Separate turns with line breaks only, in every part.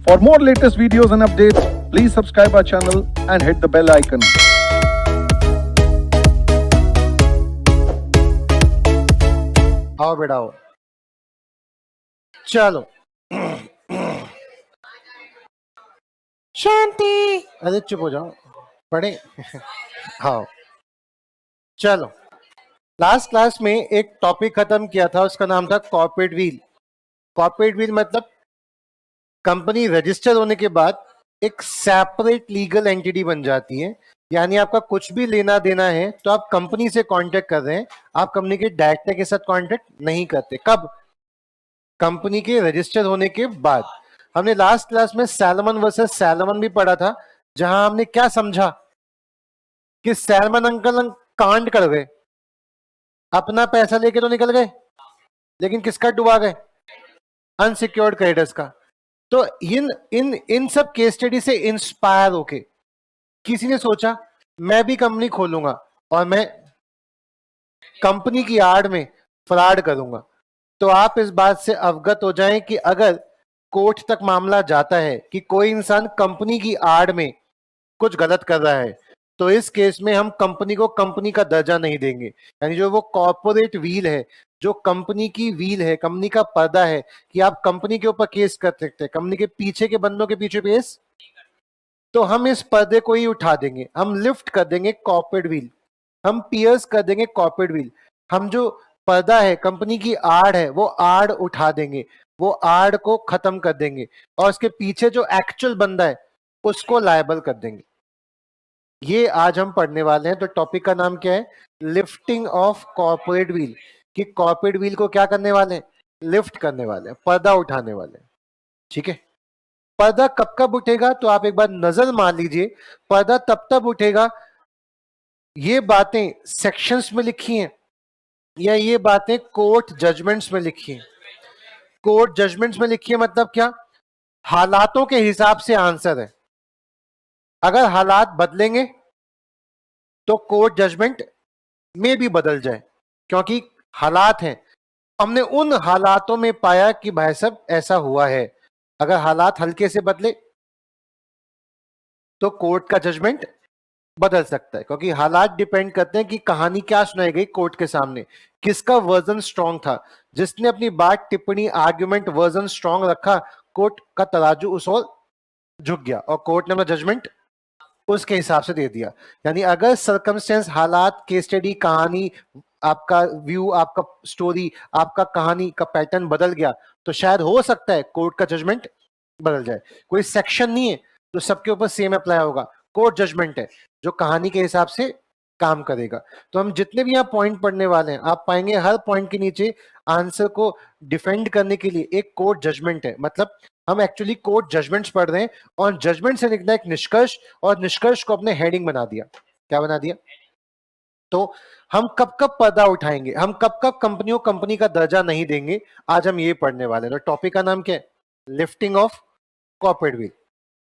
For more latest videos and updates, please subscribe our channel and hit the bell icon.
आओ बेटा आओ, चलो। शांति, अरे चुप हो जाओ, पढ़े। हाँ चलो, लास्ट क्लास में एक टॉपिक खत्म किया था, उसका नाम था कॉर्पोरेट व्हील। कॉर्पोरेट व्हील मतलब कंपनी रजिस्टर होने के बाद एक सेपरेट लीगल एंटिटी बन जाती है। यानी आपका कुछ भी लेना देना है तो आप कंपनी से कांटेक्ट कर रहे हैं, आप कंपनी के डायरेक्टर के साथ कांटेक्ट नहीं करते। कब? कंपनी के रजिस्टर होने के बाद। हमने लास्ट क्लास में सैलमन वर्सेस सैलमन भी पढ़ा था, जहां हमने क्या समझा कि सैलमन अंकल कांड कर गए, अपना पैसा लेके तो निकल गए, लेकिन किसका डुबा गए? अनसिक्योर्ड क्रेडिटर्स का। तो इन इन इन सब केस स्टडी से इंस्पायर होके किसी ने सोचा मैं भी कंपनी खोलूंगा और मैं कंपनी की आड़ में फ्रॉड करूंगा। तो आप इस बात से अवगत हो जाएं कि अगर कोर्ट तक मामला जाता है कि कोई इंसान कंपनी की आड़ में कुछ गलत कर रहा है, तो इस केस में हम कंपनी को कंपनी का दर्जा नहीं देंगे। यानी जो वो कॉर्पोरेट व्हील है, जो कंपनी की व्हील है, कंपनी का पर्दा है, कि आप कंपनी के ऊपर केस कर सकते हैं, कंपनी के पीछे के बंदों के पीछे केस, तो हम इस पर्दे को ही उठा देंगे, हम लिफ्ट कर देंगे कॉर्पोरेट व्हील, हम पियर्स कर देंगे कॉर्पोरेट व्हील। हम जो पर्दा है, कंपनी की आड़ है, वो आड़ उठा देंगे, वो आड़ को खत्म कर देंगे और उसके पीछे जो एक्चुअल बंदा है उसको लायबल कर देंगे। ये आज हम पढ़ने वाले हैं। तो टॉपिक का नाम क्या है? Lifting of corporate wheel. कि कॉर्पोरेट व्हील को क्या करने वाले हैं? लिफ्ट करने वाले हैं, पर्दा उठाने वाले हैं। ठीक है, पर्दा कब कब उठेगा तो आप एक बार नजर मार लीजिए। पर्दा तब तब उठेगा, ये बातें सेक्शंस में लिखी हैं या ये बातें कोर्ट जजमेंट्स में लिखी हैं। कोर्ट जजमेंट्स में लिखी है मतलब क्या? हालातों के हिसाब से आंसर है। अगर हालात बदलेंगे तो कोर्ट जजमेंट में भी बदल जाए, क्योंकि हालात हैं। हमने उन हालातों में पाया कि भाई साहब ऐसा हुआ है। अगर हालात हल्के से बदले तो कोर्ट का जजमेंट बदल सकता है, क्योंकि हालात डिपेंड करते हैं कि कहानी क्या सुनाई गई कोर्ट के सामने, किसका वर्जन स्ट्रांग था। जिसने अपनी बात, टिप्पणी, आर्ग्यूमेंट, वर्जन स्ट्रांग रखा, कोर्ट का तराजू उस ओर झुक गया और कोर्ट ने अपना जजमेंट उसके हिसाब से दे दिया। यानी अगर सर्कमस्टेंस, हालात, केस स्टडी, कहानी, आपका व्यू, आपका स्टोरी, आपका कहानी का पैटर्न बदल गया तो शायद हो सकता है कोर्ट का जजमेंट बदल जाए। कोई सेक्शन नहीं है तो सबके ऊपर सेम अप्लाई होगा। कोर्ट जजमेंट है जो कहानी के हिसाब से काम करेगा। तो हम जितने भी यहाँ पॉइंट पढ़ने वाले हैं, आप पाएंगे हर पॉइंट के नीचे आंसर को डिफेंड करने के लिए एक कोर्ट जजमेंट है। मतलब हम एक्चुअली कोर्ट जजमेंट्स पढ़ रहे हैं और जजमेंट से लिखना एक निष्कर्ष, और निष्कर्ष को अपने हेडिंग बना दिया। क्या बना दिया? तो हम कब कब पर्दा उठाएंगे, हम कब कब कंपनियों कंपनी का दर्जा नहीं देंगे, आज हम ये पढ़ने वाले हैं। तो टॉपिक का नाम क्या है? Lifting of corporate wheel.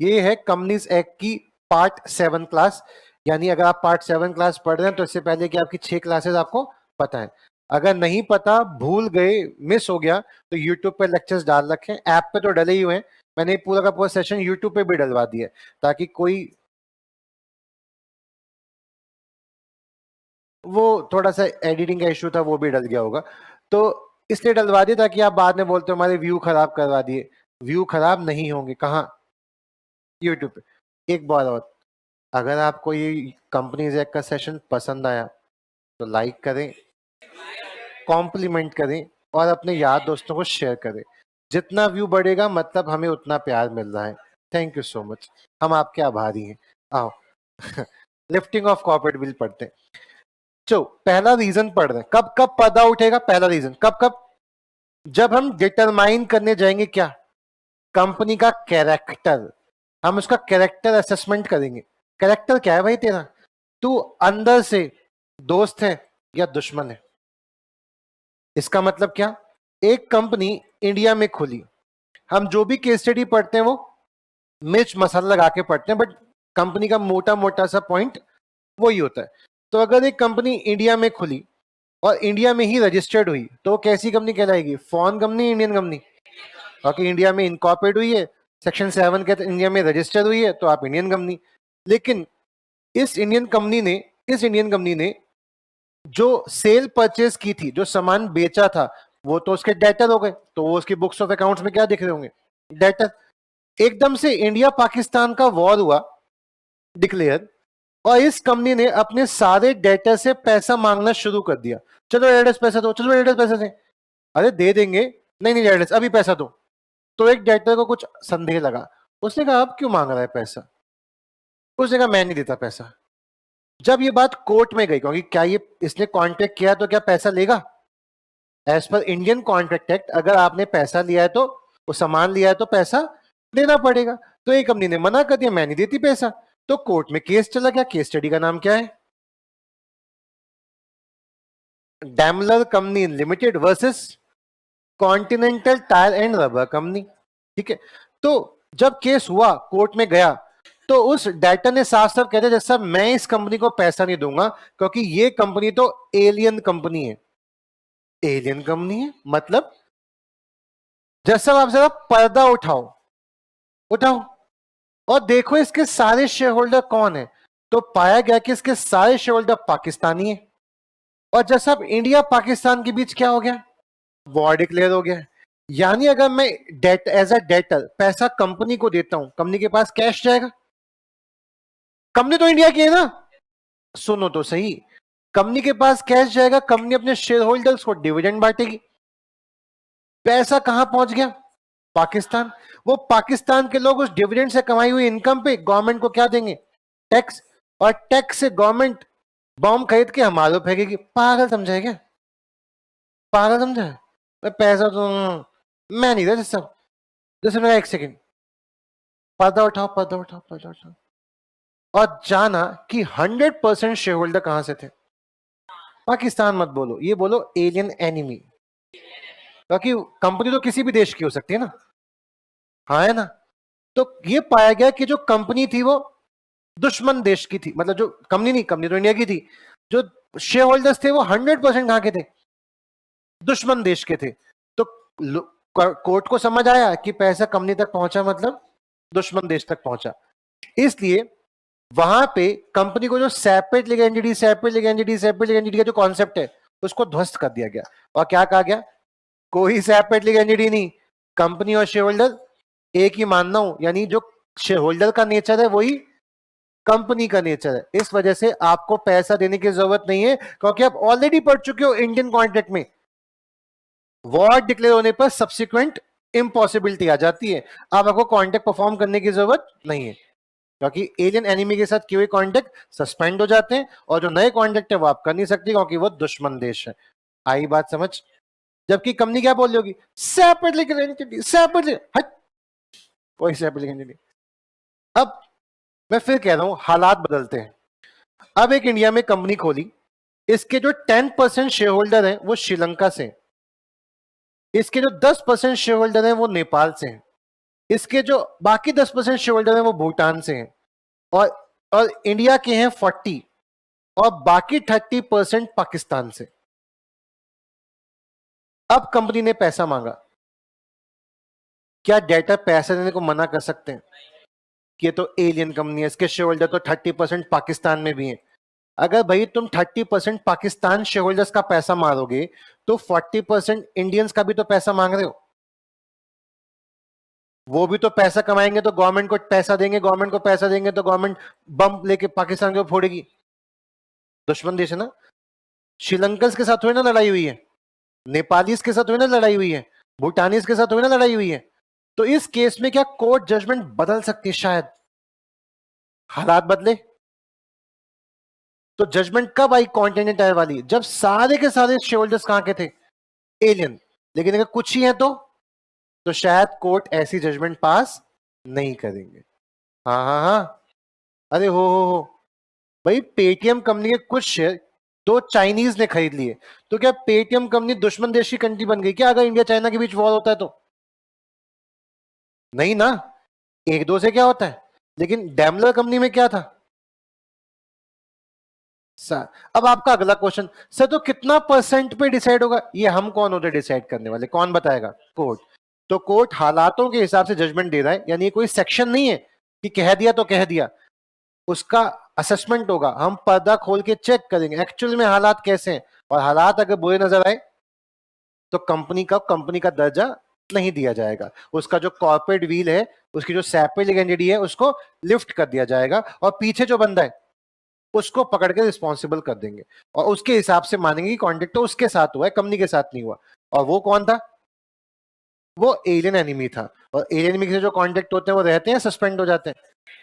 ये है कंपनीज एक्ट की पार्ट 7 क्लास। यानी अगर आप पार्ट 7 क्लास पढ़ रहे हैं तो इससे पहले कि आपकी 6 क्लासेस आपको पता है। अगर नहीं पता, भूल गए, मिस हो गया, तो यूट्यूब पे लेक्चर्स डाल रखे हैं, ऐप पे तो डले ही हुए हैं। मैंने पूरा का पूरा सेशन यूट्यूब पे भी डलवा दिया है, ताकि कोई वो थोड़ा सा एडिटिंग का इशू था वो भी डल गया होगा, तो इसलिए डलवा दिया ताकि आप बाद में बोलते हो हमारे व्यू खराब करवा दिए। व्यू खराब नहीं होंगे, कहाँ? यूट्यूब पे। एक बार और, अगर आपको ये कंपनीज एक्ट का सेशन पसंद आया तो लाइक करें, कॉम्प्लीमेंट करें और अपने यार दोस्तों को शेयर करें। जितना व्यू बढ़ेगा मतलब हमें उतना प्यार मिल रहा है। थैंक यू सो मच, हम आपके आभारी हैं। आओ लिफ्टिंग ऑफ कॉर्पोरेट व्हील पढ़ते हैं। चलो पहला रीजन पढ़ रहे हैं, कब कब पर्दा उठेगा। पहला रीजन कब कब? जब हम डिटरमाइन करने जाएंगे क्या? कंपनी का कैरेक्टर। हम उसका कैरेक्टर असेसमेंट करेंगे। कैरेक्टर क्या है भाई तेरा? तू अंदर से दोस्त है या दुश्मन है? इसका मतलब क्या? एक कंपनी इंडिया में खुली, हम जो भी केस स्टडी पढ़ते हैं वो मिर्च मसाला लगा के पढ़ते हैं, बट कंपनी का मोटा मोटा सा पॉइंट वही होता है। तो अगर एक कंपनी इंडिया में खुली और इंडिया में ही रजिस्टर्ड हुई तो कैसी कंपनी कहलाएगी? Foreign company, Indian company? क्योंकि इंडिया में इनकॉर्पोरेट हुई है सेक्शन 7 के तहत इंडिया में रजिस्टर हुई है तो आप इंडियन कंपनी। लेकिन इस इंडियन कंपनी ने जो सेल परचेज की थी, जो सामान बेचा था, वो तो उसके डेटर हो गए, तो वो उसकी बुक्स ऑफ अकाउंट्स में क्या दिख रहे होंगे? डेटर। एकदम से इंडिया पाकिस्तान का वॉर हुआ डिक्लेयर, और इस कंपनी ने अपने सारे डेटर से पैसा मांगना शुरू कर दिया। चलो डेटर्स पैसा दो, चलो डेटर्स पैसा दे। अरे दे देंगे, नहीं नहीं डेटर्स अभी पैसा दो। तो एक डेटर को कुछ संदेह लगा, उसने कहा अब क्यों मांग रहा है पैसा? उसने कहा मैं नहीं देता पैसा। जब ये बात कोर्ट में गई, क्योंकि क्या ये इसने कॉन्ट्रैक्ट किया तो क्या पैसा लेगा? एज पर इंडियन कॉन्ट्रैक्ट एक्ट अगर आपने पैसा लिया है तो, वो सामान लिया है तो पैसा देना पड़ेगा। तो एक कंपनी ने मना कर दिया, मैं नहीं देती पैसा। तो कोर्ट में केस चला गया। केस स्टडी का नाम क्या है? Daimler Company Limited versus continental tyre and rubber company. ठीक है, तो जब केस हुआ, कोर्ट में गया, तो उस डाटा ने साफ साफ कहते जैसा मैं इस कंपनी को पैसा नहीं दूंगा, क्योंकि ये कंपनी तो एलियन कंपनी है। एलियन कंपनी है मतलब, जैसा आप जरा पर्दा उठाओ, उठाओ और देखो इसके सारे शेयर होल्डर कौन है, तो पाया गया कि इसके सारे शेयर होल्डर पाकिस्तानी है। और जैसा अब इंडिया पाकिस्तान के बीच क्या हो गया? वॉर डिक्लेयर हो गया। यानी अगर मैं डेट एज अ डेटर पैसा कंपनी को देता हूं, कंपनी के पास कैश जाएगा। कंपनी तो इंडिया की है ना, सुनो तो सही, कंपनी के पास कैश जाएगा, कंपनी अपने शेयर होल्डर्स को डिविडेंड बांटेगी। पैसा कहां पहुंच गया? पाकिस्तान। वो पाकिस्तान के लोग उस डिविडेंड से कमाई हुई इनकम पे गवर्नमेंट को क्या देंगे? टैक्स। और टैक्स से गवर्नमेंट बॉम्ब खरीद के हमारे फेंकेगी। पागल समझा है क्या? पागल समझा है? पैसा तो मैं नहीं था सब। जैसे मेरा एक सेकेंड, पर्दा उठाओ, पर्दा उठाओ, पर्दा उठाओ और जाना कि 100% शेयर होल्डर कहां से थे? पाकिस्तान मत बोलो, ये बोलो एलियन एनिमी, क्योंकि कंपनी तो किसी भी देश की हो सकती है ना। हाँ है ना? तो ये पाया गया कि जो कंपनी थी वो दुश्मन देश की थी। मतलब जो कंपनी नहीं, कंपनी तो इंडिया की थी, जो शेयर होल्डर्स थे वो 100% कहां के थे? दुश्मन देश के थे। तो कोर्ट को समझ आया कि पैसा कंपनी तक पहुंचा मतलब दुश्मन देश तक पहुंचा। इसलिए वहां पे कंपनी को जो सेपरेट लीगल एंटिटी का जो कॉन्सेप्ट है उसको ध्वस्त कर दिया गया। और क्या कहा गया? कोई सेपरेट लीगल एंटिटी नहीं, कंपनी और शेयर होल्डर एक ही मानना हूं। यानी जो शेयर होल्डर का नेचर है वही कंपनी का नेचर है। इस वजह से आपको पैसा देने की जरूरत नहीं है, क्योंकि आप ऑलरेडी पढ़ चुके हो इंडियन कॉन्ट्रैक्ट में वॉर डिक्लेयर होने पर सब्सिक्वेंट इम्पॉसिबिलिटी आ जाती है। अब आपको कॉन्ट्रैक्ट परफॉर्म करने की जरूरत नहीं है, क्योंकि एलियन एनिमी के साथ किए हुए कॉन्ट्रैक्ट सस्पेंड हो जाते हैं, और जो नए कॉन्ट्रैक्ट है वो आप कर नहीं सकते क्योंकि वो दुश्मन देश है। आई बात समझ? जबकि कंपनी क्या बोल रही होगी? सेपरेट लीगल एंटिटी, सेपरेट, हट, वही सेपरेट लीगल एंटिटी। अब मैं फिर कह रहा हूं, हालात बदलते हैं। अब एक इंडिया में कंपनी खोली, इसके जो 10% शेयर होल्डर हैं वो श्रीलंका से हैं, इसके जो 10% शेयर होल्डर हैं वो नेपाल से हैं, इसके जो बाकी 10% शेयर होल्डर हैं वो भूटान से हैं, और इंडिया के हैं 40, और बाकी 30% पाकिस्तान से। अब कंपनी ने पैसा मांगा, क्या डेटर पैसा देने को मना कर सकते हैं कि ये तो एलियन कंपनी है, इसके शेयर होल्डर तो 30% पाकिस्तान में भी हैं? अगर भाई तुम 30% पाकिस्तान शेयर होल्डर्स का पैसा मारोगे तो 40% इंडियंस का भी तो पैसा मांग रहे हो। वो भी तो पैसा कमाएंगे तो गवर्नमेंट को पैसा देंगे, गवर्नमेंट को पैसा देंगे तो गवर्नमेंट बम लेके पाकिस्तान को फोड़ेगी। दुश्मन देश है ना। श्रीलंकन के साथ हुई ना लड़ाई हुई है, नेपालीज के साथ हुई ना लड़ाई हुई है, भूटानीज के साथ हुई ना लड़ाई हुई है। तो इस केस में क्या कोर्ट जजमेंट बदल सकती है? शायद हालात बदले। तो जजमेंट कब आई कॉन्टिनेंट टायर वाली? जब सारे के सारे शेयर होल्डर्स कहां के थे? एलियन। लेकिन अगर कुछ ही है तो शायद कोर्ट ऐसी जजमेंट पास नहीं करेंगे। हाँ हाँ हाँ, अरे हो भाई, पेटीएम कंपनी के कुछ शेयर तो चाइनीज ने खरीद लिए, तो क्या पेटीएम कंपनी दुश्मन देश की कंट्री बन गई क्या अगर इंडिया चाइना के बीच वॉर होता है तो? नहीं ना, एक दो से क्या होता है। लेकिन डैमलर कंपनी में क्या था सर? अब आपका अगला क्वेश्चन, सर तो कितना परसेंट पे डिसाइड होगा? ये हम कौन होते डिसाइड करने वाले? कौन बताएगा? कोर्ट। तो कोर्ट हालातों के हिसाब से जजमेंट दे रहा है, यानी कोई सेक्शन नहीं है कि कह दिया तो कह दिया, उसका असेसमेंट होगा, हम पर्दा खोल के चेक करेंगे एक्चुअल में हालात कैसे हैं, और हालात अगर बुरे नजर आए तो कंपनी का दर्जा नहीं दिया जाएगा, उसका जो कॉर्पोरेट व्हील है, उसकी जो सेपरेट एंटिटी है उसको लिफ्ट कर दिया जाएगा, और पीछे जो बंदा है उसको पकड़ के रिस्पॉन्सिबल कर देंगे, और उसके हिसाब से मानेंगे कि कॉन्टेक्ट तो उसके साथ हुआ है, कंपनी के साथ नहीं हुआ। और वो कौन था? वो एलियन एनिमी था, और एलियन एनिमी से जो कॉन्टेक्ट होते हैं वो रहते हैं, सस्पेंड हो जाते हैं,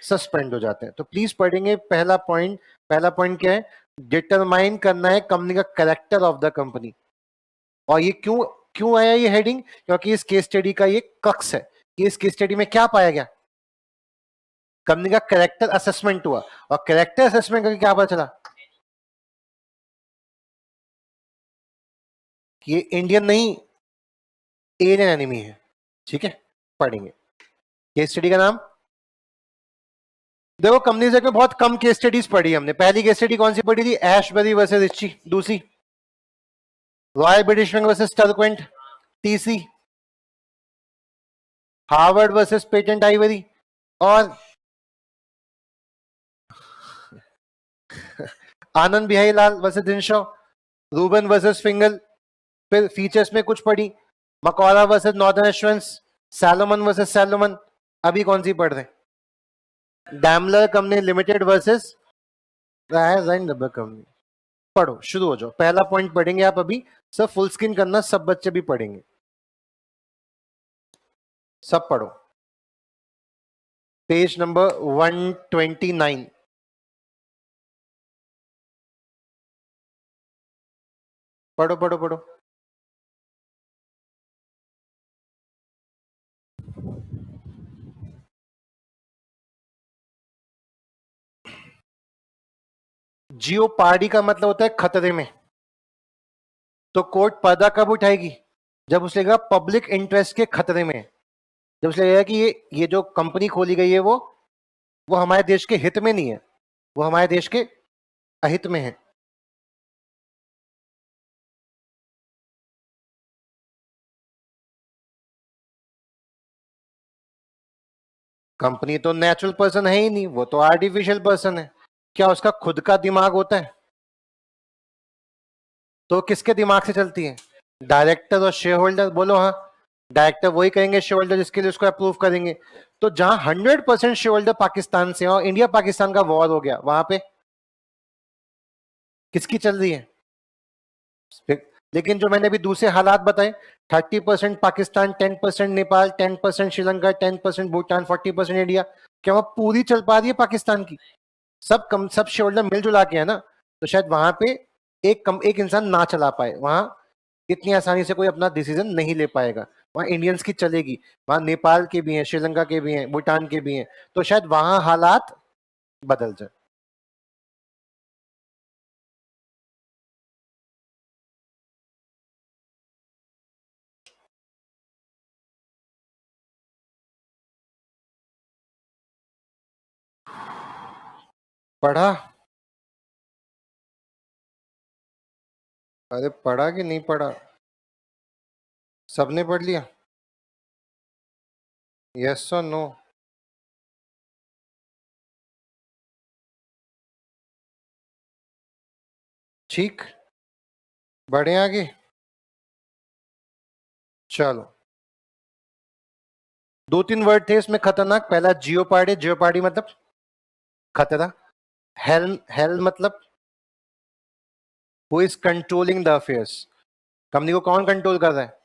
सस्पेंड हो जाते हैं। तो प्लीज पढ़ेंगे पहला पॉइंट क्या है? डिटरमाइन करना है कंपनी का कैरेक्टर ऑफ द कंपनी। और ये क्यों क्यों आया ये हेडिंग? क्योंकि इस केस स्टडी का ये क्रक्स है कि इस केस स्टडी में क्या पाया गया, कंपनी का कैरेक्टर असेसमेंट हुआ, और कैरेक्टर असेसमेंट करके क्या पता चला कि ये इंडियन नहीं, एलियन एनिमी है। ठीक है, पढ़ेंगे केस स्टडी का नाम। देखो कंपनीज एक्ट में बहुत कम केस स्टडीज पढ़ी हमने। पहली केस स्टडी कौन सी पढ़ी थी? Ashbury versus Riche. दूसरी Royal British Bank versus Turquand, टीसी। हार्वर्ड वर्सेस पेटेंट आइवरी, और Anand Bihari Lal versus Dinshaw, Ruben versus Fingall. फिर फीचर्स में कुछ पढ़ी, Macaura versus Northern Assurance, Salomon versus Salomon. अभी कौन सी पढ़ रहे हैं? Daimler Company Limited versus Tyres Rubber Company. पढ़ो, शुरू हो जाओ। पहला पॉइंट पढ़ेंगे आप अभी, सब फुल स्क्रीन करना, सब बच्चे भी पढ़ेंगे, सब पढ़ो। Page number 129। पढ़ो पढ़ो पढ़ो। जियोपार्डी का मतलब होता है खतरे में। तो कोर्ट पर्दा कब उठाएगी? जब उसे लगेगा पब्लिक इंटरेस्ट के खतरे में, जब उसे लगेगा कि ये जो कंपनी खोली गई है वो हमारे देश के हित में नहीं है, वो हमारे देश के अहित में है। कंपनी तो नेचुरल पर्सन है ही नहीं, वो तो आर्टिफिशियल पर्सन है। क्या उसका खुद का दिमाग होता है? तो किसके दिमाग से चलती है? डायरेक्टर और शेयर होल्डर। बोलो हाँ। डायरेक्टर वही कहेंगे शेयर होल्डर जिसके लिए उसको अप्रूव करेंगे। तो जहां 100% शेयर होल्डर पाकिस्तान से और इंडिया पाकिस्तान का वॉर हो गया, वहां पे किसकी चल रही है? लेकिन जो मैंने अभी दूसरे हालात बताए, 30% पाकिस्तान, 10% नेपाल, 10% श्रीलंका, 10% भूटान, 40% इंडिया, क्या वह पूरी चल पा रही है पाकिस्तान की? सब शेयर होल्डर मिलजुला के है ना। तो शायद वहां पे एक इंसान ना चला पाए, वहां इतनी आसानी से कोई अपना डिसीजन नहीं ले पाएगा। वहां इंडियंस की चलेगी, वहां नेपाल के भी हैं, श्रीलंका के भी हैं, भूटान के भी हैं, तो शायद वहां हालात बदल जाए। पढ़ा? अरे पढ़ा कि नहीं पढ़ा? सबने पढ़ लिया? यस और नो? ठीक, बढ़े आगे। चलो, दो तीन वर्ड थे इसमें खतरनाक। पहला जियोपार्डी, जियोपार्डी मतलब खतरा। हेल मतलब who is controlling the affairs. Company को कौन कंट्रोल कर रहा है?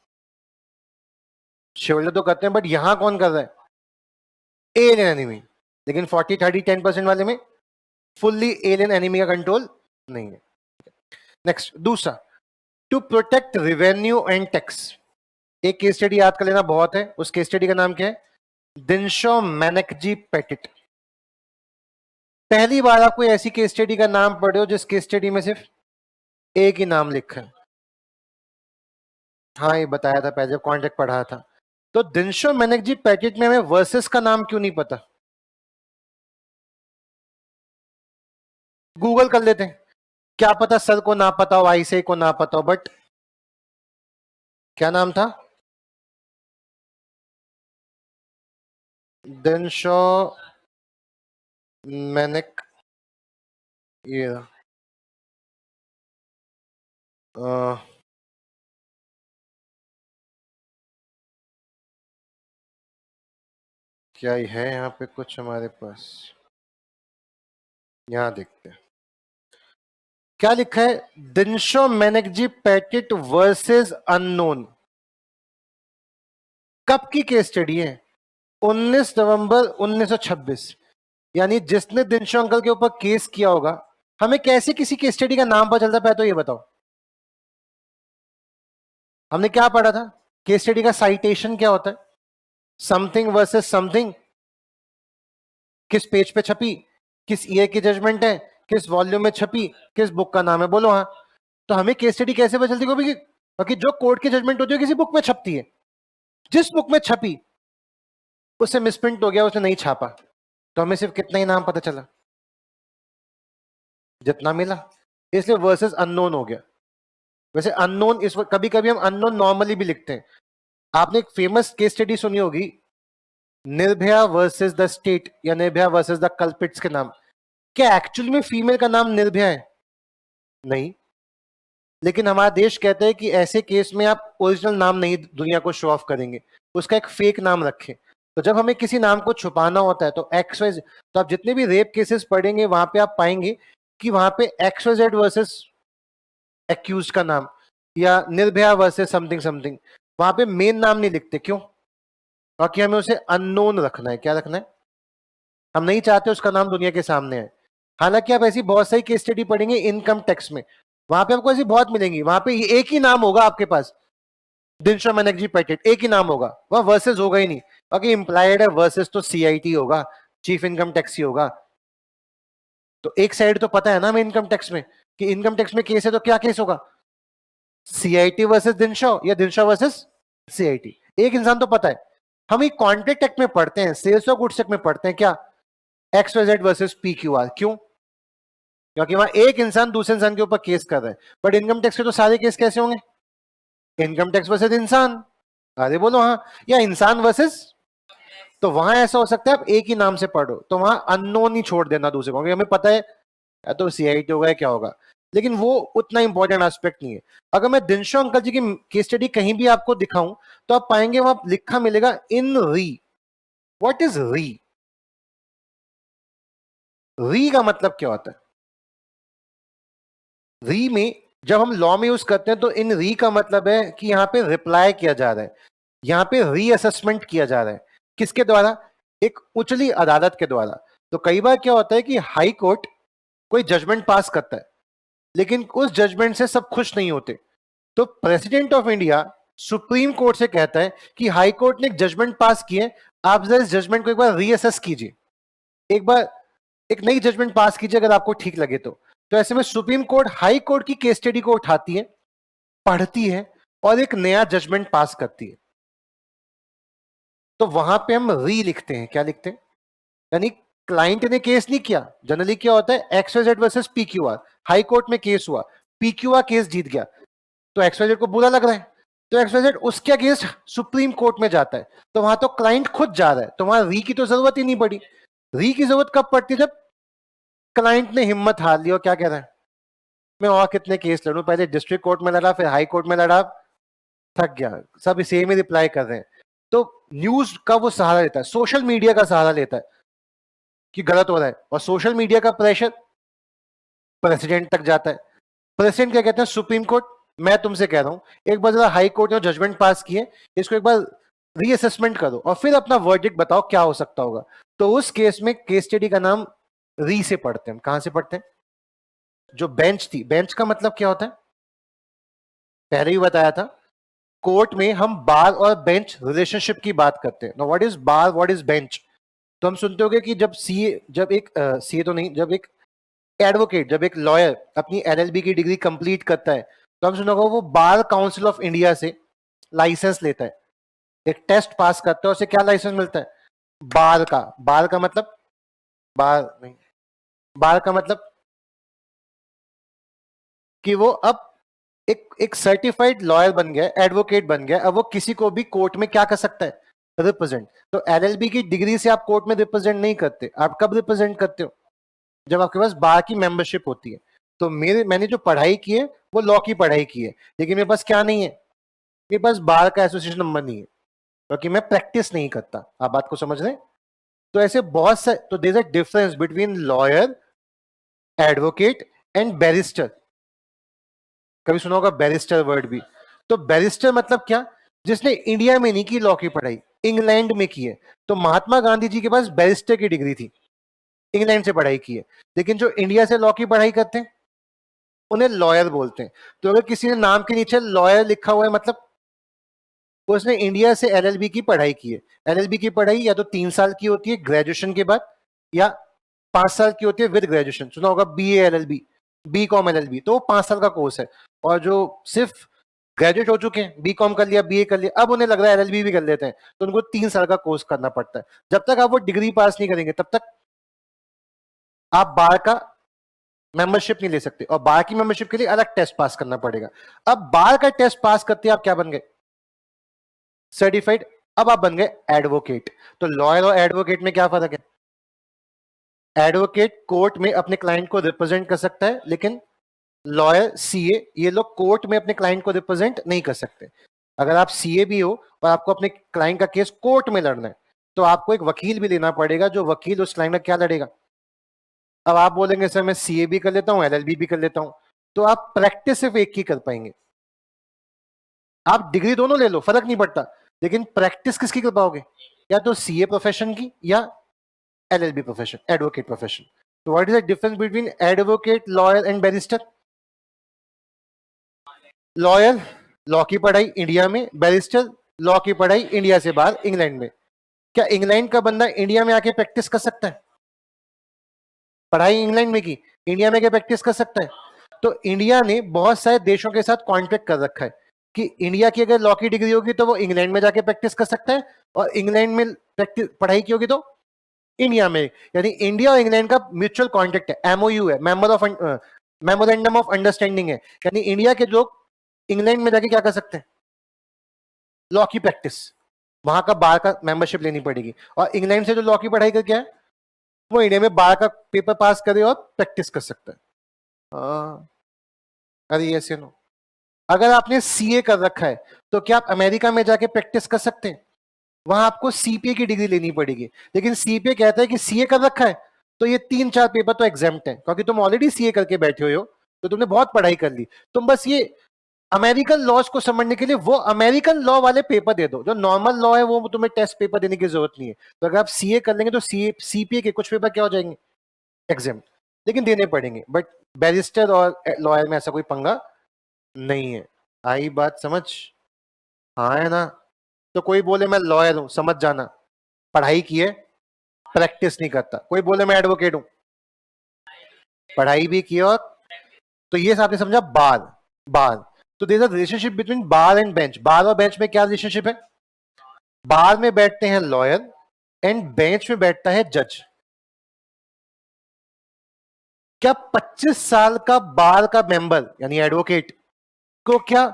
शेयर तो करते हैं, बट यहां कौन कर रहा है? Alien enemy. लेकिन 40 30 10% वाले में फुल्ली एलियन एनिमी का कंट्रोल नहीं है। नेक्स्ट, दूसरा, to protect revenue and tax. एक केस स्टडी याद कर लेना बहुत है, उस केस स्टडी का नाम क्या है? दिनशो मैनेकजी पेटिट। पहली बार आप कोई ऐसी केस स्टडी का नाम पढ़े हो जिस केस स्टडी में सिर्फ एक ही नाम लिखा है? हाँ, ये बताया था पहले जब कॉन्ट्रैक्ट पढ़ा था। तो दिनशो मैनेकजी पेटिट में हमें वर्सेस का नाम क्यों नहीं पता? गूगल कर लेते हैं, क्या पता सर को ना पता हो, आईसीआई को ना पता हो, बट क्या नाम था? दिनशो मैनिक, ये क्या ही है यहाँ पे कुछ हमारे पास, यहाँ देखते हैं क्या लिखा है। दिनशो मैनेकजी पैकेट वर्सेस अननोन, कब की केस स्टडी है? 19 नवंबर 1926। यानी जिसने दिनशो अंकल के ऊपर केस किया होगा, हमें कैसे किसी केस स्टडी का नाम पता चलता है तो ये बताओ। हमने क्या पढ़ा था? केस स्टडी का साइटेशन क्या होता है? समथिंग वर्सेस समथिंग, किस पेज पे छपी, किस ईयर की जजमेंट है, किस वॉल्यूम में छपी, किस बुक का नाम है, बोलो हाँ। तो हमें केस स्टडी कैसे पता चलती है? क्योंकि जो कोर्ट की जजमेंट होती है किसी बुक में छपती है, जिस बुक में छपी उससे मिसप्रिंट हो गया, उसने नहीं छापा, तो हमें सिर्फ कितना ही नाम पता चला? जितना मिला। इसलिए वर्सेस अननोन हो गया। वैसे अननोन इस कभी कभी हम अननोन नॉर्मली भी लिखते हैं। आपने एक फेमस केस स्टडी सुनी होगी, निर्भया वर्सेस द स्टेट या निर्भया वर्सेस द कल्पिट्स के नाम। क्या एक्चुअल में फीमेल का नाम निर्भया है? नहीं, लेकिन हमारा देश कहता है कि ऐसे केस में आप ओरिजिनल नाम नहीं दुनिया को शो ऑफ करेंगे, उसका एक फेक नाम रखें। तो जब हमें किसी नाम को छुपाना होता है तो एक्स वाई, तो आप जितने भी रेप केसेस पढ़ेंगे वहां पे आप पाएंगे कि वहां पे X Y Z versus accused का नाम, या निर्भया वर्सेस समथिंग समथिंग, वहां पे मेन नाम नहीं लिखते। क्यों? क्योंकि हमें उसे अननोन रखना है। क्या रखना है? हम नहीं चाहते उसका नाम दुनिया के सामने आए। हालांकि आप ऐसी बहुत सारी केस स्टडी पढ़ेंगे इनकम टैक्स में, वहां पे आपको ऐसी बहुत मिलेंगी, वहां पे एक ही नाम होगा आपके पास, दिनशो मैनेकजी पैकेट, एक ही नाम होगा, वहां वर्सेस होगा ही नहीं। बाकी इंप्लाइड है वर्सेस तो सीआईटी होगा, चीफ इनकम टैक्स ही होगा। तो एक साइड तो पता है ना हमें इनकम टैक्स में, कि इनकम टैक्स में केस है तो क्या केस होगा, सीआईटी वर्सेस दिनशो या दिनशो वर्सेस सीआईटी। एक इंसान तो पता है। हम एक कॉन्ट्रैक्ट एक्ट में पढ़ते हैं, सेल्स ऑफ गुड्स एक्ट में पढ़ते हैं क्या, X Y Z versus P Q R. क्यों? क्योंकि वहां एक इंसान दूसरे इंसान के ऊपर केस कर रहा है। बट इनकम टैक्स के तो सारे केस कैसे होंगे? इनकम टैक्स वर्सेस इंसान, अरे बोलो हाँ, या इंसान वर्सेस, तो वहां ऐसा हो सकता है आप एक ही नाम से पढ़ो, तो वहां अननोन ही छोड़ देना दूसरे को, हमें पता है या तो सीआईटी होगा या क्या होगा। लेकिन वो उतना इंपॉर्टेंट एस्पेक्ट नहीं है। अगर मैं दिनशो अंकल जी की केस स्टडी कहीं भी आपको दिखाऊं तो आप पाएंगे वहां लिखा मिलेगा इन री। व्हाट इज री? री का मतलब क्या होता है? री में जब हम लॉ में यूज करते हैं तो इन री का मतलब है कि यहां पे रिप्लाई किया जा रहा है, यहां पे रीअसेसमेंट किया जा रहा है। किसके द्वारा? एक उचली अदालत के द्वारा। तो कई बार क्या होता है कि हाई कोर्ट कोई जजमेंट पास करता है, लेकिन उस जजमेंट से सब खुश नहीं होते, तो president of India supreme court से कहता है कि हाई कोर्ट ने एक जजमेंट पास की है, आप जरा इस जजमेंट को एक बार रीअसेस कीजिए, एक बार एक नई जजमेंट पास कीजिए अगर आपको ठीक लगे तो ऐसे में सुप्रीम कोर्ट हाई कोर्ट की केस स्टडी को उठाती है, पढ़ती है और एक नया जजमेंट पास करती है। तो वहां पे हम री लिखते हैं। क्या लिखते हैं? यानी क्लाइंट ने केस नहीं किया, जनरली क्या होता है X Y Z versus P Q R, high court में केस हुआ, पी क्यू आर केस जीत गया, तो एक्स वाई जेड को बुरा लग रहा है, तो एक्स वाई जेड उसके अगेंस्ट सुप्रीम कोर्ट में जाता है, तो वहां तो क्लाइंट खुद जा रहा है, तो वहां री की तो जरूरत ही नहीं पड़ी। री की जरूरत कब पड़ती है? जब क्लाइंट ने हिम्मत हार ली और क्या कह रहा है, मैं और कितने केस लड़ूं, पहले डिस्ट्रिक्ट कोर्ट में लड़ा, फिर हाई कोर्ट में लड़ा, थक गया, सब सेम ही रिप्लाई कर रहे हैं। तो न्यूज का वो सहारा लेता है, सोशल मीडिया का सहारा लेता है कि गलत हो रहा है, और सोशल मीडिया का प्रेशर प्रेसिडेंट तक जाता है। प्रेसिडेंट क्या कहते हैं? सुप्रीम कोर्ट, मैं तुमसे कह रहा हूं एक बार जरा हाई कोर्ट ने जजमेंट पास किए, इसको एक बार रीअसेसमेंट करो और फिर अपना वर्डिक्ट बताओ क्या हो सकता होगा। तो उस केस में केस स्टडी का नाम री से पढ़ते हैं। कहां से पढ़ते हैं? जो बेंच थी, बेंच का मतलब क्या होता है पहले ही बताया था, कोर्ट में हम बार और बेंच रिलेशनशिप की बात करते हैं। What is bar, what is bench? तो हम सुनते होंगे कि जब सीए, जब एक सीए तो नहीं, जब एक एडवोकेट, जब एक लॉयर अपनी एलएलबी की डिग्री कंप्लीट करता है, तो हम सुना होगा वो बार काउंसिल ऑफ इंडिया से लाइसेंस लेता है, एक टेस्ट पास करता है, उसे क्या लाइसेंस मिलता है? बार का। बार का मतलब, बार नहीं, बार का मतलब कि वो अब एक सर्टिफाइड लॉयर बन गया, एडवोकेट बन गया, अब वो किसी को भी कोर्ट में क्या कर सकता है? रिप्रेजेंट। तो एलएलबी की डिग्री से आप कोर्ट में रिप्रेजेंट नहीं करते, आप कब रिप्रेजेंट करते हो? जब आपके पास बार की मेंबरशिप होती है। तो मैंने जो पढ़ाई की है वो लॉ की पढ़ाई की है, लेकिन मेरे पास क्या नहीं है, मेरे पास बार का एसोसिएशन नंबर नहीं है, क्योंकि मैं प्रैक्टिस नहीं करता। आप बात को समझ रहे हैं? तो ऐसे बहुत से, तो there is a difference between lawyer, advocate and barrister. कभी सुना होगा बैरिस्टर वर्ड भी। तो बैरिस्टर मतलब क्या? जिसने इंडिया में नहीं की लॉ की पढ़ाई, इंग्लैंड में की है। तो महात्मा गांधी जी के पास बैरिस्टर की डिग्री थी, इंग्लैंड से पढ़ाई की है। लेकिन जो इंडिया से लॉ की पढ़ाई करते हैं उन्हें लॉयर बोलते हैं। तो अगर किसी ने नाम के नीचे लॉयर लिखा हुआ है, मतलब उसने इंडिया से एलएलबी की पढ़ाई की है। एलएलबी की पढ़ाई या तो 3 साल की होती है ग्रेजुएशन के बाद, या 5 साल की होती है विद ग्रेजुएशन। सुना होगा BA LLB, BCom LLB, तो वो 5 साल का कोर्स है। और जो सिर्फ ग्रेजुएट हो चुके हैं, BCom कर लिया, BA कर लिया, अब उन्हें लग रहा है LLB भी कर लेते हैं, तो उनको 3 साल का कोर्स करना पड़ता है। जब तक आप वो डिग्री पास नहीं करेंगे तब तक आप बार का मेंबरशिप नहीं ले सकते, और बार की मेंबरशिप के लिए अलग टेस्ट पास करना पड़ेगा। अब बार का टेस्ट पास करते आप क्या बन गए? सर्टिफाइड। अब आप बन गए एडवोकेट। तो लॉयर और एडवोकेट में क्या फर्क है? एडवोकेट कोर्ट में अपने क्लाइंट को रिप्रेजेंट कर सकता है, लेकिन लॉयर, सीए, ये लोग कोर्ट में अपने क्लाइंट को रिप्रेजेंट नहीं कर सकते। अगर आप सीए भी हो और आपको अपने क्लाइंट का केस कोर्ट में लड़ना है, तो आपको एक वकील भी लेना पड़ेगा, जो वकील उस क्लाइंट का क्या लड़ेगा। अब आप बोलेंगे सर मैं सीए भी कर लेता हूं, एलएलबी भी कर लेता हूं, तो आप प्रैक्टिस सिर्फ एक ही कर पाएंगे। आप डिग्री दोनों ले लो, फर्क नहीं पड़ता, लेकिन प्रैक्टिस किसकी कर पाओगे? या तो सीए प्रोफेशन की या एलएलबी प्रोफेशन, एडवोकेट प्रोफेशन। तो what is the difference between advocate, lawyer and barrister? Lawyer law की पढ़ाई इंडिया में, बैरिस्टर लॉ की पढ़ाई इंडिया से बाहर, इंग्लैंड में। क्या इंग्लैंड का बंदा इंडिया में आके प्रैक्टिस कर सकता है? पढ़ाई इंग्लैंड में की, इंडिया में आके प्रैक्टिस कर सकता है? तो इंडिया ने बहुत सारे देशों के साथ कॉन्ट्रैक्ट कर रखा है कि इंडिया की अगर लॉ की डिग्री होगी तो वो इंग्लैंड में जाके प्रैक्टिस कर सकता है, और इंग्लैंड में प्रैक्टिस पढ़ाई की होगी तो इंडिया में। यानी इंडिया और इंग्लैंड का म्यूचुअल कॉन्ट्रैक्ट है, एमओयू है, मेमोरेंडम ऑफ अंडरस्टैंडिंग है। यानी इंडिया के लोग इंग्लैंड में जाके क्या कर सकते हैं? लॉ की प्रैक्टिस, वहां का बार का मेंबरशिप लेनी पड़ेगी। और इंग्लैंड से जो लॉ की पढ़ाई करके है, वो इंडिया में बार का पेपर पास करे और प्रैक्टिस कर सकता है। अरे यस या नो? अगर आपने सीए कर रखा है तो क्या आप अमेरिका में जाके प्रैक्टिस कर सकते हैं? वहां आपको सीपीए की डिग्री लेनी पड़ेगी। लेकिन सीपीए कहता है कि सीए कर रखा है तो ये 3-4 पेपर तो एग्जाम्प्ट है, क्योंकि तुम ऑलरेडी सीए करके बैठे हुए हो, तो तुमने बहुत पढ़ाई कर ली। तुम बस ये अमेरिकन लॉज को समझने के लिए वो अमेरिकन लॉ वाले पेपर दे दो, जो नॉर्मल लॉ है वो तुम्हें टेस्ट पेपर देने की जरूरत नहीं है। तो अगर आप सीए कर लेंगे तो सीपीए के कुछ पेपर क्या हो जाएंगे? एग्जाम, लेकिन देने पड़ेंगे। बट बैरिस्टर और लॉयर में ऐसा कोई पंगा नहीं है। आई बात समझ? हाँ है ना? तो कोई बोले मैं लॉयर हूं, समझ जाना, पढ़ाई की है, प्रैक्टिस नहीं करता। कोई बोले मैं एडवोकेट हूं, पढ़ाई भी की, और तो ये आपने समझा बार। बार, तो there is a relationship between bar and bench. Bar और बेंच में क्या रिलेशनशिप है? बार में बैठते हैं लॉयर एंड बेंच में बैठता है जज। क्या 25 साल का बार का मेंबर यानी एडवोकेट को क्या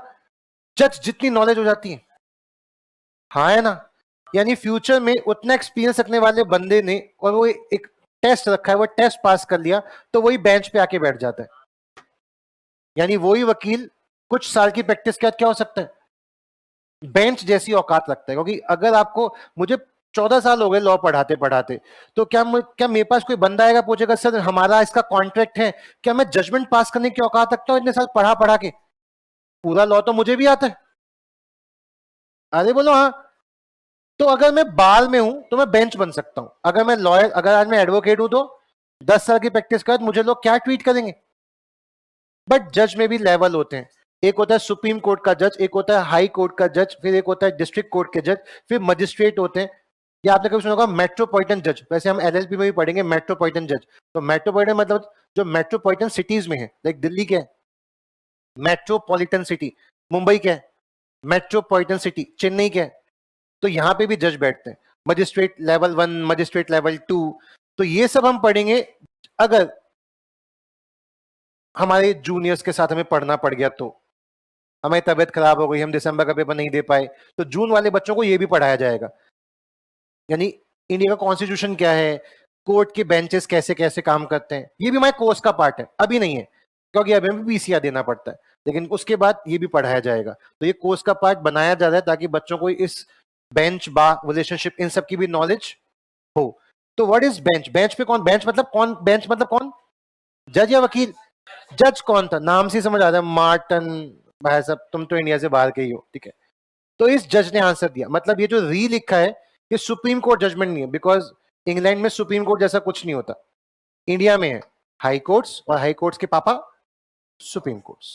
जज जितनी नॉलेज हो जाती है? हाँ है ना? यानी फ्यूचर में उतना एक्सपीरियंस रखने वाले बंदे ने, और वो एक टेस्ट रखा है, वो टेस्ट पास कर लिया, तो वही बेंच पे आके बैठ जाता है। यानी वही वकील कुछ साल की प्रैक्टिस के बाद क्या हो सकता है? बेंच जैसी औकात रखता है। क्योंकि अगर आपको, मुझे 14 साल हो गए लॉ पढ़ाते पढ़ाते, तो क्या मेरे पास कोई बंदा आएगा पूछेगा सर हमारा इसका कॉन्ट्रैक्ट है, क्या मैं जजमेंट पास करने की औकात रखता हूँ इतने साल पढ़ा पढ़ा के? पूरा लॉ तो मुझे भी आता है। अरे बोलो हाँ। तो अगर मैं बार में हूं तो मैं बेंच बन सकता हूं। अगर मैं लॉयर, अगर आज मैं एडवोकेट हूं तो 10 साल की प्रैक्टिस के बाद मुझे लोग क्या ट्वीट करेंगे? बट जज में भी लेवल होते हैं। एक होता है सुप्रीम कोर्ट का जज, एक होता है हाई कोर्ट का जज, फिर एक होता है डिस्ट्रिक्ट कोर्ट के जज, फिर मजिस्ट्रेट होते हैं, या आपने कभी सुना होगा मेट्रोपॉलिटन जज। वैसे हम एलएलपी में भी पढ़ेंगे मेट्रोपॉलिटन जज। तो मेट्रोपॉलिटन मतलब जो मेट्रोपॉलिटन सिटीज में है, लाइक दिल्ली क्या है? Metropolitan city. मुंबई क्या है? Metropolitan city. चेन्नई क्या है? तो यहां पे भी जज बैठते हैं, मजिस्ट्रेट लेवल 1, मजिस्ट्रेट लेवल 2। तो ये सब हम पढ़ेंगे अगर हमारे जूनियर्स के साथ हमें पढ़ना पड़ गया तो। हमारी तबियत खराब हो गई, हम दिसंबर का पेपर नहीं दे पाए, तो जून वाले बच्चों को ये भी पढ़ाया जाएगा। यानी इंडिया का कॉन्स्टिट्यूशन क्या है, कोर्ट के बेंचेस कैसे कैसे काम करते हैं, ये भी हमारे कोर्स का पार्ट है। अभी नहीं है क्योंकि अभी हमें पीसीआर देना पड़ता है, लेकिन उसके बाद ये भी पढ़ाया जाएगा। तो ये कोर्स का पार्ट बनाया जा रहा है ताकि बच्चों को इस बेंच बार रिलेशनशिप इन सब की भी नॉलेज हो। तो व्हाट इज बेंच? बेंच पे कौन? बेंच मतलब कौन? बेंच मतलब कौन? जज या वकील? जज कौन था? नाम से समझ आ रहा है, मार्टन। भाई साहब तुम तो इंडिया से बाहर के ही हो, ठीक है। तो इस जज ने आंसर दिया, मतलब ये जो री लिखा है ये सुप्रीम कोर्ट जजमेंट नहीं है, बिकॉज इंग्लैंड में सुप्रीम कोर्ट जैसा कुछ नहीं होता। इंडिया में है हाई कोर्ट्स, और हाई कोर्ट्स के पापा सुप्रीम कोर्ट्स।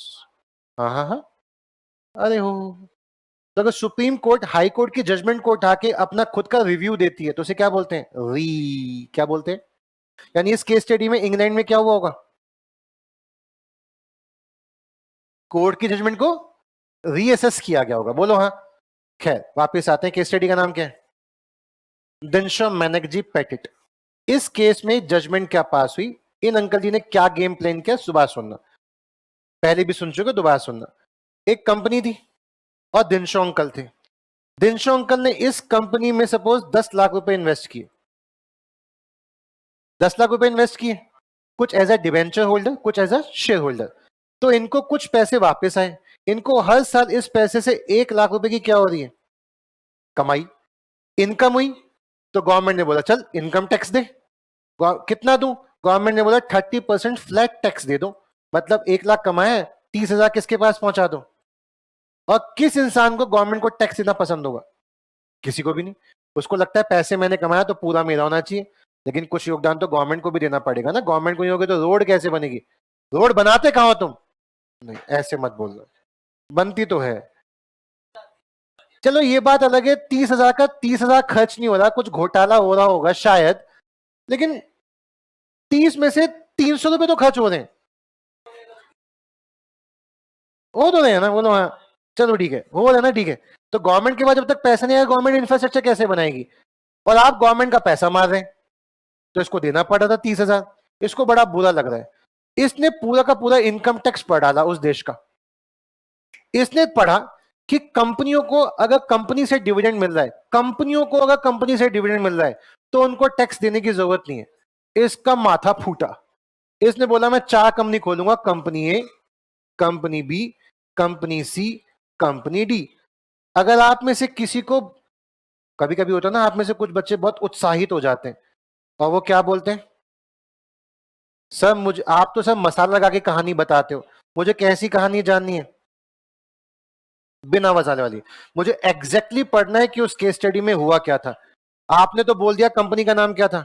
हाँ हाँ हाँ, अरे हो। तो अगर सुप्रीम कोर्ट हाई कोर्ट की जजमेंट को उठा के अपना खुद का रिव्यू देती है तो उसे क्या बोलते हैं? री। क्या बोलते हैं? यानी इस केस स्टडी में इंग्लैंड में क्या हुआ होगा? कोर्ट की जजमेंट को रीअसेस किया गया होगा, बोलो हाँ। खैर वापस आते हैं, केस स्टडी का नाम क्या है? दिनशा मैनेकजी पेटिट। इस केस में जजमेंट क्या पास हुई, इन अंकल जी ने क्या गेम प्लान किया, सुबह सुनना। पहले भी सुन चुके, दोबारा सुनना। एक कंपनी थी और दिनशा अंकल थे। दिनशा अंकल ने इस कंपनी में सपोज 10 लाख रुपए इन्वेस्ट किए। 10 लाख रुपए इन्वेस्ट किए, कुछ एज अ डिवेंचर होल्डर, कुछ एज अ शेयर होल्डर। तो इनको कुछ पैसे वापस आए। इनको हर साल इस पैसे से 1 लाख रुपए की क्या हो रही है? कमाई, इनकम हुई। तो गवर्नमेंट ने बोला चल इनकम टैक्स दे। कितना दूं? गवर्नमेंट ने बोला 30% फ्लैट टैक्स दे दो। मतलब 1 लाख कमाया है, 30,000 किसके पास पहुंचा दो। और किस इंसान को गवर्नमेंट को टैक्स देना पसंद होगा? किसी को भी नहीं। उसको लगता है पैसे मैंने कमाया तो पूरा मेरा होना चाहिए, लेकिन कुछ योगदान तो गवर्नमेंट को भी देना पड़ेगा ना। गवर्नमेंट को नहीं होगी तो रोड कैसे बनेगी? रोड बनाते कहां हो तुम? नहीं ऐसे मत बोल रहे, बनती तो है। चलो ये बात अलग है, 30,000 का 30,000 खर्च नहीं हो रहा, कुछ घोटाला हो रहा होगा शायद, लेकिन 30 में से 300 रुपए तो खर्च हो रहे हैं। हो तो रहे हैं ना, बोलो हाँ। चलो ठीक है, हो रहा है ना, ठीक है। तो गवर्नमेंट के पास जब तक पैसा नहीं आएगा गवर्नमेंट इंफ्रास्ट्रक्चर कैसे बनाएगी? और आप गवर्नमेंट का पैसा मार रहे हैं, तो इसको देना पड़ रहा था 30,000। इसको बड़ा बुरा लग रहा है। इसने पूरा का पूरा इनकम टैक्स पढ़ डाला उस देश का। इसने पढ़ा कि कंपनियों को अगर कंपनी से डिविडेंड मिल रहा है, कंपनियों को अगर कंपनी से डिविडेंड मिल रहा है तो उनको टैक्स देने की जरूरत नहीं है। इसका माथा फूटा। इसने बोला मैं 4 कंपनी खोलूंगा, कंपनी ए, कंपनी बी, कंपनी सी, कंपनी डी। अगर आप में से किसी को, कभी कभी होता है ना, आप में से कुछ बच्चे बहुत उत्साहित हो जाते हैं और वो क्या बोलते हैं, सर मुझे आप तो सब मसाला लगा के कहानी बताते हो, मुझे कैसी कहानी जाननी है? बिना मसाले वाली। मुझे एग्जैक्टली पढ़ना है कि उस केस स्टडी में हुआ क्या था। आपने तो बोल दिया कंपनी का नाम क्या था,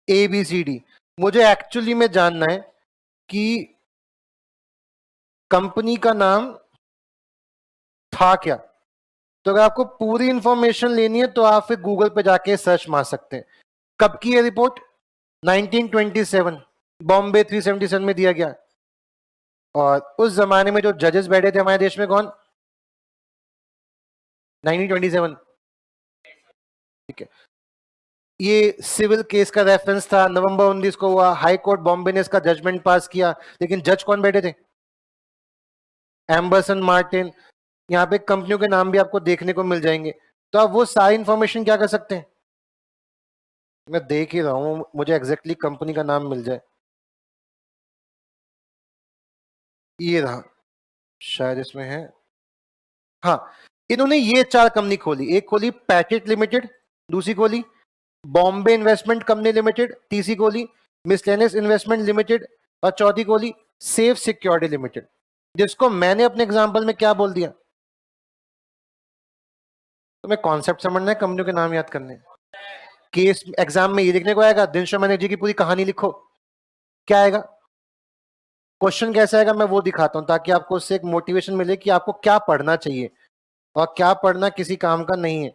ABCD। मुझे एक्चुअली में जानना है कि कंपनी का नाम था क्या। तो अगर आपको पूरी इंफॉर्मेशन लेनी है तो आप फिर गूगल पे जाके सर्च मार सकते हैं। कब की है रिपोर्ट? 1927, बॉम्बे 377 में दिया गया। और उस जमाने में जो जजेस बैठे थे हमारे देश में कौन? 1927, ठीक है। ये सिविल केस का रेफरेंस था, नवंबर 19 को हुआ। हाई कोर्ट बॉम्बे ने इसका जजमेंट पास किया, लेकिन जज कौन बैठे थे? एम्बरसन मार्टिन। यहाँ पे कंपनियों के नाम भी आपको देखने को मिल जाएंगे। तो आप वो सारी इंफॉर्मेशन क्या कर सकते हैं, मैं देख ही रहा हूं, मुझे एग्जैक्टली कंपनी का नाम मिल जाए। ये रहा, शायद इसमें है। हाँ, इन्होंने ये 4 कंपनी खोली। एक खोली पैकेट लिमिटेड, दूसरी खोली बॉम्बे इन्वेस्टमेंट कंपनी लिमिटेड, तीसरी खोली मिसलेनियस इन्वेस्टमेंट लिमिटेड, और चौथी खोली सेफ सिक्योरिटी लिमिटेड। जिसको मैंने अपने एग्जांपल में क्या बोल दिया, तुम्हें कॉन्सेप्ट समझना है, कंपनियों के नाम याद करने हैं। केस एग्जाम में ये लिखने को आएगा, दिनशा मैनेजी की पूरी कहानी लिखो, क्या आएगा? क्वेश्चन कैसे आएगा मैं वो दिखाता हूं, ताकि आपको उससे एक मोटिवेशन मिले कि आपको क्या पढ़ना चाहिए और क्या पढ़ना किसी काम का नहीं है।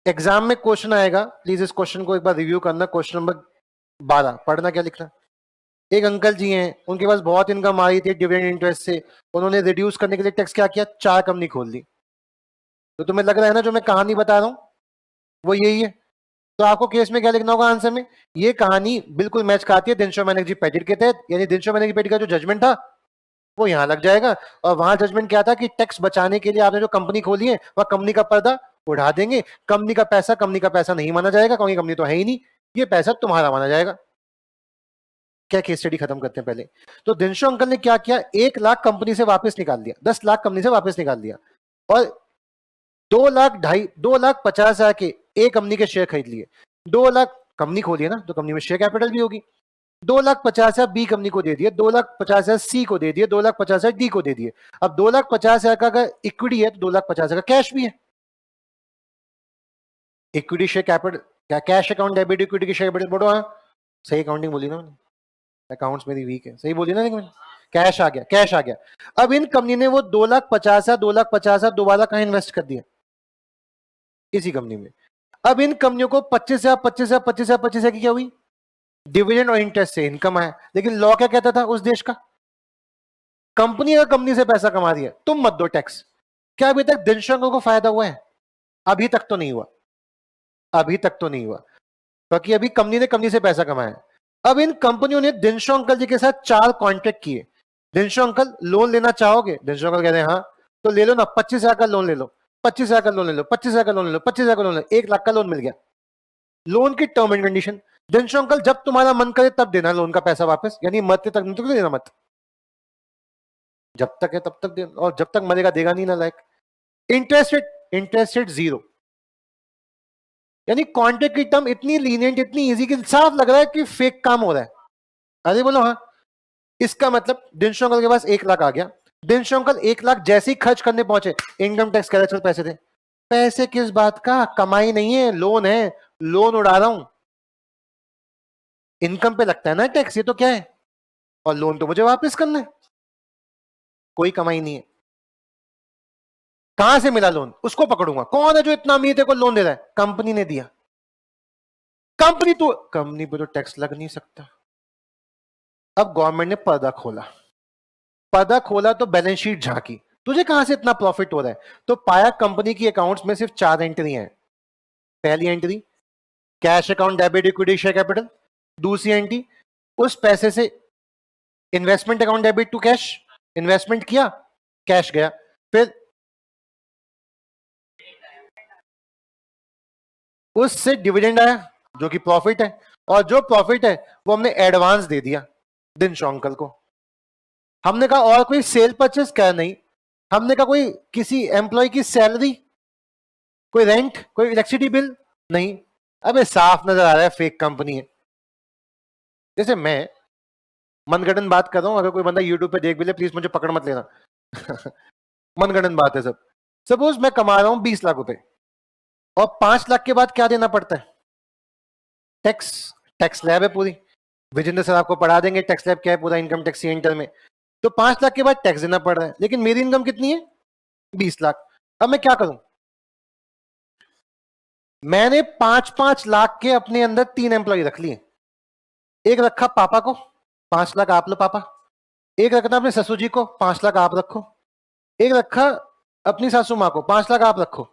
एग्जाम में क्वेश्चन आएगा, प्लीज इस क्वेश्चन को एक बार रिव्यू करना। क्वेश्चन नंबर 12, पढ़ना क्या लिखना। एक अंकल जी हैं, उनके पास बहुत इनकम आ रही थी डिविडेंड इंटरेस्ट से। उन्होंने रिड्यूस करने के लिए टैक्स क्या किया, 4 कंपनी खोल दी। तो तुम्हें लग रहा है ना जो मैं कहानी बता रहा हूं वो यही है। तो आपको केस में क्या लिखना होगा आंसर में, ये कहानी बिल्कुल मैच खाती है दिनशा मैनेजी पेटिट के तहत। यानी दिनशा मैनेजी पेटिट का जो जजमेंट था वो यहाँ लग जाएगा। और वहां जजमेंट क्या था कि टैक्स बचाने के लिए आपने जो कंपनी खोली है वह कंपनी का पर्दा उड़ा देंगे, कंपनी का पैसा नहीं माना जाएगा क्योंकि कंपनी तो है ही नहीं, ये पैसा तुम्हारा माना जाएगा। क्या केस स्टडी खत्म करते हैं पहले। तो दिनशो अंकल ने क्या किया, 1 लाख कंपनी से वापस निकाल दिया, 10 लाख कंपनी से वापस निकाल दिया, और 2,50,000 के एक कंपनी के शेयर खरीद लिए। 2 लाख कंपनी खोली है ना, तो कंपनी में शेयर कैपिटल भी होगी। 2,50,000 बी कंपनी को दे दिए, 2,50,000 सी को दे दिए, 2,50,000 डी को दे दिए। अब 2,50,000 का अगर इक्विटी है तो 2,50,000 का कैश भी है। इक्विटी शेयर कैपिटल, क्या कैश अकाउंट डेबिट इक्विटी की शेयर कैपिटल बोलो। हाँ सही अकाउंटिंग बोली ना मैंने, अकाउंट्स मेरी वीक है, सही बोली ना। लेकिन कैश आ गया, कैश आ गया। अब इन कंपनी ने वो 2,50,000 दोबारा कहां इन्वेस्ट कर दिया, इसी कंपनी में। अब इन कंपनियों को 25,000 की क्या हुई, डिविडेंड और इंटरेस्ट से इनकम आया। लेकिन लॉ क्या कहता था उस देश का, कंपनी अगर कंपनी से पैसा कमा रही है तुम मत दो टैक्स। क्या अभी तक दिनशंकर को फायदा हुआ है? अभी तक तो नहीं हुआ, अभी तक तो नहीं हुआ, क्योंकि अभी कंपनी ने कंपनी से पैसा कमाया। अब इन कंपनियों ने दिनशो अंकल जी के साथ 4 कॉन्ट्रैक्ट किए। दिनशो अंकल लोन लेना चाहोगे? दिनशो अंकल कहते हैं हाँ, तो ले लो ना, 25,000 का लोन ले लो, 25,000 का लोन ले लो, 25,000 का लोन ले लो, 25,000 का लोन ले लो, 1 लाख का लोन मिल गया। लोन की term and condition, Dinshaw uncle जब तुम्हारा मन करे तब देना लोन का पैसा वापस, यानी मरते तक नहीं तो देना मत, जब तक है तब तक दे, और जब तक मरेगा देगा नहीं ना लायक। इंटरेस्ट रेट 0, यानी कॉन्ट्रैक्ट की टर्म इतनी लीनियंट, इतनी इजी कि साफ लग रहा है कि फेक काम हो रहा है। अरे बोलो हाँ। इसका मतलब दिनशो अंकल के पास 1 लाख आ गया, दिनशो अंकल 1 लाख जैसे ही खर्च करने पहुंचे, इनकम टैक्स कह रहा चल पैसे दे। पैसे किस बात का, कमाई नहीं है, लोन है, लोन उड़ा रहा हूं, इनकम पे लगता है ना टैक्स, ये तो क्या है, और लोन तो मुझे वापस करना है, कोई कमाई नहीं है। कहां से मिला लोन, उसको पकड़ूंगा, कौन है जो इतना अमीर को लोन दे रहा है, कंपनी ने दिया। कंपनी पे तो टैक्स लग नहीं सकता। अब गवर्नमेंट ने पर्दा खोला तो बैलेंस शीट झांकी, तुझे कहां से इतना प्रॉफिट हो रहा है, तो पाया कंपनी की अकाउंट्स में सिर्फ 4 एंट्री हैं। पहली entry cash account debit equity share capital, दूसरी एंट्री उस पैसे से investment account debit to cash, investment किया कैश गया, फिर उससे डिविडेंड आया जो कि प्रॉफिट है, और जो प्रॉफिट है वो हमने एडवांस दे दिया दिनशो अंकल को। हमने कहा और कोई सेल परचेस क्या, नहीं। हमने कहा कोई किसी एम्प्लॉय की सैलरी, कोई रेंट, कोई इलेक्ट्रिसिटी बिल, नहीं। अबे साफ नजर आ रहा है फेक कंपनी है। जैसे मैं मनगढ़ंत बात कर रहा हूं, अगर कोई बंदा यूट्यूब पे देख भी ले प्लीज मुझे पकड़ मत लेना मनगढ़ंत बात है सब। सपोज मैं कमा रहा हूं 20 लाख रुपए, और 5 लाख के बाद क्या देना पड़ता है, टैक्स। टैक्स लैब है पूरी, विजेंद्र सर आपको पढ़ा देंगे टैक्स लैब क्या है, पूरा इनकम टैक्स सेंटर में। तो 5 लाख के बाद टैक्स देना पड़ रहा है, लेकिन मेरी इनकम कितनी है, 20 लाख। अब मैं क्या करूं, मैंने 5-5 लाख के अपने अंदर 3 एम्प्लॉय रख लिए। एक रखा पापा को, 5 लाख आप लो पापा। एक रखना अपने ससुर जी को, 5 लाख आप रखो। एक रखा अपनी सासू माँ को, 5 लाख आप रखो।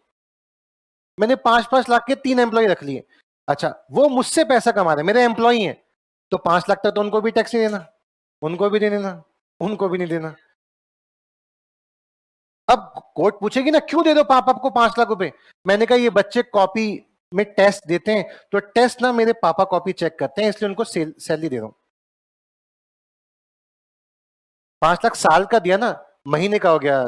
मैंने 5-5 लाख के 3 एम्प्लॉय रख लिए। अच्छा वो मुझसे पैसा कमा रहे, मेरे एम्प्लॉय हैं, तो 5 लाख तक तो उनको भी टैक्स नहीं देना, उनको भी नहीं देना, उनको भी नहीं देना। अब कोर्ट पूछेगी ना क्यों दे दो पापा को 5 लाख रुपए। मैंने कहा ये बच्चे कॉपी में टेस्ट देते हैं, तो टेस्ट ना मेरे पापा कॉपी चेक करते हैं, इसलिए उनको सैलरी दे रहा हूं। 5 लाख साल का दिया ना, महीने का हो गया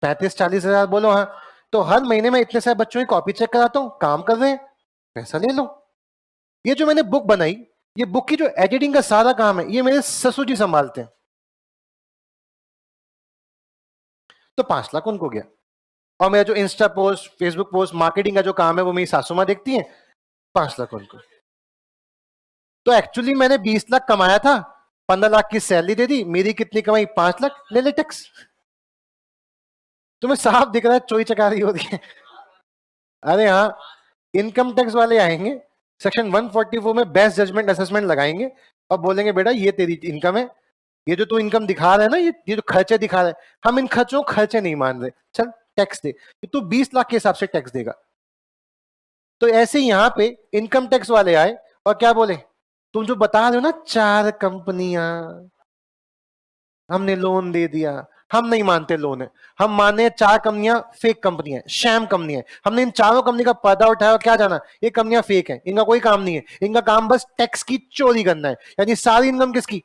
35-40 हजार, बोलो हाँ। तो हर महीने में इतने सारे बच्चों की कॉपी चेक कराता हूँ, काम कर रहे हैं, पैसा ले लो। ये जो मैंने बुक बनाई, ये बुक की जो एडिटिंग का सारा काम है ये मेरे ससुर जी संभालते हैं, तो 5 लाख उनको गया। और मेरा जो Insta post, Facebook post, marketing का जो काम है वो मेरी सासू माँ देखती है, 5 लाख उनको। तो एक्चुअली मैंने 20 लाख कमाया था, 15 लाख की सैलरी दे दी, मेरी कितनी कमाई, 5 लाख, ले ले टैक्स। तुम्हें साफ दिख रहा है चोरी चकारी हो रही है। अरे हाँ, इनकम टैक्स वाले आएंगे, सेक्शन 144 में बेस्ट जजमेंट असेसमेंट लगाएंगे और बोलेंगे बेटा ये तेरी इनकम है, ये जो तू इनकम दिखा रहा है ना, ये जो खर्चे दिखा रहा है, हम इन खर्चों खर्चे नहीं मान रहे, चल टैक्स दे। तू 20 लाख के हिसाब से टैक्स देगा। तो ऐसे ही यहाँ पे इनकम टैक्स वाले आए और क्या बोले, तुम जो बता रहे हो ना 4 कंपनियां, हमने लोन दे दिया। हम नहीं मानते लोन है, हम माने 4 कंपनियां फेक कंपनी है, शैम कंपनी है। हमने इन चारों कंपनी का पर्दा उठाया और क्या जाना, ये कंपनियां फेक है, इनका कोई काम नहीं है, इनका काम बस टैक्स की चोरी करना है। यानी सारी इनकम किसकी,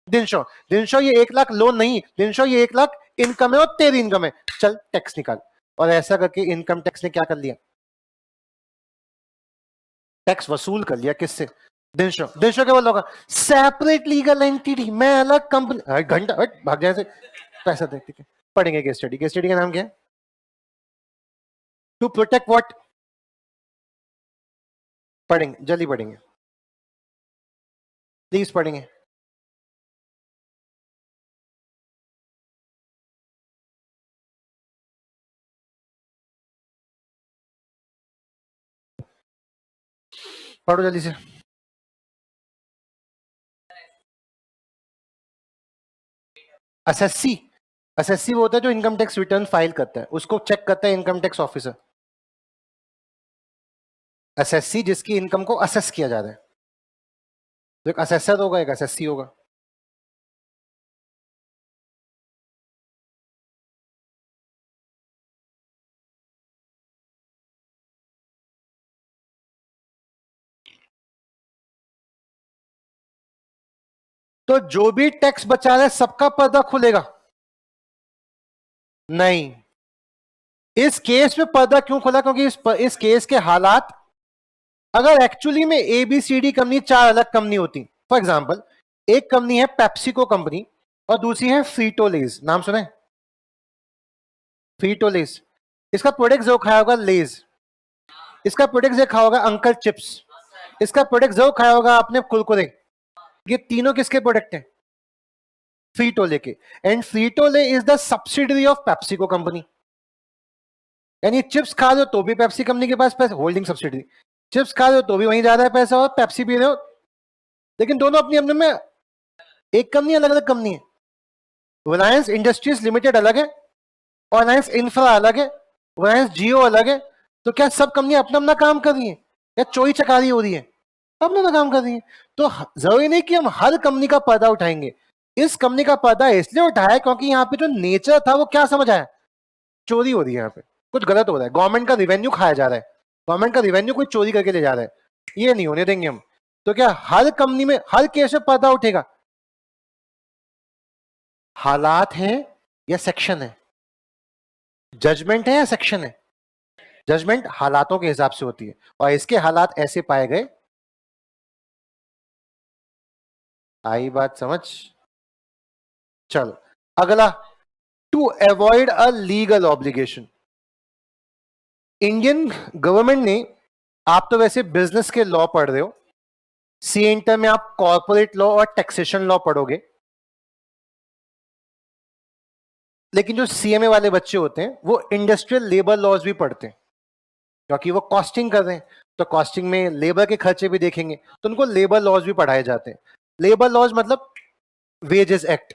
दिनशो। दिनशो ये 1 लाख लोन नहीं, दिनशो ये 1 लाख इनकम है और तेरी इनकम है, चल टैक्स निकाल। और ऐसा करके इनकम टैक्स ने क्या कर लिया, टैक्स वसूल कर लिया किससे, दिनशो। दिनशो क्या बोल रहा होगा, सेपरेट लीगल एंटिटी, मैं अलग कंपनी, घंटा हट भाग जाए से पैसा दे। ठीक है, पढ़ेंगे केस स्टडी। केस स्टडी का नाम क्या है, टू प्रोटेक्ट व्हाट, पढ़ेंगे जल्दी पढ़ेंगे, प्लीज पढ़ेंगे। पढ़ो जल्दी से। एसएससी, एसएससी वो होता है जो इनकम टैक्स रिटर्न फाइल करता है, उसको चेक करता है इनकम टैक्स ऑफिसर। एसएससी जिसकी इनकम को असेस किया जा रहा है, तो एक असेसर होगा, एक एसएससी होगा। तो जो भी टैक्स बचा रहा है सबका पर्दा खुलेगा, नहीं। इस केस में पर्दा क्यों खुला, क्योंकि इस केस के हालात, अगर एक्चुअली में एबीसीडी कंपनी 4 अलग कंपनी होती, फॉर एग्जांपल एक कंपनी है पेप्सिको कंपनी और दूसरी है फ्रीटोलेज, नाम सुना है फ्रीटोलेज। इसका प्रोडक्ट जो खाया होगा लेज, इसका प्रोडक्ट जो खाया होगा अंकल चिप्स, इसका प्रोडक्ट जो खाया होगा आपने कुरकुरे। ये तीनों किसके प्रोडक्ट हैं, फ्रीटोले के। And Frito Lay is the subsidiary of PepsiCo company. यानी चिप्स खा रहे हो तो भी पेप्सी कंपनी के पास पैसा, होल्डिंग सब्सिडरी। चिप्स खा रहे हो तो भी वहीं जा रहा है पैसा और पेप्सी पी रहे हो, लेकिन दोनों अपनी अपने में एक कंपनी, अलग अलग कंपनी है। रिलायंस इंडस्ट्रीज लिमिटेड अलग है और रिलायंस इंफ्रा अलग है, रिलायंस जियो अलग है। तो क्या सब कंपनियां अपना अपना काम कर रही है या चोरी चकारी हो रही है, अपना अपना काम कर रही है। तो जरूरी नहीं कि हम हर कंपनी का पर्दा उठाएंगे। इस कंपनी का पर्दा इसलिए उठाया क्योंकि यहाँ पे जो नेचर था वो क्या समझ आया, चोरी हो रही है, यहाँ पे कुछ गलत हो रहा है, गवर्नमेंट का रिवेन्यू खाया जा रहा है, गवर्नमेंट का रिवेन्यू कोई चोरी करके ले जा रहा है, ये नहीं होने देंगे हम। तो क्या हर कंपनी में हर केस में पर्दा उठेगा, हालात है या सेक्शन है, जजमेंट है या सेक्शन है, जजमेंट हालातों के हिसाब से होती है और इसके हालात ऐसे पाए गए। आई बात समझ, चलो अगला, to avoid a legal obligation. Indian government ने, आप तो वैसे बिजनेस के लॉ पढ़ रहे हो, सी इंटर में आप कॉर्पोरेट लॉ और टैक्सेशन लॉ पढ़ोगे, लेकिन जो सीएमए वाले बच्चे होते हैं वो इंडस्ट्रियल लेबर लॉज भी पढ़ते हैं, क्योंकि वो कॉस्टिंग कर रहे हैं, तो कॉस्टिंग में लेबर के खर्चे भी देखेंगे, तो उनको लेबर लॉज भी पढ़ाए जाते हैं। लेबर लॉज मतलब wages act,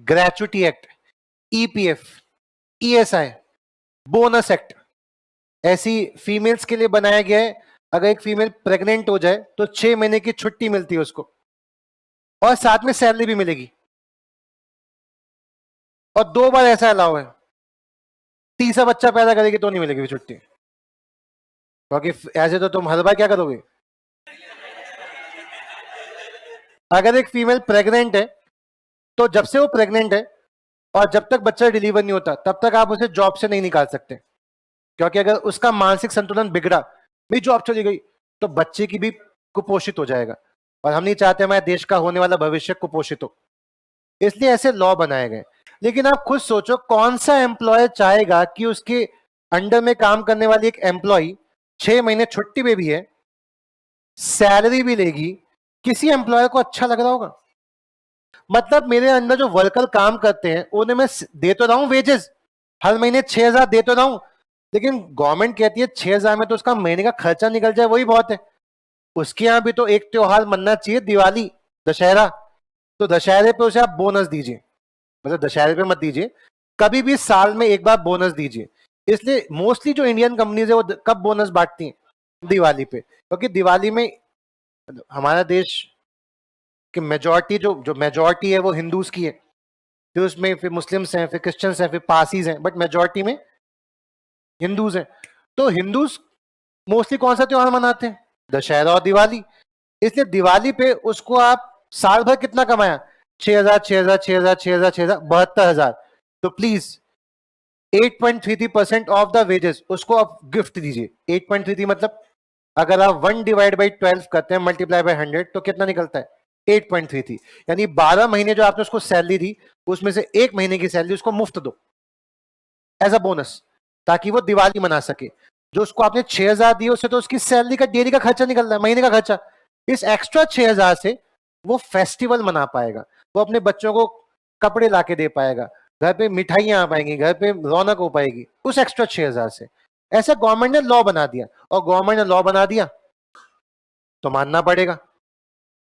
gratuity act, EPF, ESI, bonus act, ऐसी फीमेल्स के लिए बनाया गया है। अगर एक फीमेल प्रेग्नेंट हो जाए तो 6 महीने की छुट्टी मिलती है उसको और साथ में सैलरी भी मिलेगी, और 2 बार ऐसा अलाउ है, तीसरा बच्चा पैदा करेगी तो नहीं मिलेगी छुट्टी, क्योंकि ऐसे तो तुम हर बार क्या करोगे। अगर एक फीमेल प्रेग्नेंट है तो जब से वो प्रेग्नेंट है और जब तक बच्चा डिलीवर नहीं होता तब तक आप उसे जॉब से नहीं निकाल सकते, क्योंकि अगर उसका मानसिक संतुलन बिगड़ा, मेरी जॉब चली गई, तो बच्चे की भी कुपोषित हो जाएगा, और हम नहीं चाहते हमारे देश का होने वाला भविष्य कुपोषित हो, इसलिए ऐसे लॉ बनाए गए। लेकिन आप खुद सोचो, कौन सा एम्प्लॉयर चाहेगा कि उसके अंडर में काम करने वाली एक एम्प्लॉय 6 महीने छुट्टी पे भी है, सैलरी भी लेगी, किसी एम्प्लॉयर को अच्छा लग रहा होगा। मतलब मेरे अंदर जो वर्कर काम करते हैं उन्हें मैं दे तो रहा हूं वेजेस, हर महीने 6,000 दे तो रहा हूं, लेकिन गवर्नमेंट कहती है 6,000 में तो उसका महीने का खर्चा निकल जाए वही बहुत है। उसके यहां भी तो एक त्योहार मनना चाहिए, दिवाली, दशहरा, तो दशहरे पे उसे आप बोनस दीजिए, मतलब दशहरे पे मत दीजिए, कभी भी साल में एक बार बोनस दीजिए। इसलिए मोस्टली जो इंडियन कंपनीज है वो कब बोनस बांटती हैं, दिवाली पे, क्योंकि दिवाली में हमारा देश कि मेजॉरिटी जो मेजॉरिटी है वो हिंदूज की है, फिर उसमें फिर मुस्लिम्स हैं, फिर क्रिश्चियंस हैं, फिर पारसीज हैं, बट मेजोरिटी में हिंदूज हैं। तो हिंदूज मोस्टली कौन सा त्योहार मनाते हैं? दशहरा और दिवाली। इसलिए दिवाली पे उसको आप साल भर कितना कमाया? 6,000, 6,000, 6,000, 6,000, 6,000, 72,000। तो प्लीज 8.33% ऑफ द वेजेस उसको आप गिफ्ट दीजिए। 8.33 मतलब अगर आप 1/12 करते हैं मल्टीप्लाई बाय 100 तो कितना निकलता है? 8.33। यानी 12 महीने जो आपने उसको सैलरी दी उसमें से 1 महीने की सैलरी उसको मुफ्त दो एज अ बोनस, ताकि वो दिवाली मना सके। जो उसको आपने 6,000 दिए उससे तो उसकी सैलरी का डेली का खर्चा निकल रहा है, महीने का खर्चा। इस एक्स्ट्रा 6,000 से वो फेस्टिवल मना पाएगा, वो अपने बच्चों को कपड़े ला के दे पाएगा, घर पे मिठाइयां आ पाएंगी, घर पे रौनक हो पाएगी उस एक्स्ट्रा 6,000 से। ऐसा गवर्नमेंट ने लॉ बना दिया, और गवर्नमेंट ने लॉ बना दिया तो मानना पड़ेगा।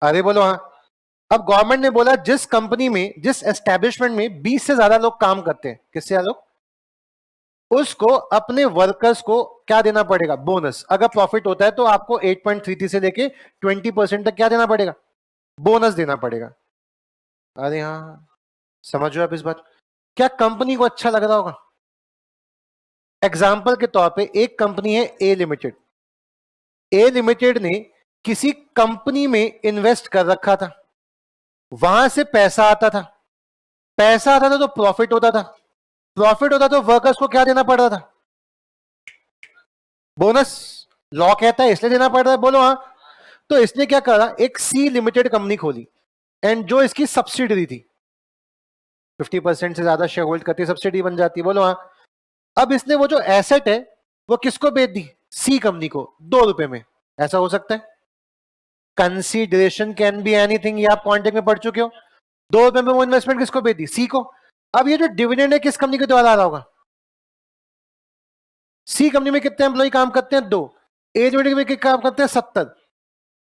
अरे बोलो हाँ। अब गवर्नमेंट ने बोला जिस कंपनी में, जिस एस्टेब्लिशमेंट में 20 से ज्यादा लोग काम करते हैं, किससे ज्यादा लोग, उसको अपने वर्कर्स को क्या देना पड़ेगा? बोनस। अगर प्रॉफिट होता है तो आपको 8.33 से लेके 20% तक क्या देना पड़ेगा? बोनस देना पड़ेगा। अरे हाँ, समझो आप इस बात। क्या कंपनी को अच्छा लग रहा होगा? एग्जाम्पल के तौर पे एक कंपनी है ए लिमिटेड। ए लिमिटेड ने किसी कंपनी में इन्वेस्ट कर रखा था, वहां से पैसा आता था, पैसा आता था तो प्रॉफिट होता था, प्रॉफिट होता तो वर्कर्स को क्या देना पड़ रहा था? बोनस। लॉ कहता है इसलिए देना पड़ रहा है, बोलो हाँ। तो इसने क्या करा, एक सी लिमिटेड कंपनी खोली, एंड जो इसकी सब्सिडरी थी, 50% से ज्यादा शेयर होल्ड करती सब्सिडी बन जाती है, बोलो हाँ। अब इसने वो जो एसेट है वो किसको बेच दी? सी कंपनी को, 2 रुपए में। ऐसा हो सकता है? कंसीडरेशन कैन बी एनीथिंग, ये आप कॉन्टेक्ट में पढ़ चुके हो। 2 रुपए में वो इन्वेस्टमेंट किसको बेच दी? सी को। अब ये जो डिविडेंड है किस कंपनी के द्वारा आ रहा होगा? सी कंपनी में कितने एम्प्लॉय काम करते हैं? 2। ए लिमिटेड में कितने काम करते हैं? 70।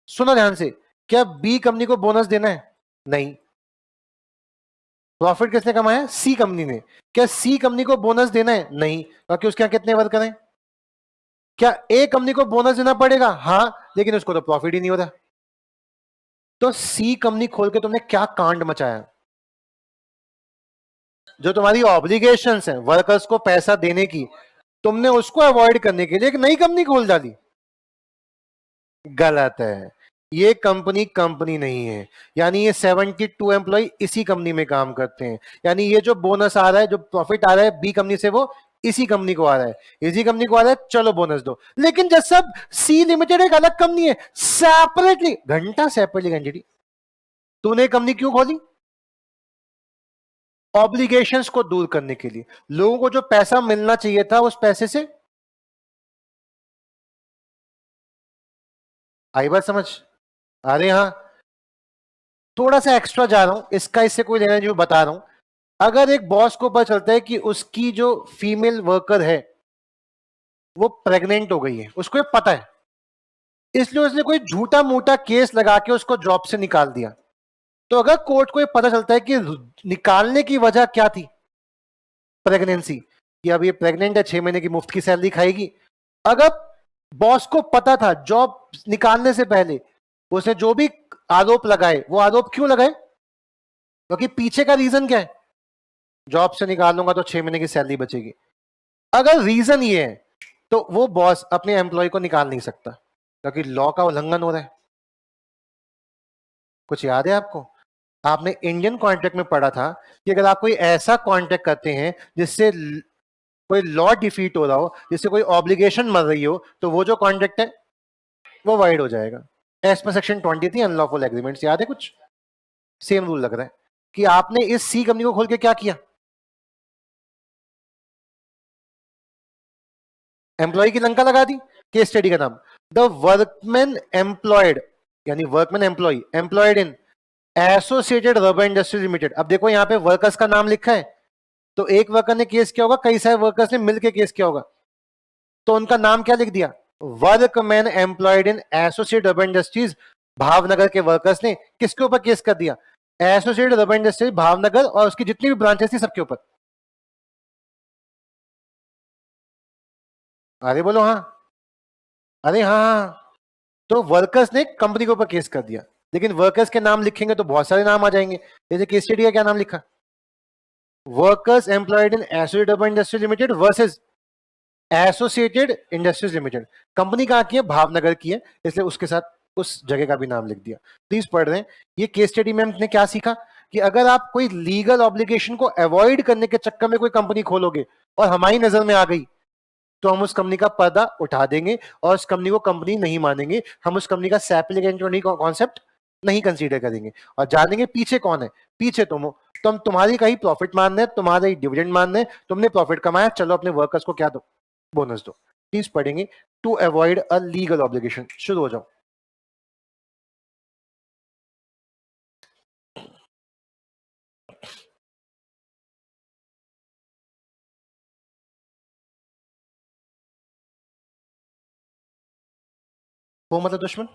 सुनो ध्यान से, क्या बी कंपनी को बोनस देना है? नहीं। प्रॉफिट किसने कमाया? सी कंपनी ने। क्या सी कंपनी को बोनस देना है? नहीं, क्योंकि उसके यहां कितने वर्कर हैं? क्या ए कंपनी को बोनस देना पड़ेगा? हाँ, लेकिन उसको तो प्रॉफिट ही नहीं होता। तो सी कंपनी खोल के तुमने क्या कांड मचाया? जो तुम्हारी ऑब्लिगेशंस है वर्कर्स को पैसा देने की, तुमने उसको अवॉइड करने के लिए एक नई कंपनी खोल डाली। गलत है। ये कंपनी कंपनी नहीं है। यानी ये 72 एम्प्लॉय इसी कंपनी में काम करते हैं। यानी ये जो बोनस आ रहा है, जो प्रॉफिट आ रहा है बी कंपनी से, वो इसी कंपनी को आ रहा है, इसी कंपनी को आ रहा है, चलो बोनस दो। लेकिन जब सब सी लिमिटेड एक अलग कंपनी है, सेपरेटली, घंटा सेपरेटली एंटिटी, तूने कंपनी क्यों खोली? ऑब्लिगेशंस को दूर करने के लिए, लोगों को जो पैसा मिलना चाहिए था उस पैसे से। आई बात समझ? अरे हाँ, थोड़ा सा एक्स्ट्रा जा रहा हूं, इसका इससे कोई लेना, जो बता रहा हूं। अगर एक बॉस को पता चलता है कि उसकी जो फीमेल वर्कर है वो प्रेग्नेंट हो गई है, उसको ये पता है, इसलिए उसने कोई झूठा मूठा केस लगा के उसको जॉब से निकाल दिया, तो अगर कोर्ट को ये पता चलता है कि निकालने की वजह क्या थी? प्रेगनेंसी, कि अब ये प्रेग्नेंट है, 6 महीने की मुफ्त की सैलरी खाएगी। अगर बॉस को पता था जॉब निकालने से पहले, उसने जो भी आरोप लगाए, वो आरोप क्यों लगाए? क्योंकि पीछे का रीजन क्या है? जॉब से निकालूंगा तो 6 महीने की सैलरी बचेगी। अगर रीजन ये है तो वो बॉस अपने एम्प्लॉय को निकाल नहीं सकता, क्योंकि लॉ का उल्लंघन हो रहा है। कुछ याद है आपको? आपने इंडियन कॉन्ट्रैक्ट में पढ़ा था कि अगर आप कोई ऐसा कॉन्ट्रैक्ट करते हैं जिससे कोई लॉ डिफीट हो रहा हो, जिससे कोई ऑब्लिगेशन मर रही हो, तो वो जो कॉन्ट्रैक्ट है वो वाइड हो जाएगा। As per section 23 unlawful agreements, याद है कुछ? सेम रूल लग रहा है कि आपने इस सी कंपनी को खोल के क्या किया? एम्प्लॉय की लंका लगा दी। केस स्टडी का नाम, द वर्कमैन एम्प्लॉयड, यानी workman employ employed in associated rubber industries limited. अब देखो यहाँ पे वर्कर्स का नाम लिखा है, तो एक वर्कर ने केस किया होगा, कई सारे वर्कर्स ने मिलकर केस किया होगा, तो उनका नाम क्या लिख दिया? Workman employed in associated rubber industries Bhavnagar के वर्कर्स ने किसके ऊपर केस कर दिया? एसोसिएटेड रबर इंडस्ट्रीज भावनगर और उसकी जितनी भी ब्रांचेस थी सबके ऊपर। अरे बोलो हाँ। अरे हाँ हाँ। तो वर्कर्स ने कंपनी के ऊपर केस कर दिया, लेकिन वर्कर्स के नाम लिखेंगे तो बहुत सारे नाम आ जाएंगे। जैसे केस स्टडी का क्या नाम लिखा? Workers employed in associated urban industries limited versus associated industries limited. Company कहाँ की है? भावनगर की है, इसलिए उसके साथ उस जगह का भी नाम लिख दिया। प्लीज पढ़ रहे हैं। ये केस स्टडी में हमने क्या सीखा कि अगर आप कोई लीगल ऑब्लिगेशन को अवॉइड करने के चक्कर में कोई कंपनी खोलोगे और हमारी नजर में आ गई, तो हम उस कंपनी का पर्दा उठा देंगे और उस कंपनी को कंपनी नहीं मानेंगे। हम उस कंपनी का सैप्लिकेंट कॉन्सेप्ट नहीं कंसीडर करेंगे और जानेंगे पीछे कौन है। पीछे तुम तुम्हारी का ही प्रॉफिट मानना है, तुम्हारा ही डिविडेंड मानना है, तुमने प्रॉफिट कमाया, चलो अपने वर्कर्स को क्या दो? बोनस दो। प्लीज पढ़ेंगे। To avoid a legal obligation. शुरू हो जाओ। वो मतलब दुश्मन,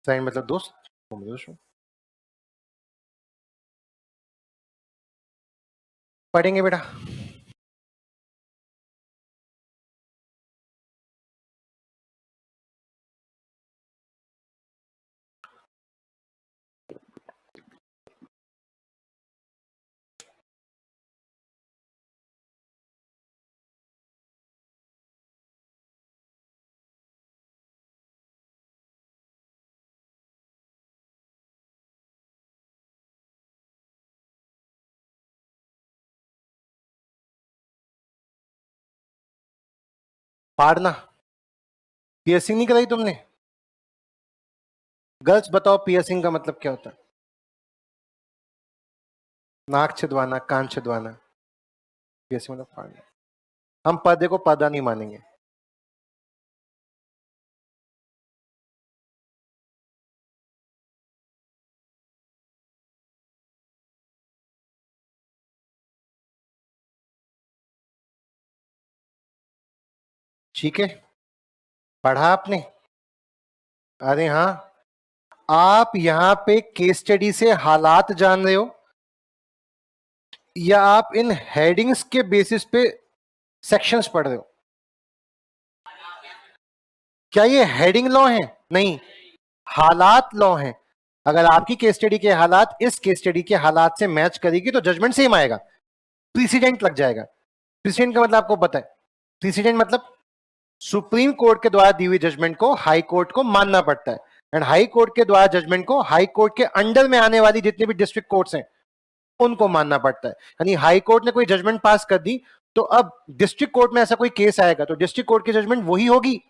फ्रेंड मतलब दोस्त, वो मतलब दुश्मन। पढ़ेंगे बेटा। पाड़ना। पियर्सिंग नहीं कराई तुमने? गर्ल्स बताओ पियर्सिंग का मतलब क्या होता है? नाक छिदवाना, कान छिदवाना। पियर्सिंग मतलब फाड़ना। हम पर्दे को पर्दा नहीं मानेंगे। ठीक है, पढ़ा आपने? अरे हाँ, आप यहां पे केस स्टडी से हालात जान रहे हो या आप इन हेडिंग्स के बेसिस पे सेक्शंस पढ़ रहे हो? क्या ये हेडिंग लॉ है? नहीं, हालात लॉ है। अगर आपकी केस स्टडी के हालात इस केस स्टडी के हालात से मैच करेगी तो जजमेंट सेम आएगा, प्रीसिडेंट लग जाएगा। प्रीसिडेंट का मतलब आपको पता है? प्रीसिडेंट मतलब सुप्रीम कोर्ट के द्वारा दी हुई जजमेंट को हाई कोर्ट को मानना पड़ता है, एंड हाई कोर्ट के द्वारा जजमेंट को हाई कोर्ट के अंडर में आने वाली जितनी भी डिस्ट्रिक्ट कोर्ट्स हैं उनको मानना पड़ता है। यानी हाई कोर्ट ने कोई जजमेंट पास कर दी तो अब डिस्ट्रिक्ट कोर्ट में ऐसा कोई केस आएगा तो डिस्ट्रिक्ट कोर्ट की जजमेंट वही होगी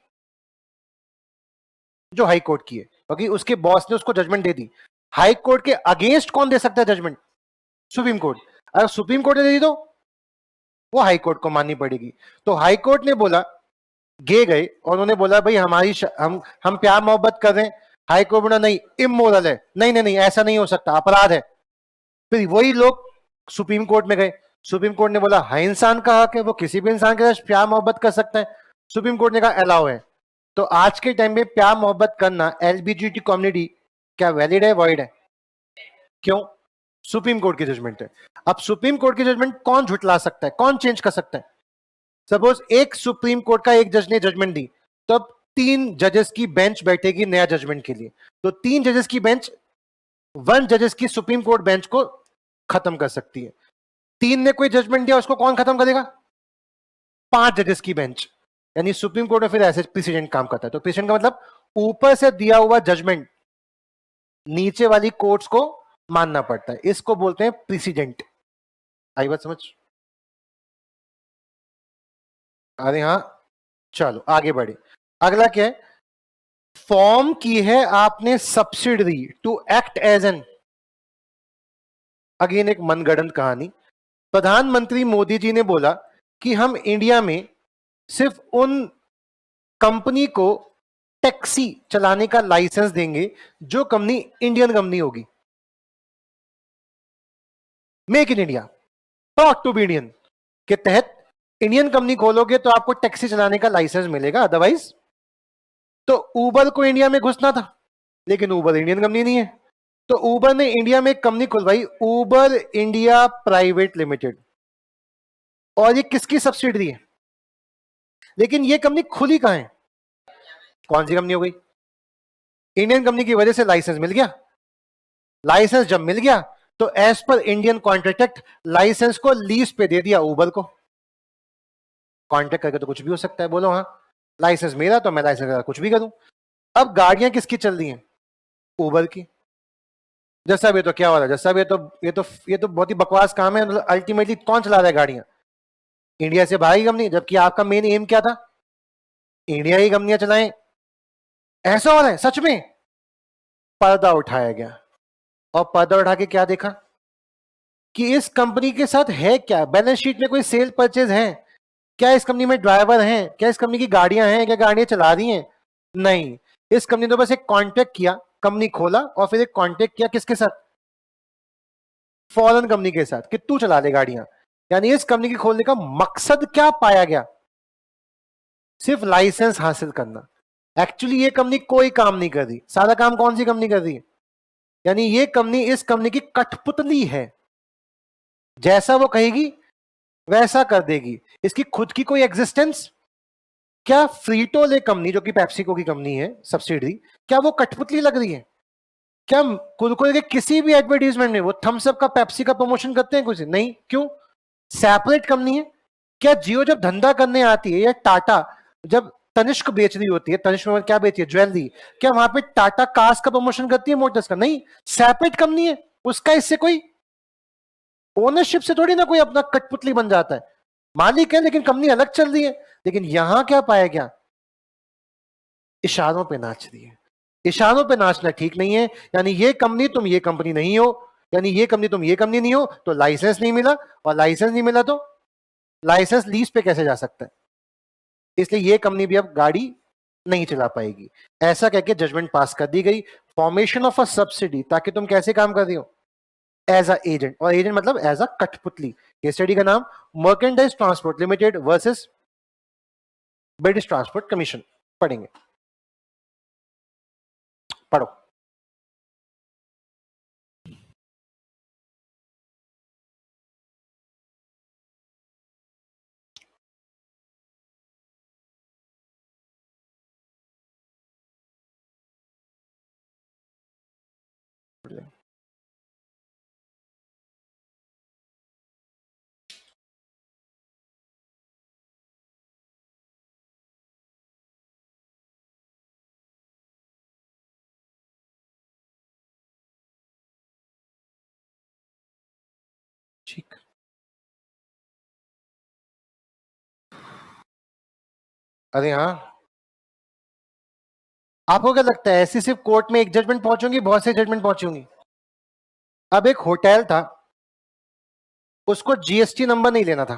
जो हाई कोर्ट की है, क्योंकि उसके बॉस ने उसको जजमेंट दे दी। हाई कोर्ट के अगेंस्ट कौन दे सकता है जजमेंट? Supreme court. अगर सुप्रीम कोर्ट ने दे दी तो वो हाई कोर्ट को माननी पड़ेगी। तो हाई कोर्ट ने बोला, गए और उन्होंने बोला भाई हम प्यार मोहब्बत कर रहे हैं। हाई कोर्ट बोला नहीं, इमोरल है, नहीं नहीं नहीं ऐसा नहीं हो सकता, अपराध है। फिर वही लोग सुप्रीम कोर्ट में गए। सुप्रीम कोर्ट ने बोला हाँ इंसान का हक है, वो किसी भी इंसान के साथ प्यार मोहब्बत कर सकता है। सुप्रीम कोर्ट ने कहा अलाउ है। तो आज के टाइम में प्यार मोहब्बत करना एलबीजीटी कम्युनिटी क्या वैलिड है, वॉइड है? क्यों? सुप्रीम कोर्ट की जजमेंट है। अब सुप्रीम कोर्ट की जजमेंट कौन झुटला सकता है, कौन चेंज कर सकता है? सपोज एक सुप्रीम कोर्ट का एक जज ने जजमेंट दी, तब 3 जजेस की बेंच बैठेगी नया जजमेंट के लिए। तो 3 जजेस की बेंच 1 जजेस की सुप्रीम कोर्ट बेंच को खत्म कर सकती है। 3 ने कोई जजमेंट दिया, उसको कौन खत्म करेगा? 5 जजेस की बेंच। यानी सुप्रीम कोर्ट में फिर ऐसे प्रेसिडेंट काम करता है। तो प्रेसिडेंट का मतलब ऊपर से दिया हुआ जजमेंट नीचे वाली कोर्ट्स को मानना पड़ता है, इसको बोलते हैं प्रेसिडेंट। आई बात समझ? अरे हाँ, चलो आगे बढ़े। अगला क्या है? फॉर्म की है आपने subsidiary to act as an, again एक मनगढ़ंत कहानी। प्रधानमंत्री मोदी जी ने बोला कि हम इंडिया में सिर्फ उन कंपनी को टैक्सी चलाने का लाइसेंस देंगे जो कंपनी इंडियन कंपनी होगी। Make in India, proud to be Indian के तहत इंडियन कंपनी खोलोगे तो आपको टैक्सी चलाने का लाइसेंस मिलेगा, अदरवाइज। तो ऊबर को इंडिया में घुसना था, लेकिन ऊबर इंडियन कंपनी नहीं है, तो ऊबर ने इंडिया में एक कंपनी खुलवाई, ऊबर इंडिया प्राइवेट लिमिटेड। और ये किसकी सब्सिडरी है? लेकिन ये कंपनी खुली कहां है? कौन सी कंपनी हो गई? इंडियन कंपनी की वजह से लाइसेंस मिल गया। लाइसेंस जब मिल गया तो एज पर इंडियन कॉन्ट्रैक्ट एक्ट लाइसेंस को लीज पे दे दिया उबर को। कॉन्ट्रैक्ट करके तो कुछ भी हो सकता है, बोलो हाँ। लाइसेंस मेरा तो मैं लाइसेंस कुछ भी करूं। अब गाड़ियां किसकी चल रही हैं? उबर की। जैसा भी तो क्या हो रहा है, जैसा भी ये तो बहुत ही बकवास काम है। अल्टीमेटली कौन चला रहा है गाड़ियां? इंडिया से बाहर की कंपनी, जबकि आपका मेन एम क्या था? इंडिया की कंपनियां चलाएं। ऐसा हो रहा है सच में। पर्दा उठाया गया, और पर्दा उठा के क्या देखा कि इस कंपनी के साथ है क्या, बैलेंस शीट में कोई सेल परचेज है क्या, इस कंपनी में ड्राइवर हैं क्या, इस कंपनी की गाड़ियां हैं क्या, गाड़ियां चला रही हैं? नहीं। इस कंपनी ने बस एक कॉन्ट्रैक्ट किया, कंपनी खोला और फिर एक कॉन्ट्रैक्ट किया किसके साथ? फॉरेन कंपनी के साथ कि तू चला ले गाड़ियां। यानी इस कंपनी के खोलने का मकसद क्या पाया गया? सिर्फ लाइसेंस हासिल करना। एक्चुअली ये कंपनी कोई काम नहीं कर रही। सारा काम कौन सी कंपनी कर रही है? यानी ये कंपनी इस कंपनी की कठपुतली है। जैसा वो कहेगी वैसा कर देगी। इसकी खुद की कोई एग्जिस्टेंस? क्या फ्रीटोल एक कंपनी जो कि पेप्सिको की कंपनी है सब्सिडरी, क्या वो कठपुतली लग रही है? क्या कुरकुरे के किसी भी एडवर्टीजमेंट में वो थम्स अप का पेप्सी का प्रमोशन करते हैं? कुछ नहीं। क्यों? सेपरेट कंपनी है। क्या जियो जब धंधा करने आती है, या टाटा जब तनिष्क बेच रही होती है, तनिष्क में क्या बेची है? ज्वेलरी। क्या वहां पे टाटा कार्स का प्रमोशन करती है, मोटर्स का? नहीं। सेपरेट कंपनी है, उसका इससे कोई ओनरशिप से थोड़ी ना कोई अपना कठपुतली बन जाता है। मालिक है लेकिन कंपनी अलग चल रही है। लेकिन यहां क्या पाया गया? इशारों पे नाच रही है। इशारों पे नाचना ठीक नहीं है। यानी ये कंपनी तुम ये कंपनी नहीं हो, यानी ये कंपनी तुम ये कंपनी नहीं हो, तो लाइसेंस नहीं मिला, और लाइसेंस नहीं मिला तो लाइसेंस लीज पे कैसे जा सकता है? इसलिए ये कंपनी भी अब गाड़ी नहीं चला पाएगी। ऐसा कहकर जजमेंट पास कर दी गई। फॉर्मेशन ऑफ अ सब्सिडी, ताकि तुम कैसे काम कर रही हो? एज अ एजेंट, और एजेंट मतलब एज अ कठपुतली। केस स्टडी का नाम merchandise transport limited versus British transport commission. पढ़ेंगे, पढ़ो। ठीक। अरे हाँ, आपको क्या लगता है ऐसी सिर्फ कोर्ट में एक जजमेंट पहुंचूंगी, बहुत से जजमेंट पहुंचूंगी? अब एक होटल था, उसको जीएसटी नंबर नहीं लेना था,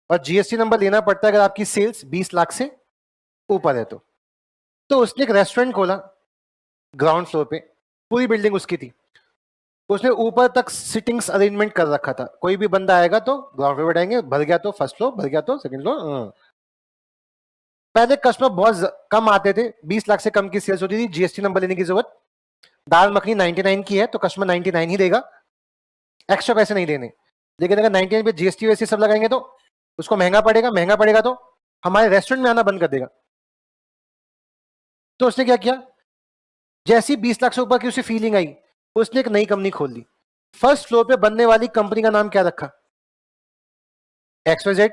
और जीएसटी नंबर लेना पड़ता है अगर आपकी सेल्स 20 लाख से ऊपर है तो उसने एक रेस्टोरेंट खोला ग्राउंड फ्लोर पे, पूरी बिल्डिंग उसकी थी। उसने ऊपर तक सिटिंग्स अरेंजमेंट कर रखा था, कोई भी बंदा आएगा तो ग्राउंड फ्लोर बैठेंगे, भर गया तो फर्स्ट फ्लोर, भर गया तो सेकंड फ्लोर। पहले कस्टमर बहुत कम आते थे, 20 लाख से कम की सेल्स होती थी, जीएसटी नंबर लेने की जरूरत। दाल मखनी 99 की है तो कस्टमर 99 ही देगा, एक्स्ट्रा पैसे नहीं देने। लेकिन अगर 99 पे जीएसटी वैसे सब लगाएंगे तो उसको महंगा पड़ेगा, महंगा पड़ेगा तो हमारे रेस्टोरेंट में आना बंद कर देगा। तो उसने क्या किया, जैसी 20 लाख से ऊपर की उसे फीलिंग आई, उसने एक नई कंपनी खोल ली। फर्स्ट फ्लोर पे बनने वाली कंपनी का नाम क्या रखा? XYZ।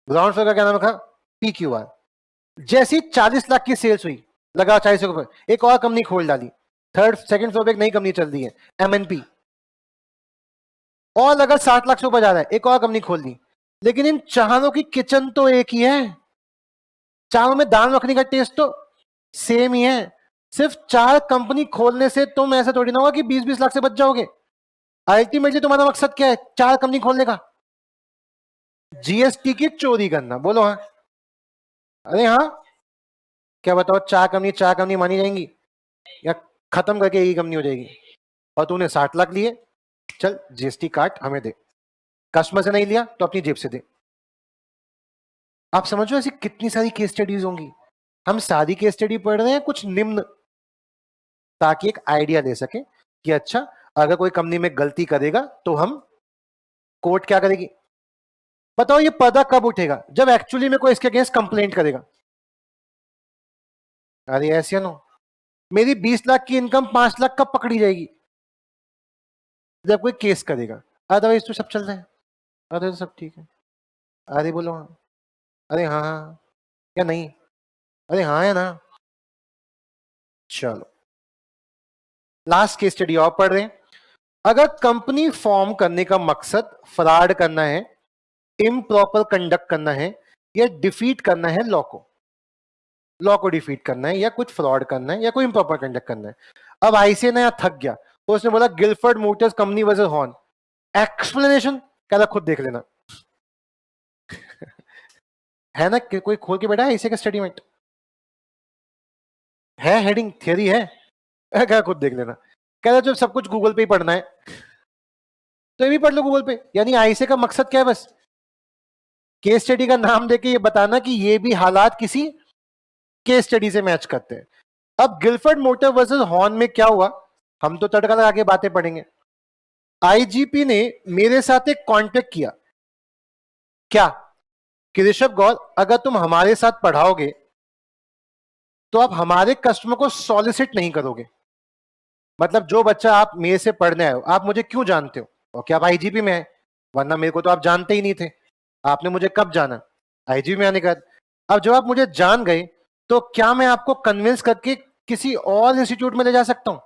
ग्राउंड फ्लोर का क्या नाम रखा? PQR। जैसी 40 लाख की सेल्स हुई, लगा 40 लाख ऊपर, एक और कंपनी खोल डाली। थर्ड सेकंड फ्लोर पे एक नई कंपनी चल रही है, MNP। और अगर 60 लाख से ऊपर जा रहा है, एक और कंपनी खोल दी। लेकिन इन चारों की किचन तो एक ही है, चारों में दाल मखनी का टेस्ट तो सेम ही है। सिर्फ 4 कंपनी खोलने से तुम ऐसा थोड़ी ना होगा कि 20-20 लाख से बच जाओगे। अल्टीमेटली तुम्हारा मकसद क्या है 4 कंपनी खोलने का? जीएसटी की चोरी करना, बोलो हाँ। अरे हाँ, क्या बताओ, 4 कंपनी मानी जाएंगी, या खत्म करके एक ही कंपनी हो जाएगी? और तूने 60 लाख लिए, चल जीएसटी काट हमें दे, कस्टमर से नहीं लिया तो अपनी जेब से दे। आप समझो ऐसी कितनी सारी केस स्टडीज होंगी। हम सारी केस स्टडी पढ़ रहे हैं कुछ निम्न, ताकि एक आइडिया ले सके कि अच्छा अगर कोई कंपनी में गलती करेगा तो हम कोर्ट क्या करेगी। बताओ ये पर्दा कब उठेगा? जब एक्चुअली में कोई इसके अगेंस्ट कंप्लेंट करेगा। अरे ऐसे नो, मेरी 20 लाख की इनकम 5 लाख कब पकड़ी जाएगी? जब कोई केस करेगा, अदरवाइज तो सब चल रहा है, अरे सब ठीक है, अरे बोलो हाँ, अरे हाँ हाँ या नहीं, अरे हाँ या ना। चलो लास्ट केस स्टडी और पढ़ रहे हैं। अगर कंपनी फॉर्म करने का मकसद फ्रॉड करना है, इम्प्रॉपर कंडक्ट करना है, या डिफीट करना है लॉ को डिफीट करना है, या कुछ फ्रॉड करना है, या कोई इम्प्रॉपर कंडक्ट करना है। अब आईसीए ने यहाँ थक गया तो उसने बोला Gilford Motors company versus horn, explanation कह रहा खुद देख लेना। है ना, कोई खोल के बैठा है आईसीए का स्टडी मेट है, हेडिंग थियरी है, क्या खुद देख लेना। कह रहा जब सब कुछ गूगल पे ही पढ़ना है तो ये भी पढ़ लो गूगल पे। यानी आईसीए का मकसद क्या है, बस केस स्टडी का नाम देके ये बताना कि ये भी हालात किसी केस स्टडी से मैच करते हैं। अब गिलफर्ड मोटर वर्सेस हॉर्न में क्या हुआ, हम तो तड़का लगा के बातें पढ़ेंगे। आईजीपी ने मेरे साथ एक कॉन्टेक्ट किया, क्या कि ऋषभ गौर अगर तुम हमारे साथ पढ़ाओगे तो आप हमारे कस्टमर को सॉलिसिट नहीं करोगे। मतलब जो बच्चा आप मेरे से पढ़ने आए हो, आप मुझे क्यों जानते हो, और क्या आप आईजीपी में है, वरना मेरे को तो आप जानते ही नहीं थे। आपने मुझे कब जाना, आईजीपी में आने के बाद। अब जब आप मुझे जान गए तो क्या मैं आपको कन्विंस करके किसी और इंस्टीट्यूट में ले जा सकता हूं,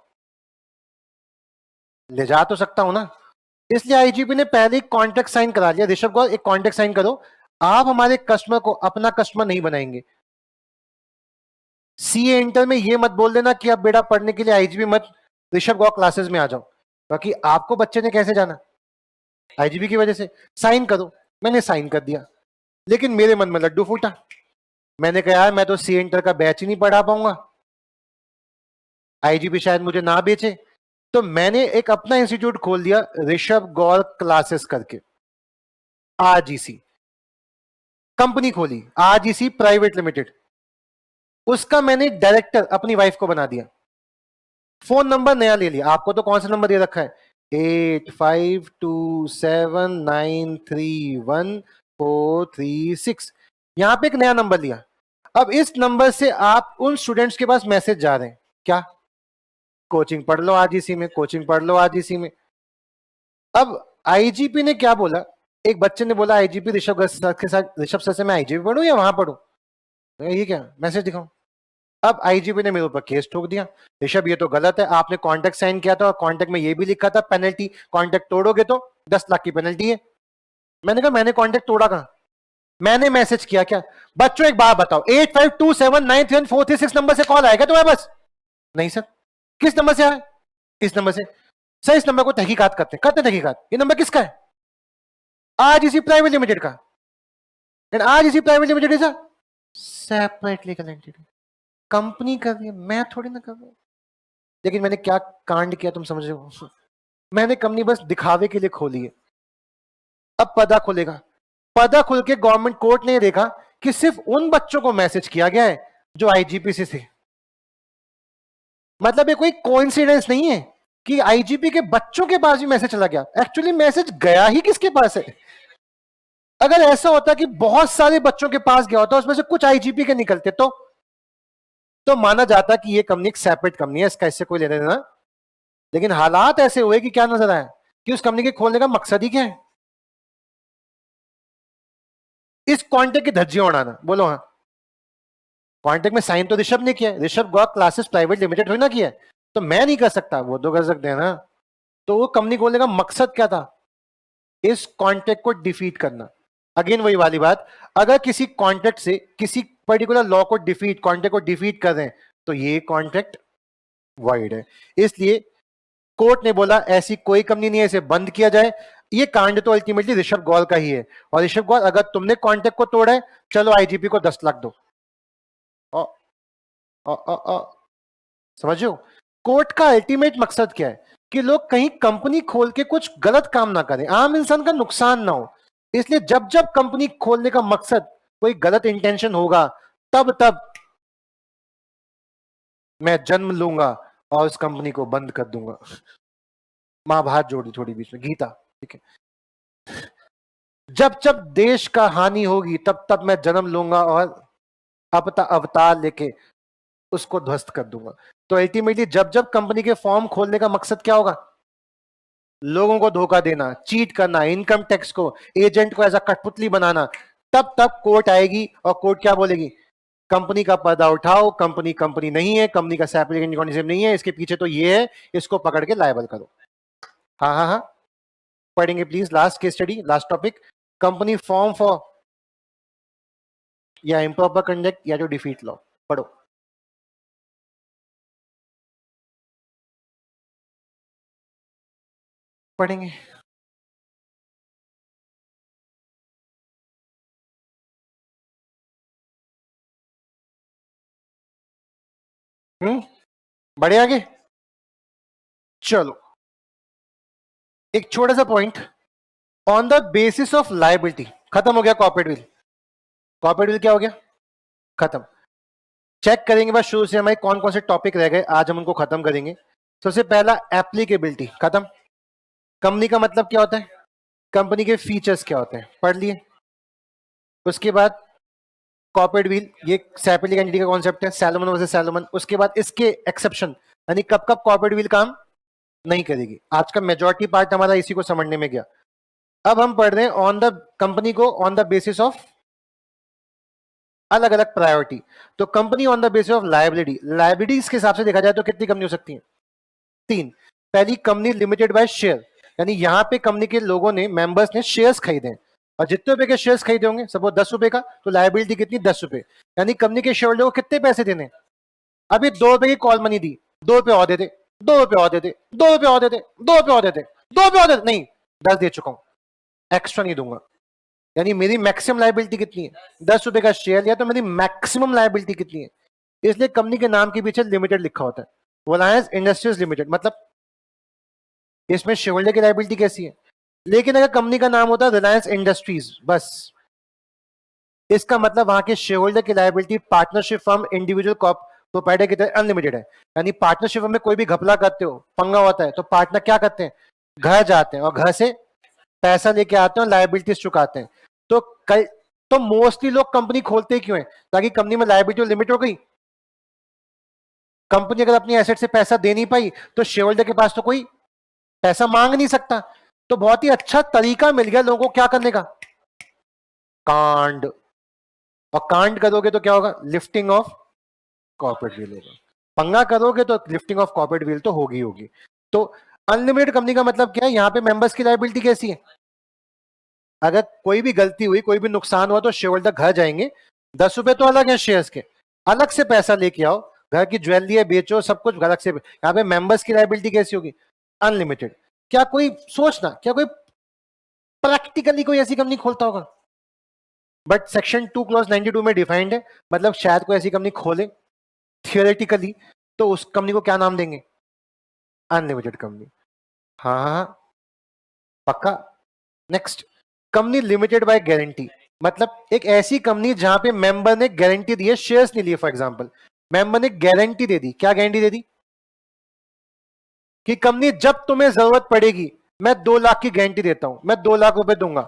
ले जा तो सकता हूं ना। इसलिए आईजीपी ने पहले ही कॉन्ट्रैक्ट साइन करा लिया, ऋषभ गौर एक कॉन्ट्रैक्ट साइन करो, आप हमारे कस्टमर को अपना कस्टमर नहीं बनाएंगे। सीए इंटर में ये मत बोल देना कि अब बेटा पढ़ने के लिए आईजीपी मत, ऋषभ गौर क्लासेस में आ जाओ, बाकी आपको बच्चे ने कैसे जाना, आईजीपी की वजह से। साइन करो, मैंने साइन कर दिया, लेकिन मेरे मन में लड्डू फूटा। मैंने कहा यार मैं तो सी इंटर का बैच ही नहीं पढ़ा पाऊंगा, आईजीपी शायद मुझे ना बेचे। तो मैंने एक अपना इंस्टीट्यूट खोल दिया ऋषभ गौर क्लासेस करके, आरजीसी कंपनी खोली, आरजीसी प्राइवेट लिमिटेड। उसका मैंने डायरेक्टर अपनी वाइफ को बना दिया, फोन नंबर नया ले लिया। आपको तो कौन सा नंबर दे रखा है, 8527931436, यहां पे एक नया नंबर लिया। अब इस नंबर से आप उन स्टूडेंट्स के पास मैसेज जा रहे हैं, क्या कोचिंग पढ़ लो आरजीसी में, कोचिंग पढ़ लो आरजीसी में। अब आईजीपी ने क्या बोला, एक बच्चे ने बोला आईजीपी ऋषभ सर के साथ, ऋषभ सर से मैं आईजीपी पढ़ूं या वहां पढ़ूं, ये क्या मैसेज दिखाऊं। अब आईजीपी ने मेरे ऊपर केस ठोक दिया, ऋषभ ये तो गलत है, आपने कॉन्ट्रैक्ट साइन किया था और कॉन्ट्रैक्ट में ये भी लिखा था पेनल्टी, कॉन्ट्रैक्ट तोड़ोगे तो 10 लाख की पेनल्टी है। मैंने कहा मैंने कॉन्ट्रैक्ट तोड़ा कहां, मैंने मैसेज किया क्या। बच्चों एक बात बताओ, 8527931436 नंबर से कॉल आएगा तुम्हारे पास, नहीं सर। किस नंबर से आया, इस नंबर से। सर इस नंबर को तहकीकात करते तहकीकात, ये नंबर किसका है, आज इसी प्राइवेट लिमिटेड का। आज इसी private limited is a separate legal entity, company कर रही है, मैं थोड़ी ना कर रहा हूं। लेकिन मैंने क्या कांड किया तुम समझ रहे हो, मैंने कंपनी बस दिखावे के लिए खोली है। अब पर्दा खुलेगा, पर्दा खुल के गवर्नमेंट कोर्ट ने देखा कि सिर्फ उन बच्चों को मैसेज किया गया है जो आईजीपी से थे। मतलब ये कोई कोइंसिडेंस नहीं है कि आईजीपी के बच्चों के पास भी मैसेज चला गया, एक्चुअली मैसेज गया ही किसके पास है। अगर ऐसा होता कि बहुत सारे बच्चों के पास गया होता, उसमें से कुछ आईजीपी के निकलते तो माना जाता कि ये कंपनी एक सेपरेट कंपनी है, इसका इससे कोई लेना देना। लेकिन हालात ऐसे हुए कि क्या नजर आया कि उस कंपनी के खोलने का मकसद ही क्या है, इस कॉन्टेक्ट की धज्जियां उड़ाना। बोलो हाँ, कॉन्टेक्ट में साइन तो ऋषभ ने किया है, ऋषभ गौर क्लासेस प्राइवेट लिमिटेड थोड़ी ना किया है, तो मैं नहीं कर सकता, वो तो कर सकते हैं ना। तो वो कंपनी खोलने का मकसद क्या था, इस कॉन्टेक्ट को डिफीट करना। अगेन वही वाली बात, अगर किसी कॉन्ट्रैक्ट से किसी पर्टिकुलर लॉ को डिफीट, कॉन्ट्रैक्ट को डिफीट कर रहे हैं तो ये कॉन्ट्रैक्ट वाइड है। इसलिए कोर्ट ने बोला ऐसी कोई कंपनी नहीं है, इसे बंद किया जाए। ये कांड तो अल्टीमेटली ऋषभ गौर का ही है, और ऋषभ गौर अगर तुमने कॉन्ट्रैक्ट को तोड़ा है, चलो आईजीपी को 10 लाख दो। समझो कोर्ट का अल्टीमेट मकसद क्या है, कि लोग कहीं कंपनी खोल के कुछ गलत काम ना करें, आम इंसान का नुकसान ना हो। इसलिए जब जब कंपनी खोलने का मकसद कोई गलत इंटेंशन होगा, तब तब मैं जन्म लूंगा और उस कंपनी को बंद कर दूंगा। महाभारत जोड़ दी थोड़ी बीच में, गीता, ठीक है। जब जब देश का हानि होगी तब तब मैं जन्म लूंगा और अवतार लेके उसको ध्वस्त कर दूंगा। तो अल्टीमेटली जब जब कंपनी के फॉर्म खोलने का मकसद क्या होगा, लोगों को धोखा देना, चीट करना, इनकम टैक्स को, एजेंट को ऐसा कठपुतली बनाना, तब कोर्ट आएगी और कोर्ट क्या बोलेगी, कंपनी का पर्दा उठाओ, कंपनी कंपनी नहीं है, कंपनी का सेपरेट नहीं है, इसके पीछे तो ये है, इसको पकड़ के लायबल करो। हाँ हाँ हाँ, पढ़ेंगे please. Last case study, last topic, company form for या इम्प्रॉपर कंडक्ट या जो डिफीट लॉ, पढ़ो। पढ़ेंगे। बढ़े आगे, चलो एक छोटा सा point, on the basis of liability, खत्म हो गया कॉर्पोरेट विल। कॉर्पोरेट विल क्या हो गया, खत्म। चेक करेंगे बस शुरू से हमारे कौन कौन से टॉपिक रह गए, आज हम उनको खत्म करेंगे। सबसे पहला एप्लीकेबिलिटी, खत्म। कंपनी का मतलब क्या होता है, कंपनी के फीचर्स क्या होते हैं, पढ़ लिए। उसके बाद कॉर्पोरेट व्हील, ये सेपरेटली एंटिटी का कॉन्सेप्ट है, सैलोमन वर्सेस सैलोमन। उसके बाद इसके एक्सेप्शन, यानी कब कब कॉर्पोरेट व्हील काम नहीं करेगी। आज का मेजॉरिटी पार्ट हमारा इसी को समझने में गया। अब हम पढ़ रहे हैं ऑन द कंपनी को ऑन द बेसिस ऑफ अलग अलग प्रायोरिटी। तो company on the basis of liability, liabilities के हिसाब से देखा जाए तो कितनी कंपनी हो सकती है, तीन। पहली, कंपनी लिमिटेड बाय शेयर, यानी यहां पे कंपनी के लोगों ने, मेंबर्स ने शेयर्स खरीदे, और जितने रुपए के शेयर्स खरीदे होंगे, सपोज 10 रुपए का, तो लायबिलिटी कितनी, 10 रुपए। यानी कंपनी के शेयर होल्डर को कितने पैसे देने, अभी 2 रुपए की कॉल मनी दी, 2 रुपए और दे दे, 2 रुपए और दे दे, 2 रुपए और दे दे, 2 रुपए और दे दे, 2 रुपए और दे दे, नहीं 10 दे चुका हूं, एक्स्ट्रा नहीं दूंगा। यानी मेरी मैक्सिमम लायबिलिटी कितनी है, 10 रुपए का शेयर लिया तो मेरी मैक्सिमम लायबिलिटी कितनी है। इसलिए कंपनी के नाम के पीछे लिमिटेड लिखा होता है, रिलायंस इंडस्ट्रीज लिमिटेड, मतलब इसमें शेयर होल्डर की लायबिलिटी कैसी है। लेकिन अगर कंपनी का नाम होता है रिलायंस इंडस्ट्रीज बस, इसका मतलब वहां के शेयर होल्डर की liability partnership firm, individual proprietor की तरह अनलिमिटेड है। यानी पार्टनरशिप में कोई भी घपला करते हो, पंगा होता है, तो पार्टनर क्या करते हैं, घर जाते हैं और घर से पैसा लेके आते हैं और लायबिलिटीज चुकाते हैं। तो कई, तो मोस्टली लोग कंपनी खोलते क्यों है, ताकि कंपनी में लायबिलिटी लिमिट हो गई। कंपनी अगर अपनी एसेट से पैसा दे नहीं पाई तो शेयर होल्डर के पास तो कोई पैसा मांग नहीं सकता। तो बहुत ही अच्छा तरीका मिल गया लोगों को क्या करने का, कांड। और कांड करोगे तो क्या होगा, लिफ्टिंग ऑफ कॉर्पोरेट व्हील होगा। पंगा करोगे तो लिफ्टिंग ऑफ कॉर्पोरेट व्हील तो होगी होगी। तो अनलिमिटेड कंपनी का मतलब क्या है, यहां पे मेंबर्स की लायबिलिटी कैसी है, अगर कोई भी गलती हुई, कोई भी नुकसान हुआ तो शेयर होल्डर घर जाएंगे, 10 रुपए तो अलग है शेयर्स के, अलग से पैसा लेके आओ, घर की ज्वेलरी है बेचो, सब कुछ अलग से। यहाँ पे मेंबर्स की लायबिलिटी कैसी होगी, अनलिमिटेड। क्या कोई सोचना, क्या कोई प्रैक्टिकली कोई ऐसी कंपनी खोलता होगा, बट सेक्शन 2 क्लॉज 92 में डिफाइंड है, मतलब शायद कोई ऐसी कंपनी खोले थियोरेटिकली, तो उस कंपनी को क्या नाम देंगे, अनलिमिटेड कंपनी। हाँ हाँ हाँ, पक्का। Next, company limited by guarantee, मतलब एक ऐसी कंपनी जहां पे मेंबर ने गारंटी दी है, शेयर्स नहीं लिए, फॉर एग्जांपल मेंबर ने गारंटी दे दी, क्या गारंटी दे दी, कि कंपनी जब तुम्हें जरूरत पड़ेगी, मैं 2 लाख की गारंटी देता हूं, मैं 2 लाख रुपए दूंगा।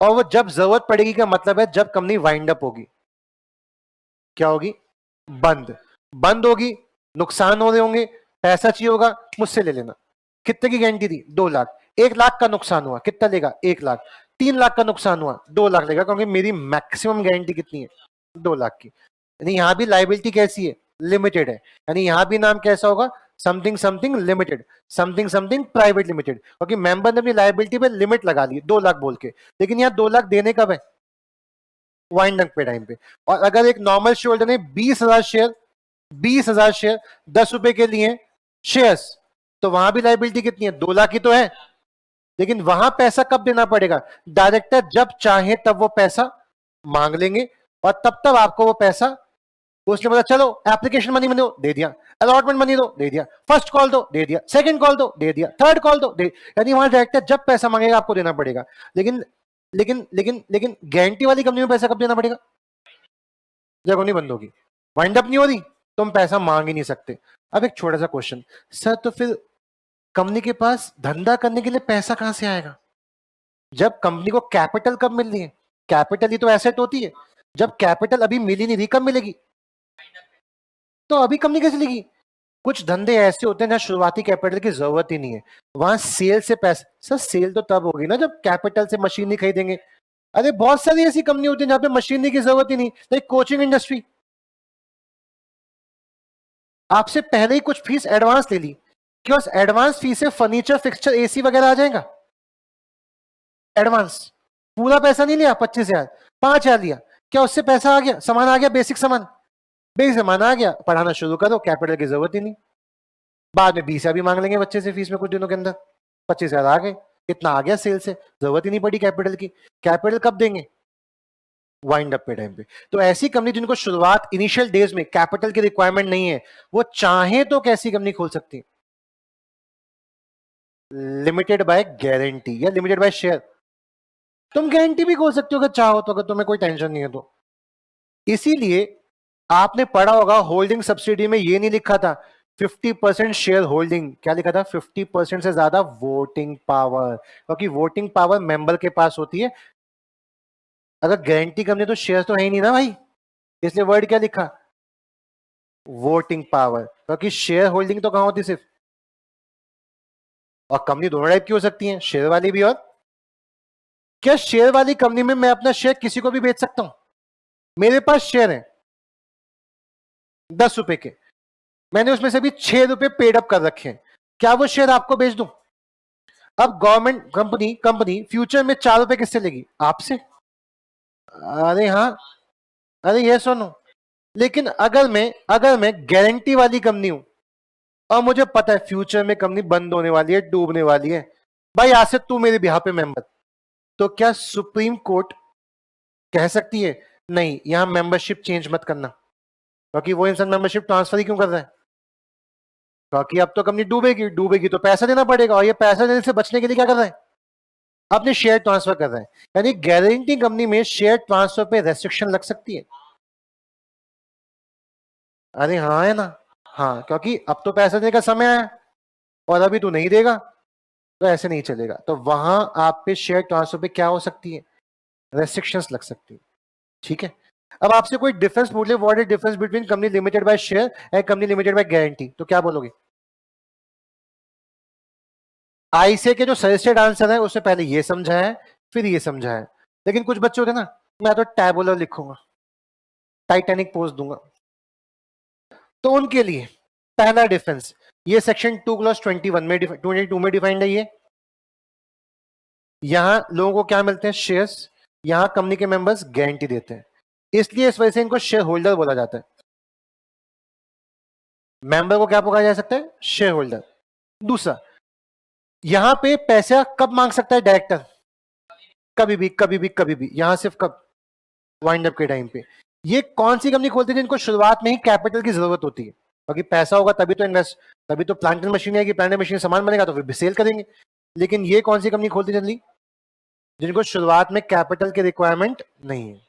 और वो जब जरूरत पड़ेगी का मतलब है जब कंपनी वाइंड अप होगी, क्या होगी, बंद, बंद होगी, नुकसान हो रहे होंगे, पैसा चाहिए होगा, मुझसे ले लेना। कितने की गारंटी दी, 2 लाख। 1 लाख का नुकसान हुआ, कितना लेगा, 1 लाख। 3 लाख का नुकसान हुआ, 2 लाख लेगा, क्योंकि मेरी मैक्सिमम गारंटी कितनी है, 2 लाख की। यानी यहां भी लाइबिलिटी कैसी है, लिमिटेड है। यानी यहां भी नाम कैसा होगा, something something limited, something something private limited, क्योंकि मेंबर ने अपनी लाइबिलिटी पे लिमिट लगा ली 2 लाख बोल के, लेकिन यहाँ 2 लाख देने कब है, वाइंड अप पे टाइम पे। और अगर एक नॉर्मल शेयर होल्डर ने 20,000 शेयर, 20,000 शेयर 10 रुपए के लिए शेयर्स, तो वहां भी लाइबिलिटी कितनी है, 2 लाख की तो है, लेकिन वहां पैसा कब देना पड़ेगा, डायरेक्टर जब चाहे तब वो पैसा मांग लेंगे, और तब तब आपको वो पैसा, उसने बोला चलो एप्लीकेशन मनी दो, दे दिया, अलॉटमेंट मनी दो, दे दिया, फर्स्ट कॉल दो, दे दिया, सेकंड कॉल दो, दे दिया, थर्ड कॉल दो, दे। यानी वहां डायरेक्टर जब पैसा मांगेगा आपको देना पड़ेगा। लेकिन लेकिन लेकिन लेकिन गारंटी वाली कंपनी में पैसा कब देना पड़ेगा, जब नहीं बंद होगी, वाइंड अप नहीं हो रही, तो हम पैसा मांग ही नहीं सकते। अब एक छोटा सा क्वेश्चन, सर तो फिर कंपनी के पास धंधा करने के लिए पैसा कहां से आएगा, जब कंपनी को कैपिटल कब मिल रही है, कैपिटल ही तो एसेट होती है, जब कैपिटल अभी मिली नहीं रही कब मिलेगी, तो अभी कंपनी कैसे लेगी, कुछ धंधे ऐसे होते हैं जहां शुरुआती कैपिटल की जरूरत ही नहीं है, वहां सेल से पैसा, सर सेल तो तब होगी ना जब कैपिटल से मशीन नहीं खरीदेंगे। अरे बहुत सारी ऐसी कंपनी होती है जहां पे मशीनरी की जरूरत ही नहीं, लाइक कोचिंग इंडस्ट्री, आपसे पहले ही कुछ फीस एडवांस ले ली, क्या उस एडवांस फीस से फर्नीचर फिक्सचर एसी वगैरह आ जाएगा? एडवांस पूरा पैसा नहीं लिया, 25,000 5,000 लिया, क्या उससे पैसा आ गया, सामान आ गया, बेसिक सामान, बेसिक सामान आ गया, पढ़ाना शुरू करो, कैपिटल की जरूरत ही नहीं। बाद में 20,000 भी मांग लेंगे बच्चे से फीस में कुछ दिनों के अंदर, 25,000 आ गए, इतना आ गया सेल से, जरूरत ही नहीं पड़ी कैपिटल की। कैपिटल कब देंगे? वाइंड अप पे टाइम पे। तो ऐसी कंपनी जिनको शुरुआत इनिशियल डेज में कैपिटल की रिक्वायरमेंट नहीं है, वो चाहे तो कैसी कंपनी खोल सकती है? लिमिटेड बाय गारंटी या लिमिटेड बाय शेयर। तुम गारंटी भी खोल सकते हो अगर चाहो तो, अगर तुम्हें कोई टेंशन नहीं है तो। इसीलिए आपने पढ़ा होगा होल्डिंग सब्सिडी में ये नहीं लिखा था 50% शेयर होल्डिंग, क्या लिखा था? 50% से ज्यादा वोटिंग पावर, क्योंकि वोटिंग पावर मेंबर के पास होती है। अगर गारंटी कंपनी तो शेयर तो है ही नहीं ना भाई, इसलिए वर्ड क्या लिखा? वोटिंग पावर, क्योंकि शेयर होल्डिंग तो कहां होती सिर्फ, और कंपनी दोनों टाइप की हो सकती है, शेयर वाली भी और, क्या शेयर वाली कंपनी में मैं अपना शेयर किसी को भी बेच सकता हूं? मेरे पास शेयर है 10 रुपए के, मैंने उसमें से भी 6 रुपए पेड अप कर रखे हैं, क्या वो शेयर आपको बेच दूं? अब गवर्नमेंट कंपनी फ्यूचर में 4 रुपए किससे लेगी? आपसे। अरे हाँ, अरे ये सुनो, लेकिन अगर मैं गारंटी वाली कंपनी हूं और मुझे पता है फ्यूचर में कंपनी बंद होने वाली है, डूबने वाली है, भाई आज से तू मेरे बिहाफ पे मेंबर, तो क्या सुप्रीम कोर्ट कह सकती है नहीं यहां मेंबरशिप चेंज मत करना? क्योंकि वो इंसान मेंबरशिप ट्रांसफर ही क्यों कर रहा है? क्योंकि अब तो कंपनी डूबेगी, डूबेगी तो पैसा देना पड़ेगा, और ये पैसा देने से बचने के लिए क्या कर रहा है? अपने शेयर ट्रांसफर कर रहा है। यानी गारंटी कंपनी में शेयर ट्रांसफर पे रेस्ट्रिक्शन लग सकती है। अरे हाँ है ना, हाँ, क्योंकि अब तो पैसा देने का समय आया और अभी तू नहीं देगा तो ऐसे नहीं चलेगा, तो वहां आप पे शेयर ट्रांसफर पे क्या हो सकती है? रेस्ट्रिक्शंस लग सकती है। ठीक है, अब आपसे कोई डिफरेंस पूछ ले, what is difference between company limited by share and company limited by guarantee, तो क्या बोलोगे? आईसीए के जो सजेस्टेड आंसर है उससे पहले ये समझा है, फिर ये समझा है, लेकिन कुछ बच्चे होते हैं ना, मैं तो टैबुलर लिखूंगा, टाइटैनिक पोज दूंगा, तो उनके लिए पहला डिफरेंस, ये सेक्शन 2 क्लॉज 21 में 22 में डिफाइंड है ये, यहां लोगों को क्या मिलते हैं? शेयर्स, यहां कंपनी के मेंबर्स गारंटी देते हैं, इसलिए इस वजह से इनको शेयर होल्डर बोला जाता है। मेंबर को क्या पुकारा जा सकता है? Share holder. दूसरा, यहां पे पैसा कब मांग सकता है डायरेक्टर? कभी भी कभी भी कभी भी, यहां सिर्फ कब? वाइंड अप के टाइम पे। ये कौन सी कंपनी खोलती है जिनको शुरुआत में ही कैपिटल की जरूरत होती है? क्योंकि पैसा होगा तभी तो इन्वेस्ट, तभी तो प्लांट एंड मशीन आएगी, प्लांट एंड मशीन सामान बनेगा तो फिर सेल करेंगे। लेकिन ये कौन सी कंपनी खोलती है जल्दी? जिनको शुरुआत में कैपिटल की रिक्वायरमेंट नहीं है।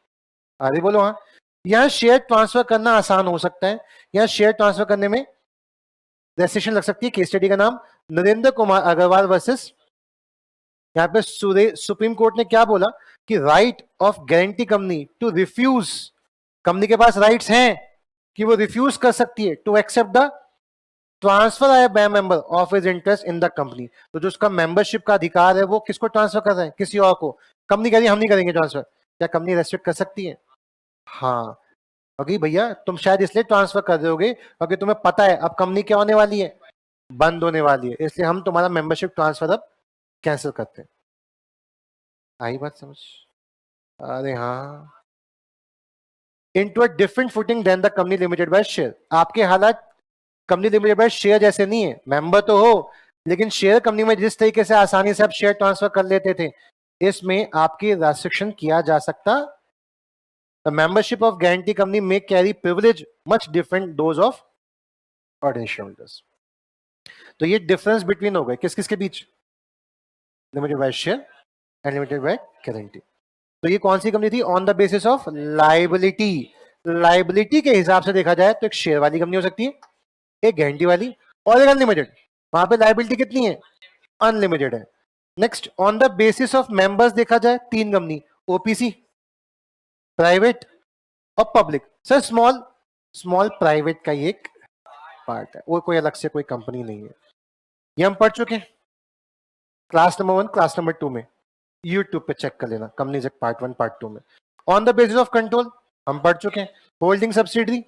अरे बोलो हाँ। यहाँ शेयर ट्रांसफर करना आसान हो सकता है, यहाँ शेयर ट्रांसफर करने में रेस्ट्रिक्शन लग सकती है। केस स्टडी का नाम नरेंद्र कुमार अग्रवाल वर्सेस, यहाँ पे सुप्रीम कोर्ट ने क्या बोला कि right of guarantee company to refuse, company के पास राइट्स हैं कि वो रिफ्यूज कर सकती है टू एक्सेप्ट द ट्रांसफर आए by member of his interest in the company. तो जो उसका मेंबरशिप का अधिकार है वो किसको ट्रांसफर कर रहा है? किसी और को। कंपनी कह रही है हम नहीं करेंगे ट्रांसफर, क्या कंपनी रेस्ट्रिक्ट कर सकती है? हाँ, क्योंकि भैया तुम शायद इसलिए ट्रांसफर कर रहे होगे क्योंकि तुम्हें पता है अब कंपनी क्या होने वाली है? बंद होने वाली है, इसलिए हम तुम्हारा मेंबरशिप ट्रांसफर अब कैंसिल करते हैं। आई बात समझ? अरे हाँ, into a different footing than the company limited by share. आपके हालात कंपनी लिमिटेड बाय शेयर जैसे नहीं है, मेंबर तो हो लेकिन शेयर कंपनी में जिस तरीके से आसानी से आप शेयर ट्रांसफर कर लेते थे, इसमें आपकी रेस्ट्रिक्शन किया जा सकता। The membership of guarantee company में carry privilege much different those of ordinary shareholders. तो ये डिफरेंस बिटवीन हो गए किस किस के बीच? Limited by share and limited by guarantee. तो ये कौन सी कंपनी थी? On the basis of liability. Liability के हिसाब से देखा जाए तो एक शेयर वाली कंपनी हो सकती है, एक गारंटी वाली, और एक अनलिमिटेड। वहां पे लाइबिलिटी कितनी है? अनलिमिटेड है। Next, on the basis of members देखा जाए 3 कंपनी, ओपीसी, प्राइवेट और पब्लिक। सर स्मॉल प्राइवेट का एक पार्ट है, वो कोई अलग से कोई कंपनी नहीं है। ये हम पढ़ चुके हैं क्लास नंबर 1, क्लास नंबर 2 में, यूट्यूब पे चेक कर लेना, कंपनीज एक्ट पार्ट 1 पार्ट 2 में। On the basis of control हम पढ़ चुके हैं, holding subsidiary,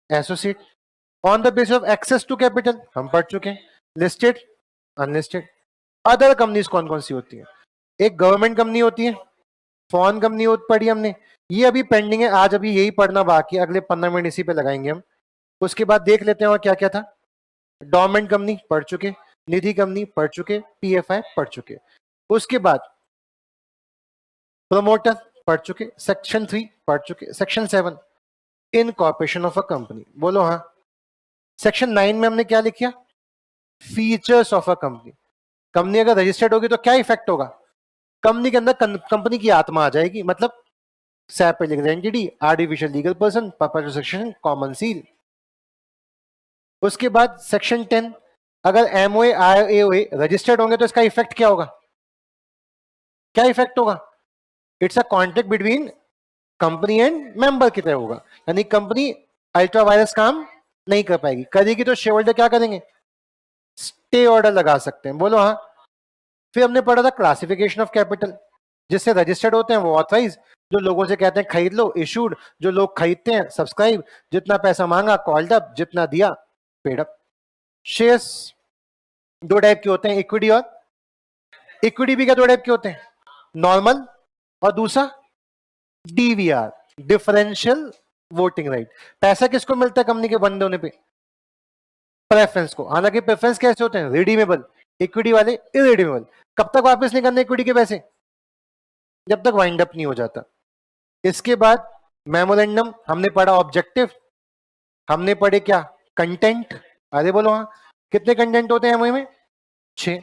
associate. On the basis of access to capital हम पढ़ चुके हैं, लिस्टेड, अनलिस्टेड। अदर कंपनीज कौन कौन सी होती है? एक गवर्नमेंट कंपनी होती है, फॉरेन कंपनी पढ़ी हमने, ये अभी पेंडिंग है, आज अभी यही पढ़ना बाकी है, अगले 15 मिनट इसी पे लगाएंगे हम। उसके बाद देख लेते हैं और क्या क्या था। डोरमेंट कंपनी पढ़ चुके, निधि कंपनी पढ़ चुके, पीएफआई पढ़ चुके। उसके बाद प्रोमोटर पढ़ चुके, सेक्शन 3 पढ़ चुके, section 7 incorporation of a company, बोलो हाँ। सेक्शन 9 में हमने क्या लिखा? Features of a company. Company अगर रजिस्टर्ड होगी तो क्या इफेक्ट होगा? कंपनी के अंदर कंपनी की आत्मा आ जाएगी, मतलब separate legal entity, artificial legal person, purpose section, common seal. उसके बाद सेक्शन 10, अगर एमओए आईओए रजिस्टर्ड होंगे तो इसका इफेक्ट क्या होगा? क्या इफेक्ट होगा? It's a contract between company and member की तरह होगा, यानी कंपनी अल्ट्रा वायरस काम नहीं कर पाएगी, करेगी तो शेयर होल्डर क्या करेंगे? स्टे ऑर्डर लगा सकते हैं, बोलो हाँ। फिर हमने पढ़ा था क्लासिफिकेशन ऑफ कैपिटल, जिससे रजिस्टर्ड होते हैं वो ऑथराइज, जो लोगों से कहते हैं खरीद लो, इशूड, जो लोग खरीदते हैं सब्सक्राइब, जितना पैसा मांगा कॉल्ड अप, जितना दिया पेड अप। शेयर्स दो टाइप के होते हैं, इक्विटी और इक्विटी भी क्या दो टाइप के होते हैं, नॉर्मल और दूसरा डीवीआर, डिफरेंशियल वोटिंग राइट। पैसा किसको मिलता है कंपनी के बंद होने पे? प्रेफरेंस को। हालांकि प्रेफरेंस कैसे होते हैं? रिडीमेबल, इक्विटी वाले इरिडीमेबल। कब तक वापस नहीं करने इक्विटी के पैसे? जब तक वाइंड अप नहीं हो जाता। इसके बाद मेमोरेंडम हमने पढ़ा, ऑब्जेक्टिव हमने पढ़े, क्या कंटेंट, अरे बोलो हाँ। कितने कंटेंट होते हैं एमओए में? 6,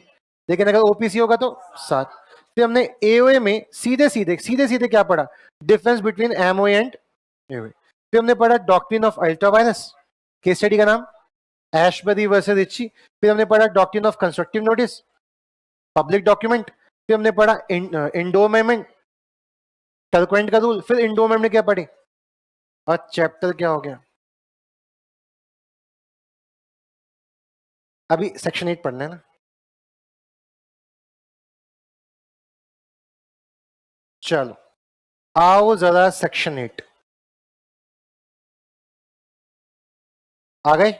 लेकिन अगर ओपीसी होगा तो 7। फिर हमने एओए में सीधे सीधे क्या पढ़ा? Difference between MOA and AOA. फिर हमने पढ़ा doctrine of ultra vires, case study का नाम एशबरी वर्सेस रिची। फिर हमने पढ़ा doctrine of constructive notice, public document. फिर हमने पढ़ा इंडोमेंट, टर्कवेंट का रूल। फिर इंडोमेंट में क्या पढ़े? और चैप्टर क्या हो गया? अभी सेक्शन 8 पढ़ना है ना। चलो आओ जरा सेक्शन 8 आ गए।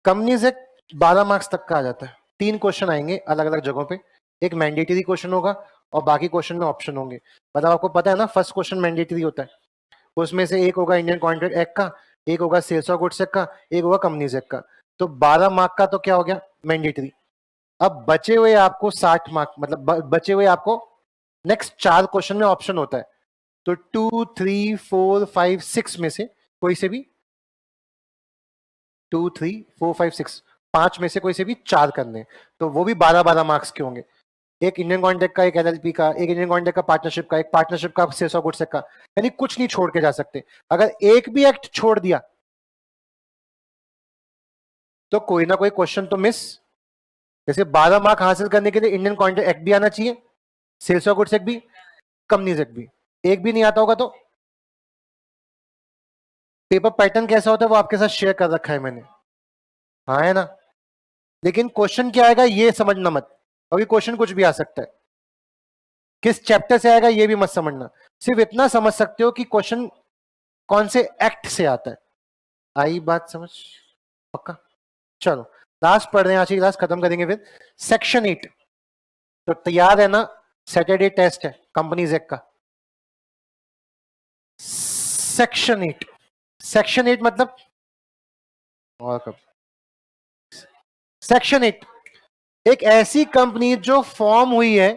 कंपनीज एक्ट 12 मार्क्स तक का आ जाता है, 3 क्वेश्चन आएंगे अलग अलग जगहों पे। एक मैंडेटरी क्वेश्चन होगा और बाकी क्वेश्चन में ऑप्शन होंगे। मतलब आपको पता है ना, फर्स्ट क्वेश्चन मैंडेटरी होता है, उसमें से एक होगा इंडियन कॉन्ट्रैक्ट एक्ट का, एक होगा सेल्स ऑफ गुड्स एक्ट का, एक होगा कंपनीज एक्ट का। तो 12 मार्क का तो क्या हो गया? मैंडेटरी। अब बचे हुए आपको 60 मार्क, मतलब बचे हुए आपको नेक्स्ट 4 क्वेश्चन में ऑप्शन होता है। तो 2, 3, 4, 5, 6 में से कोई से भी 2, 3, 4, 5, 6 5 में से कोई से भी 4 करने हैं। तो वो भी 12-12 मार्क्स के होंगे। एक इंडियन कॉन्ट्रैक्ट का, एक एलएलपी का, एक इंडियन कॉन्ट्रैक्ट का पार्टनरशिप का, एक पार्टनरशिप का सेल्स ऑफ गुड्स का, यानी कुछ नहीं छोड़ के जा सकते। अगर एक भी एक्ट छोड़ दिया तो कोई ना कोई क्वेश्चन तो मिस। जैसे 12 मार्क हासिल करने के लिए इंडियन कॉन्ट्रैक्ट एक्ट भी आना चाहिए, सेल्स ऑफ गुड्स एक्ट भी, कंपनीज एक्ट भी। एक भी नहीं आता होगा तो पेपर पैटर्न कैसा होता है वो आपके साथ शेयर कर रखा है मैंने, हाँ है ना। लेकिन क्वेश्चन क्या आएगा ये समझना मत, अभी क्वेश्चन कुछ भी आ सकता है, किस चैप्टर से आएगा ये भी मत समझना। सिर्फ इतना समझ सकते हो कि क्वेश्चन कौन से एक्ट से आता है। आई बात समझ? पक्का? चलो लास्ट पढ़ रहे हैं, आज की क्लास खत्म करेंगे फिर। सेक्शन 8 तो तैयार है ना? सैटरडे टेस्ट है कंपनीज एक्ट का। सेक्शन 8, सेक्शन 8 मतलब और कब? सेक्शन 8 एक ऐसी कंपनी जो फॉर्म हुई है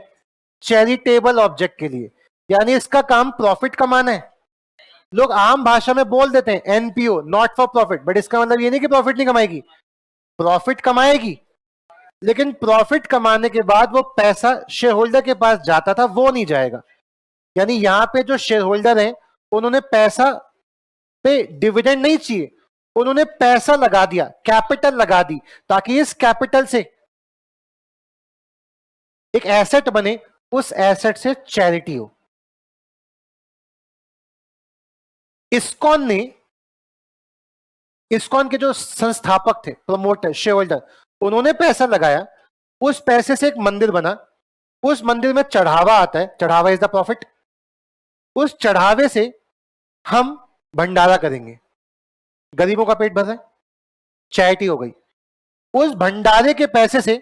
चैरिटेबल ऑब्जेक्ट के लिए, यानी इसका काम प्रॉफिट कमाना है। लोग आम भाषा में बोल देते हैं NPO, not for profit, but इसका मतलब ये नहीं कि प्रॉफिट नहीं कमाएगी, प्रॉफिट कमाएगी, लेकिन प्रॉफिट कमाने के बाद वो पैसा शेयर होल्डर के पास जाता था वो नहीं जाएगा। यानी यहां पे जो शेयर होल्डर हैं उन्होंने पैसा पे डिविडेंड नहीं चाहिए, उन्होंने पैसा लगा दिया, कैपिटल लगा दी, ताकि इस कैपिटल से एक एसेट बने, उस एसेट से चैरिटी हो। इस्कॉन ने इस्कॉन के जो संस्थापक थे, प्रमोटर, शेयर होल्डर, उन्होंने पैसा लगाया, उस पैसे से एक मंदिर बना, उस मंदिर में चढ़ावा आता है, चढ़ावा इज द प्रॉफिट, उस चढ़ावे से हम भंडारा करेंगे, गरीबों का पेट भर रहा है, चैरिटी हो गई। उस भंडारे के पैसे से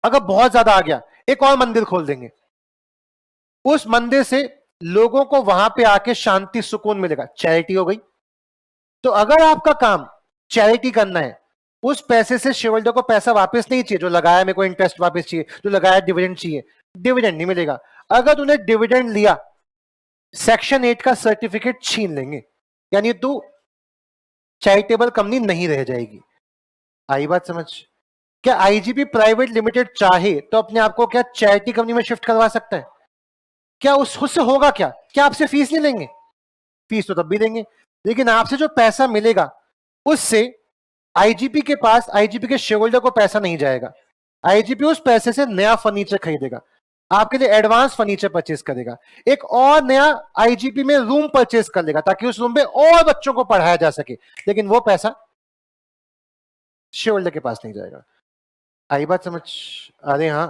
अगर बहुत ज्यादा आ गया, एक और मंदिर खोल देंगे, उस मंदिर से लोगों को वहां पे आके शांति सुकून मिलेगा, चैरिटी हो गई। तो अगर आपका काम चैरिटी करना है, उस पैसे से शेयर होल्डर को पैसा वापस नहीं चाहिए, जो लगाया मेरे को इंटरेस्ट वापस चाहिए, जो लगाया डिविडेंड चाहिए, डिविडेंड नहीं मिलेगा। अगर तूने डिविडेंड लिया, सेक्शन 8 का सर्टिफिकेट छीन लेंगे, यानी तू चैरिटेबल कंपनी नहीं रह जाएगी। आई बात समझ? क्या आईजीपी प्राइवेट लिमिटेड चाहे तो अपने आप को क्या चैरिटी कंपनी में शिफ्ट करवा सकता है? क्या उससे होगा क्या आपसे फीस नहीं लेंगे? फीस तो तब भी देंगे, लेकिन आपसे जो पैसा मिलेगा उससे आईजीपी के पास, आईजीपी के शेयर होल्डर को पैसा नहीं जाएगा। आईजीपी उस पैसे से नया फर्नीचर खरीदेगा, आपके लिए एडवांस फर्नीचर परचेज करेगा, एक और नया आईजीपी में रूम परचेज कर लेगा ताकि उस रूम में और बच्चों को पढ़ाया जा सके, लेकिन वो पैसा शेयर होल्डर के पास नहीं जाएगा। आई बात समझ? अरे हाँ,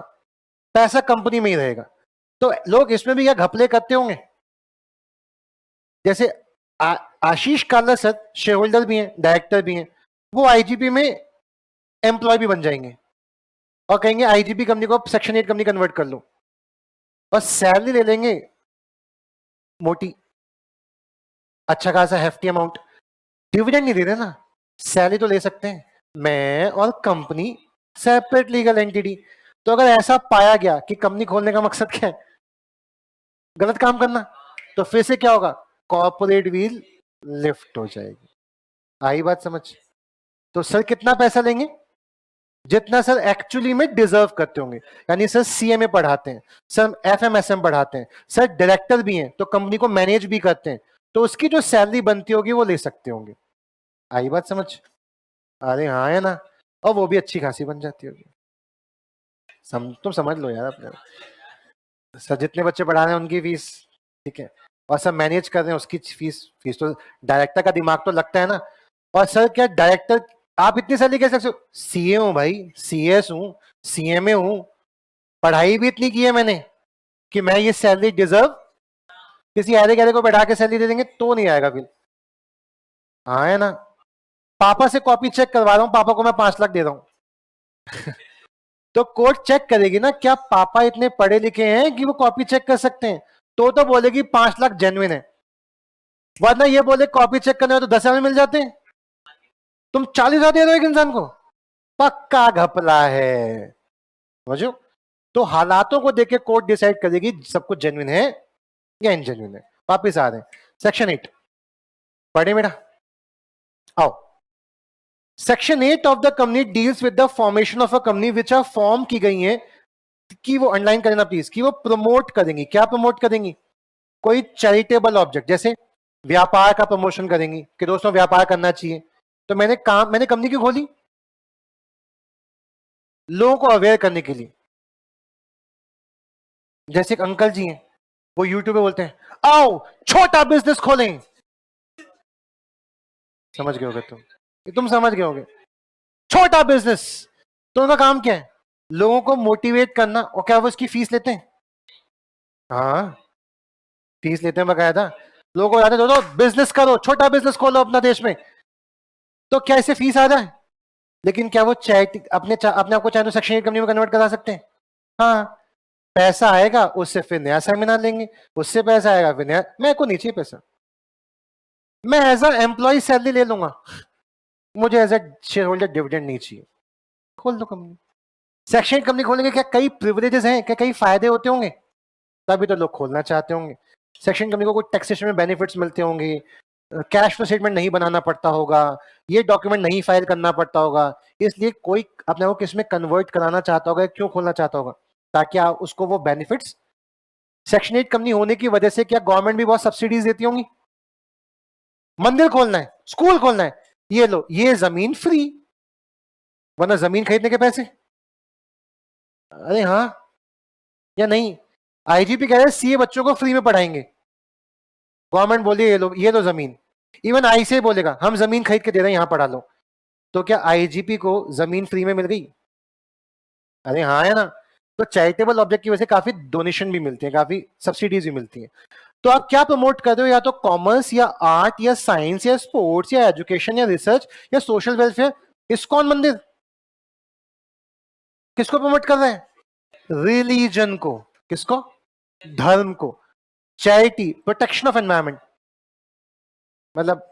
पैसा कंपनी में ही रहेगा। तो लोग इसमें भी क्या घपले करते होंगे? जैसे आशीष काला सर शेयर होल्डर भी हैं, डायरेक्टर भी हैं, वो आईजीपी में एम्प्लॉय भी बन जाएंगे और कहेंगे आईजीपी कंपनी को सेक्शन 8 कंपनी कन्वर्ट कर लो, और सैलरी ले लेंगे मोटी, अच्छा खासा हेफ्टी अमाउंट। डिविडेंड नहीं दे रहे ना, सैलरी तो ले सकते हैं। मैं और कंपनी सेपरेट लीगल एंटिटी। तो अगर ऐसा पाया गया कि कंपनी खोलने का मकसद क्या है, गलत काम करना, तो फिर से क्या होगा? कॉर्पोरेट व्हील लिफ्ट हो जाएगी। आई बात समझ? तो सर कितना पैसा लेंगे? जितना सर एक्चुअली में डिजर्व करते होंगे। यानी सर सीएमए पढ़ाते हैं, सर एफएमएसएम पढ़ाते हैं, सर डायरेक्टर भी हैं तो कंपनी को मैनेज भी करते हैं, तो उसकी जो सैलरी बनती होगी वो ले सकते होंगे। आई बात समझ? अरे हाँ है ना, और वो भी अच्छी खासी बन जाती होगी। तुम समझ लो यार अपने। सर जितने बच्चे पढ़ा रहे हैं उनकी फीस, ठीक है, और सब मैनेज कर रहे हैं उसकी फीस तो डायरेक्टर का दिमाग तो लगता है ना। और सर क्या डायरेक्टर आप इतनी सैलरी कह सकते हो? सीए हूं भाई, सीएस हूं, सीएमए हूं, पढ़ाई भी इतनी की है मैंने कि मैं ये सैलरी डिजर्व। किसी आधे गहरे को बैठा के सैलरी दे देंगे तो नहीं आएगा फिर। हाँ है ना, पापा से कॉपी चेक करवा रहा हूं, पापा को मैं 5 लाख दे रहा हूं तो कोर्ट चेक करेगी ना, क्या पापा इतने पढ़े लिखे हैं कि वो कॉपी चेक कर सकते हैं? तो बोलेगी 5 लाख जेन्युइन है, वरना ये बोले कॉपी चेक करने हो तो 10,000 मिल जाते हैं। तुम 40,000 दे रहे हो एक इंसान को, पक्का घपला है। समझो? तो हालातों को देख के कोर्ट डिसाइड करेगी सब कुछ जेन्युइन है या इनजेन्युइन है। वापिस आ रहे हैं सेक्शन 8 पढ़े बेटा, आओ। Section 8 of the company deals with the formation of a company which are form की गई है, कि वो अंडरलाइन करना प्लीज, कि वो प्रमोट करेंगी। क्या प्रमोट करेंगी? कोई चैरिटेबल ऑब्जेक्ट, जैसे व्यापार का प्रमोशन करेंगी कि दोस्तों व्यापार करना चाहिए। तो मैंने कंपनी क्यों खोली? लोगों को अवेयर करने के लिए। जैसे एक अंकल जी हैं, वो यूट्यूब पे बोलते हैं आओ छोटा बिजनेस खोलें। समझ गए होगे तुम समझ गए होगे, छोटा बिजनेस। तो उनका काम क्या है? लोगों को मोटिवेट करना। और क्या वो इसकी फीस लेते हैं? हाँ, फीस लेते हैं बकायदा। लोगों को दो बिजनेस करो, छोटा बिजनेस खोलो अपना देश में, तो क्या इससे फीस आ रहा है? लेकिन क्या वो चैरिटी अपने आप को चाहे तो सेक्शन 8 कंपनी में कन्वर्ट करा सकते हैं? हाँ, पैसा आएगा उससे फिर नया सेमिनार लेंगे, उससे पैसा आएगा फिर नया। मेरे को नहीं चाहिए पैसा, मैं एज अ एम्प्लॉय सैलरी ले लूंगा, मुझे as a shareholder dividend नहीं चाहिए। खोल दो कंपनी। सेक्शन 8 कंपनी खोलेंगे, क्या कई प्रिविलेजेस हैं, क्या कई फायदे होते होंगे, तभी तो लोग खोलना चाहते होंगे। सेक्शन कंपनी को कुछ टैक्सेशन में बेनिफिट्स मिलते होंगे, कैश फ्लो स्टेटमेंट नहीं बनाना पड़ता होगा, ये डॉक्यूमेंट नहीं फाइल करना पड़ता होगा, इसलिए कोई अपने को किसमें कन्वर्ट कराना चाहता होगा, क्यों खोलना चाहता होगा? ताकि आप उसको वो बेनिफिट्स। सेक्शन 8 कंपनी होने की वजह से क्या गवर्नमेंट भी बहुत सब्सिडीज देती होंगी? मंदिर खोलना है, स्कूल खोलना है, ये लो ये जमीन फ्री, वरना जमीन खरीदने के पैसे। अरे हाँ या नहीं? आईजीपी कह रहे हैं सीए बच्चों को फ्री में पढ़ाएंगे, गवर्नमेंट बोली ये लो जमीन, इवन आई से बोलेगा हम जमीन खरीद के दे रहे हैं, यहां पढ़ा लो, तो क्या आईजीपी को जमीन फ्री में मिल गई? अरे हाँ है ना। तो चैरिटेबल ऑब्जेक्ट की वजह से काफी डोनेशन भी मिलती है, काफी सब्सिडीज भी मिलती है। तो आप क्या प्रमोट कर रहे हो? या तो कॉमर्स या आर्ट या साइंस या स्पोर्ट्स या एजुकेशन या रिसर्च या सोशल वेलफेयर। इस्कॉन मंदिर किसको प्रमोट कर रहे हैं? रिलीजन को। किसको? धर्म को। Charity, protection of environment. मतलब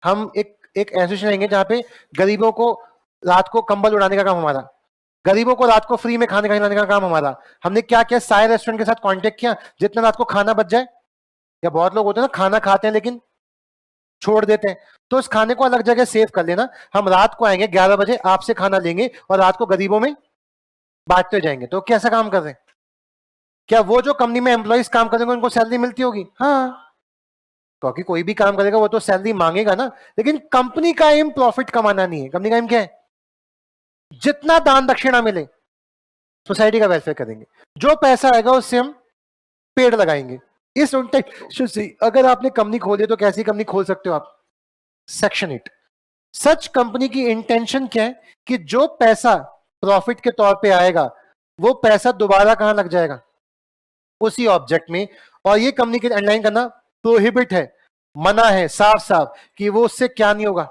हम एक एसोसिएशन रहेंगे जहां पे गरीबों को रात को कंबल उड़ाने का काम हमारा, गरीबों को रात को फ्री में खाने खिलाने का काम हमारा। हमने क्या किया, सारे रेस्टोरेंट के साथ कांटेक्ट किया, जितना रात को खाना बच जाए, या बहुत लोग होते हैं ना खाना खाते हैं लेकिन छोड़ देते हैं, तो उस खाने को अलग जगह सेव कर लेना। हम रात को आएंगे 11 बजे, आपसे खाना लेंगे और रात को गरीबों में बांटते जाएंगे। तो कैसा काम कर रहे हैं? क्या वो जो कंपनी में एम्प्लॉइज काम करेंगे उनको सैलरी मिलती होगी? हाँ, क्योंकि कोई भी काम करेगा वो तो सैलरी मांगेगा ना। लेकिन कंपनी का एम प्रॉफिट कमाना नहीं है। कंपनी का एम क्या है? जितना दान दक्षिणा मिले सोसाइटी का वेलफेयर करेंगे, जो पैसा आएगा उससे हम पेड़ लगाएंगे। इस इंटेंशन से अगर आपने कंपनी खोली तो कैसी कंपनी खोल सकते हो आप? सेक्शन 8। सच कंपनी की इंटेंशन क्या है कि जो पैसा प्रॉफिट के तौर पे आएगा वो पैसा दोबारा कहां लग जाएगा? उसी ऑब्जेक्ट में। और ये कंपनी के अंडरलाइन करना प्रोहिबिट है, मना है साफ साफ कि वो उससे क्या नहीं होगा।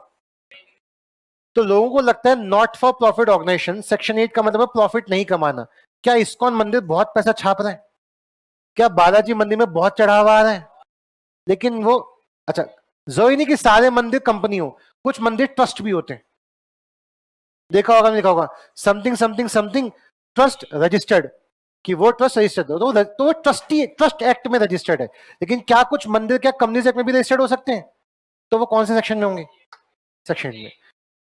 तो लोगों को लगता है not for profit organisation, section 8 का मतलब है प्रॉफिट नहीं कमाना। क्या इस्कॉन मंदिर बहुत पैसा छाप रहा है? क्या बालाजी मंदिर में बहुत चढ़ावा आ रहा है? लेकिन वो, अच्छा, जरूरी नहीं कि सारे मंदिर कंपनी हो, कुछ मंदिर ट्रस्ट भी होते हैं। देखा होगा, देखा होगा, something something something trust registered, कि वो ट्रस्ट रजिस्टर्ड, तो वो ट्रस्टी ट्रस्ट एक्ट में रजिस्टर्ड है। लेकिन क्या कुछ मंदिर क्या कंपनीज एक्ट में भी रजिस्टर्ड हो सकते हैं? तो वो कौन से सेक्शन में होंगे? सेक्शन में।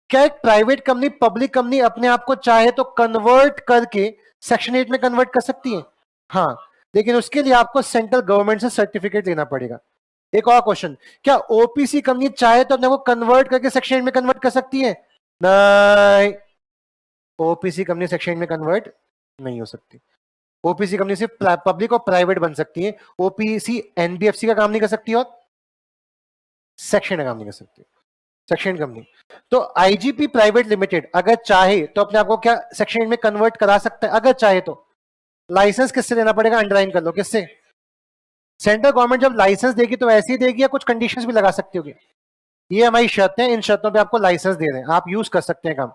क्या एक प्राइवेट कंपनी पब्लिक कंपनी अपने आप को चाहे तो कन्वर्ट करके सेक्शन 8 में कन्वर्ट कर सकती है? हाँ, लेकिन उसके लिए आपको सेंट्रल गवर्नमेंट से सर्टिफिकेट लेना पड़ेगा। एक और क्वेश्चन, क्या ओपीसी कंपनी चाहे तो अपने को कन्वर्ट करके सेक्शन 8 में कन्वर्ट कर सकती है? नहीं, ओपीसी कंपनी सेक्शन 8 में कन्वर्ट नहीं हो सकती। ओपीसी कंपनी सिर्फ पब्लिक और प्राइवेट बन सकती है। ओपीसी एनबीएफसी का काम नहीं कर सकती और सेक्शन का काम नहीं कर सकती, सेक्शन कंपनी। तो आईजीपी प्राइवेट लिमिटेड अगर चाहे तो अपने आप को क्या सेक्शन 8 में कन्वर्ट करा सकता है? अगर चाहे तो। लाइसेंस किससे लेना पड़ेगा? अंडरलाइन कर लो, किससे? सेंट्रल गवर्नमेंट जब लाइसेंस देगी तो ऐसे ही देगी या कुछ कंडीशंस भी लगा सकती होगी? ये हमारी शर्तें हैं, इन शर्तों पे आपको लाइसेंस दे रहे हैं, आप यूज कर सकते हैं काम।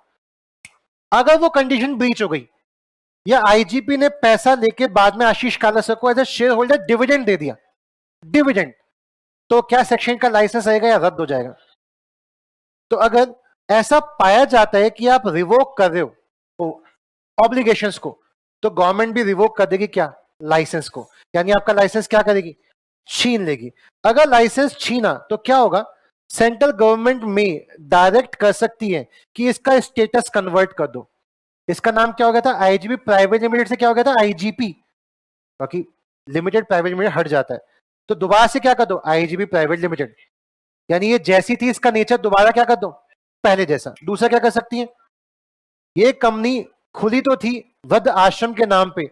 अगर वो कंडीशन ब्रीच हो गई या आईजीपी ने पैसा लेके बाद में आशीष कालसर को as a shareholder dividend दे दिया, डिविडेंड, तो क्या सेक्शन का लाइसेंस रहेगा या रद्द हो जाएगा? तो अगर ऐसा पाया जाता है कि आप रिवोक कर रहे हो ऑब्लिगेशंस को, तो गवर्नमेंट भी रिवोक कर देगी क्या? लाइसेंस को। यानी आपका लाइसेंस क्या करेगी? छीन लेगी। अगर लाइसेंस छीना तो क्या होगा? सेंट्रल गवर्नमेंट में डायरेक्ट कर सकती है कि इसका स्टेटस कन्वर्ट कर दो। इसका नाम क्या हो गया था? आईजीपी प्राइवेट लिमिटेड से क्या हो गया था? आईजीपी, बाकी लिमिटेड प्राइवेट लिमिटेड हट जाता है, तो दोबारा से क्या कर दो? IGP private limited. यानी ये जैसी थी इसका नेचर दोबारा क्या कर दो? पहले जैसा। दूसरा क्या कर सकती है? ये कंपनी खुली तो थी वृद्ध आश्रम के नाम पे,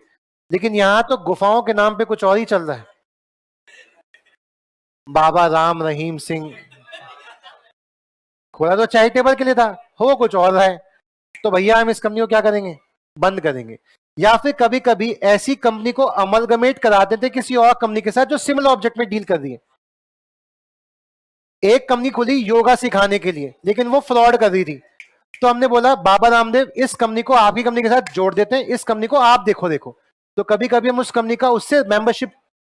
लेकिन यहां तो गुफाओं के नाम पे कुछ और ही चल रहा है। बाबा राम रहीम सिंह खोला तो चैरिटेबल के लिए था, हो कुछ और रहा है, तो भैया हम इस कंपनी को क्या करेंगे? बंद करेंगे। या फिर कभी कभी ऐसी कंपनी को अमलगमेट करा देते किसी और कंपनी के साथ जो सिमिलर ऑब्जेक्ट में डील कर रही है। एक कंपनी खुली योगा सिखाने के लिए, लेकिन वो फ्रॉड कर रही थी, तो हमने बोला बाबा रामदेव इस कंपनी को आपकी कंपनी के साथ जोड़ देते हैं, इस कंपनी को आप देखो देखो। तो कभी कभी हम उस कंपनी का उससे मेंबरशिप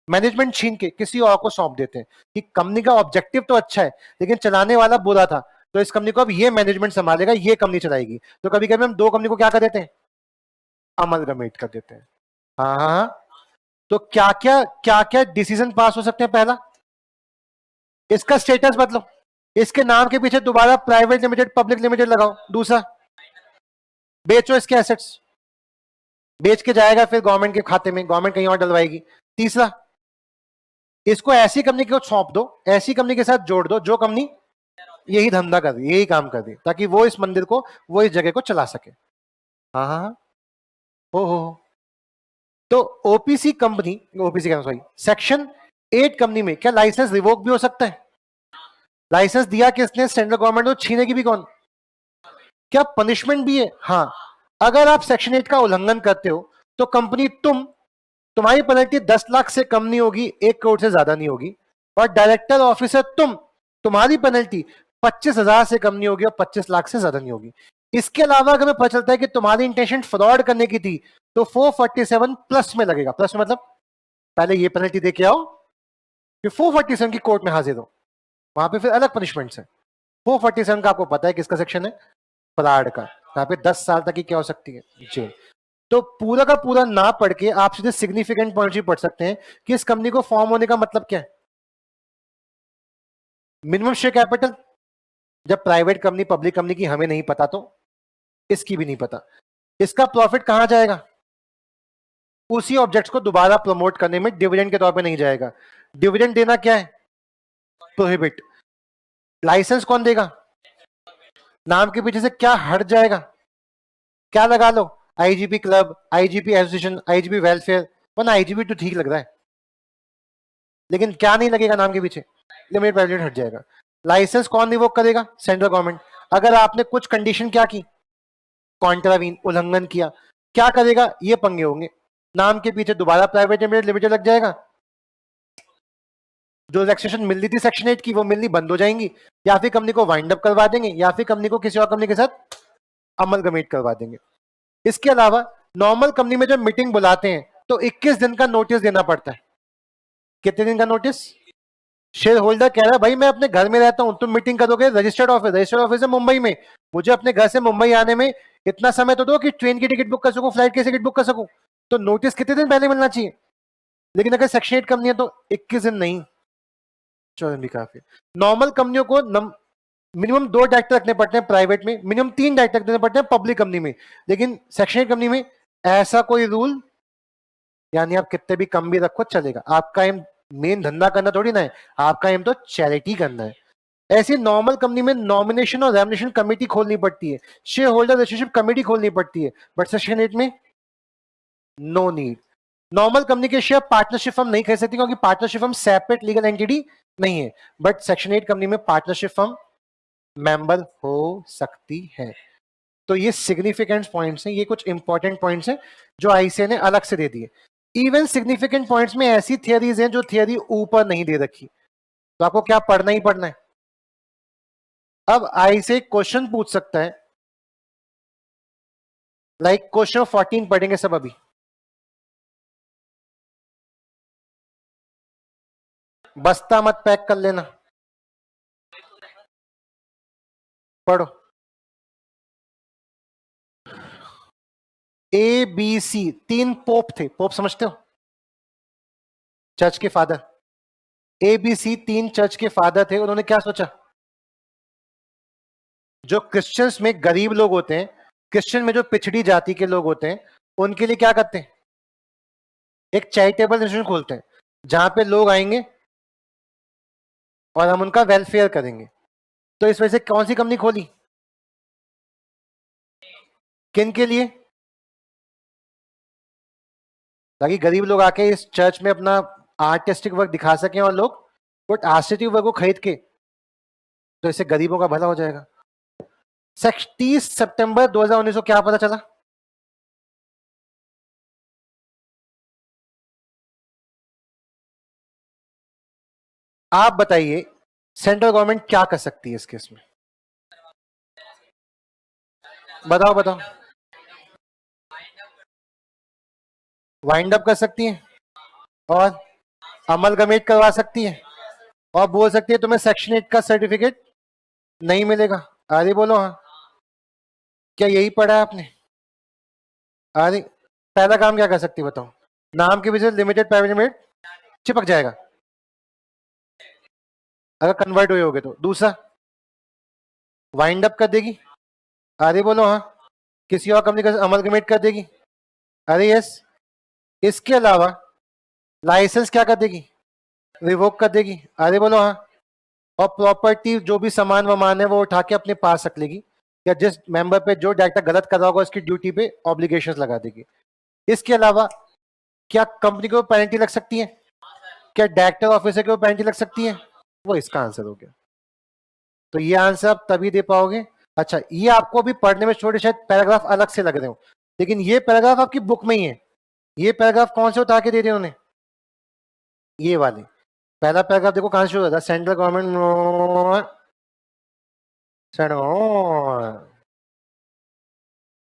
मैनेजमेंट छीन के किसी और को सौंप देते हैं कि कंपनी का ऑब्जेक्टिव तो अच्छा है लेकिन चलाने वाला बुरा था, तो इस कंपनी को अब ये मैनेजमेंट संभालेगा, ये कंपनी चलाएगी। तो कभी कभी हम दो कंपनी को क्या कर देते हैं? अमलगमेट कर देते हैं। हाँ हाँ हाँ। तो क्या क्या डिसीजन पास हो सकते हैं? पहला, इसका स्टेटस बदलो, इसके नाम के पीछे दोबारा प्राइवेट लिमिटेड पब्लिक लिमिटेड लगाओ। दूसरा, बेचो इसके एसेट्स, बेच के जाएगा फिर गवर्नमेंट के खाते में, गवर्नमेंट कहीं और डलवाएगी। तीसरा, इसको ऐसी कंपनी को सौंप दो, ऐसी कंपनी के साथ जोड़ दो जो कंपनी यही धंधा कर रही, यही काम कर रही, ताकि वो इस मंदिर को, वो इस जगह को चला सके। हाँ हाँ हाँ, हो। तो OPC company, OPC sorry, section 8 company में क्या लाइसेंस रिवोक भी हो सकता है? लाइसेंस दिया किसने? Central government. तो छीनेगी भी कौन? क्या पनिशमेंट भी है? हाँ, अगर आप सेक्शन 8 का उल्लंघन करते हो तो कंपनी तुम्हारी पेनल्टी 10 लाख से कम नहीं होगी, 1 करोड़ से ज्यादा नहीं होगी। और डायरेक्टर ऑफिसर तुम्हारी पेनल्टी 25,000 से कम नहीं होगी और 25 लाख से ज्यादा नहीं होगी। इसके अलावा अगर हमें पता चलता है कि तुम्हारी इंटेंशन फ्रॉड करने की थी तो 447 प्लस में लगेगा। प्लस में मतलब पहले ये पेनल्टी दे के आओ, फिर 447 की कोर्ट में हाजिर हो, वहां पे फिर अलग पनिशमेंट है। 447 का आपको पता है किसका सेक्शन है? फ्रॉड का। यहाँ पे 10 साल तक की क्या हो सकती है? जेल। तो पूरा का पूरा ना पढ़ के आप सीधे सिग्निफिकेंट पॉइंट्स भी पढ़ सकते हैं कि इस कंपनी को फॉर्म होने का मतलब क्या है। मिनिमम शेयर कैपिटल, जब प्राइवेट कंपनी पब्लिक कंपनी की हमें नहीं पता तो इसकी भी नहीं पता। इसका प्रॉफिट कहां जाएगा? उसी ऑब्जेक्ट्स को दोबारा प्रमोट करने में, डिविडेंड के तौर पे नहीं जाएगा। डिविडेंड देना क्या है? प्रोहिबिट। लाइसेंस कौन देगा? नाम के पीछे से क्या हट जाएगा? क्या लगा लो, IGP club, IGP association, IGP welfare. वरना आईजीपी तो ठीक लग रहा है, लेकिन क्या नहीं लगेगा नाम के पीछे? लिमिटेड प्राइवेट हट जाएगा। लाइसेंस कौन रिवोक करेगा? Central government. अगर आपने कुछ कंडीशन क्या की, कॉन्ट्रावीन, उल्लंघन किया, क्या करेगा? ये पंगे होंगे। नाम के पीछे दोबारा प्राइवेट लिमिटेड लग जाएगा। जो रिलैक्सेशन मिल रही थी सेक्शन 8 की वो मिलनी बंद हो जाएंगी, या फिर कंपनी को वाइंड अप करवा देंगे, या फिर कंपनी को किसी और कंपनी के साथ अमलगमेट करवा देंगे। इसके अलावा नॉर्मल कंपनी में जब मीटिंग बुलाते हैं तो 21 दिन का नोटिस देना पड़ता है। कितने दिन का नोटिस? शेयर होल्डर कह रहा है भाई मैं अपने घर में रहता हूं, तुम मीटिंग करोगे रजिस्टर्ड ऑफिस है मुंबई में, मुझे अपने घर से मुंबई आने में इतना समय तो दो कि ट्रेन की टिकट बुक कर सकूं, फ्लाइट की टिकट बुक कर सकूं। तो नोटिस कितने दिन पहले मिलना चाहिए? लेकिन अगर सेक्शन 8 कंपनी है तो 21 दिन नहीं, 14 भी काफी। नॉर्मल कंपनियों को मिनिमम 2 डायरेक्टर रखने पड़ते हैं प्राइवेट में, मिनिमम 3 डायरेक्टर रखने पड़ते हैं पब्लिक कंपनी में। लेकिन सेक्शन 8 कंपनी में ऐसा कोई रूल, यानी आप कितने भी कम भी रखो चलेगा। आपका एम मेन धंधा करना थोड़ी ना है, आपका एम तो चैरिटी करना है। ऐसी नॉर्मल कंपनी में नॉमिनेशन और रेमुनेशन कमेटी खोलनी पड़ती है, शेयर होल्डर रिलेशनशिप कमेटी खोलनी पड़ती है, बट सेक्शन 8 में नो नीड। नॉर्मल कंपनी के शेयर पार्टनरशिप फर्म नहीं खरीद सकती क्योंकि partnership firm separate legal entity नहीं है, बट सेक्शन 8 कंपनी में पार्टनरशिप फर्म मेंबर हो सकती है। तो ये सिग्निफिकेंट पॉइंट्स हैं, ये कुछ इंपॉर्टेंट पॉइंट्स हैं जो आईसीए ने अलग से दे दिए। इवन सिग्निफिकेंट पॉइंट्स में ऐसी थियरीज हैं जो थियरी ऊपर नहीं दे रखी, तो आपको क्या पढ़ना ही पढ़ना है। अब आईसीए क्वेश्चन पूछ सकता है, लाइक क्वेश्चन 14 पढ़ेंगे सब अभी। बस्ता मत पैक कर लेना, पढ़ो। ए बी सी 3 पोप थे, पोप समझते हो? चर्च के father. A B C 3 church के फादर थे। उन्होंने क्या सोचा, जो क्रिश्चियंस में गरीब लोग होते हैं, क्रिश्चियन में जो पिछड़ी जाति के लोग होते हैं, उनके लिए क्या करते हैं, एक चैरिटेबल इंस्टीट्यूशन खोलते हैं जहां पे लोग आएंगे और हम उनका वेलफेयर करेंगे। तो इस वजह से कौन सी कंपनी खोली? किन के लिए? ताकि गरीब लोग आके इस चर्च में अपना आर्टिस्टिक वर्क दिखा सकें और लोग कुछ आर्टिस्टिक वर्क को खरीद के, तो इससे गरीबों का भला हो जाएगा। 30 सितंबर 2019 को क्या पता चला? आप बताइए सेंट्रल गवर्नमेंट क्या कर सकती है इस केस में? बताओ बताओ। वाइंड अप कर सकती है और अमलगमेट करवा सकती है और बोल सकती है तुम्हें सेक्शन 8 का सर्टिफिकेट नहीं मिलेगा। अरे बोलो हाँ, क्या यही पढ़ा है आपने? अरे पहला काम क्या कर सकती है बताओ? नाम के पीछे लिमिटेड प्राइवेट लिमिटेड चिपक जाएगा अगर कन्वर्ट हुए होगे तो। दूसरा, वाइंड अप कर देगी। अरे बोलो हाँ, किसी और कंपनी का अमलगमेट कर देगी। अरे यस। इसके अलावा लाइसेंस क्या कर देगी? रिवोक कर देगी। अरे बोलो हाँ। और प्रॉपर्टी जो भी सामान वामान है वो उठा के अपने पास रख लेगी, या जिस मेंबर पे जो डायरेक्टर गलत कर रहा होगा उसकी ड्यूटी पे ऑब्लिगेशंस लगा देगी। इसके अलावा क्या कंपनी को पेनल्टी लग सकती है? क्या डायरेक्टर ऑफिसर को पेनल्टी लग सकती है? वो इसका आंसर हो गया। तो ये आंसर आप तभी दे पाओगे। अच्छा, ये आपको भी पढ़ने में छोटे शायद पैराग्राफ अलग से लग रहे हो, लेकिन ये पैराग्राफ आपकी बुक में ही है। ये पैराग्राफ कौन से उतार के दे रहे उन्हें? ये वाले। पहला पैराग्राफ देखो कहां से शुरू होता है, सेंट्रल गवर्नमेंट,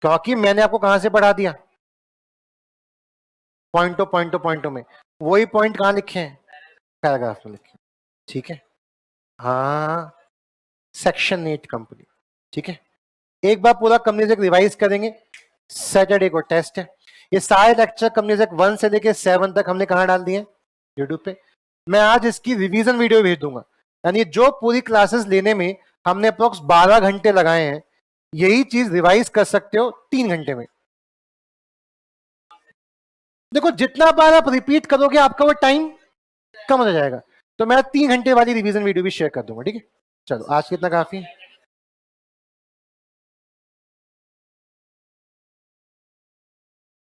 क्योंकि मैंने आपको कहां से पढ़ा दिया, पॉइंटों में। वही पॉइंट कहां लिखे हैं? पैराग्राफ में लिखे। ठीक है, हाँ, सेक्शन 8 कंपनी। ठीक है, एक बार पूरा कंपनी रिवाइज करेंगे। सैटरडे को टेस्ट है। ये सारे लेक्चर कंपनी 1 से लेके 7 तक हमने कहाँ डाल दिए? यूट्यूब पे। मैं आज इसकी रिवीजन वीडियो भेज दूंगा, यानी जो पूरी क्लासेस लेने में हमने अप्रोक्स 12 घंटे लगाए हैं, यही चीज रिवाइज कर सकते हो 3 घंटे में। देखो, जितना बार आप रिपीट करोगे आपका वो टाइम कम हो जाएगा। तो मैं 3 घंटे वाली रिवीजन वीडियो भी शेयर कर दूंगा। ठीक है, चलो आज कितना काफी है।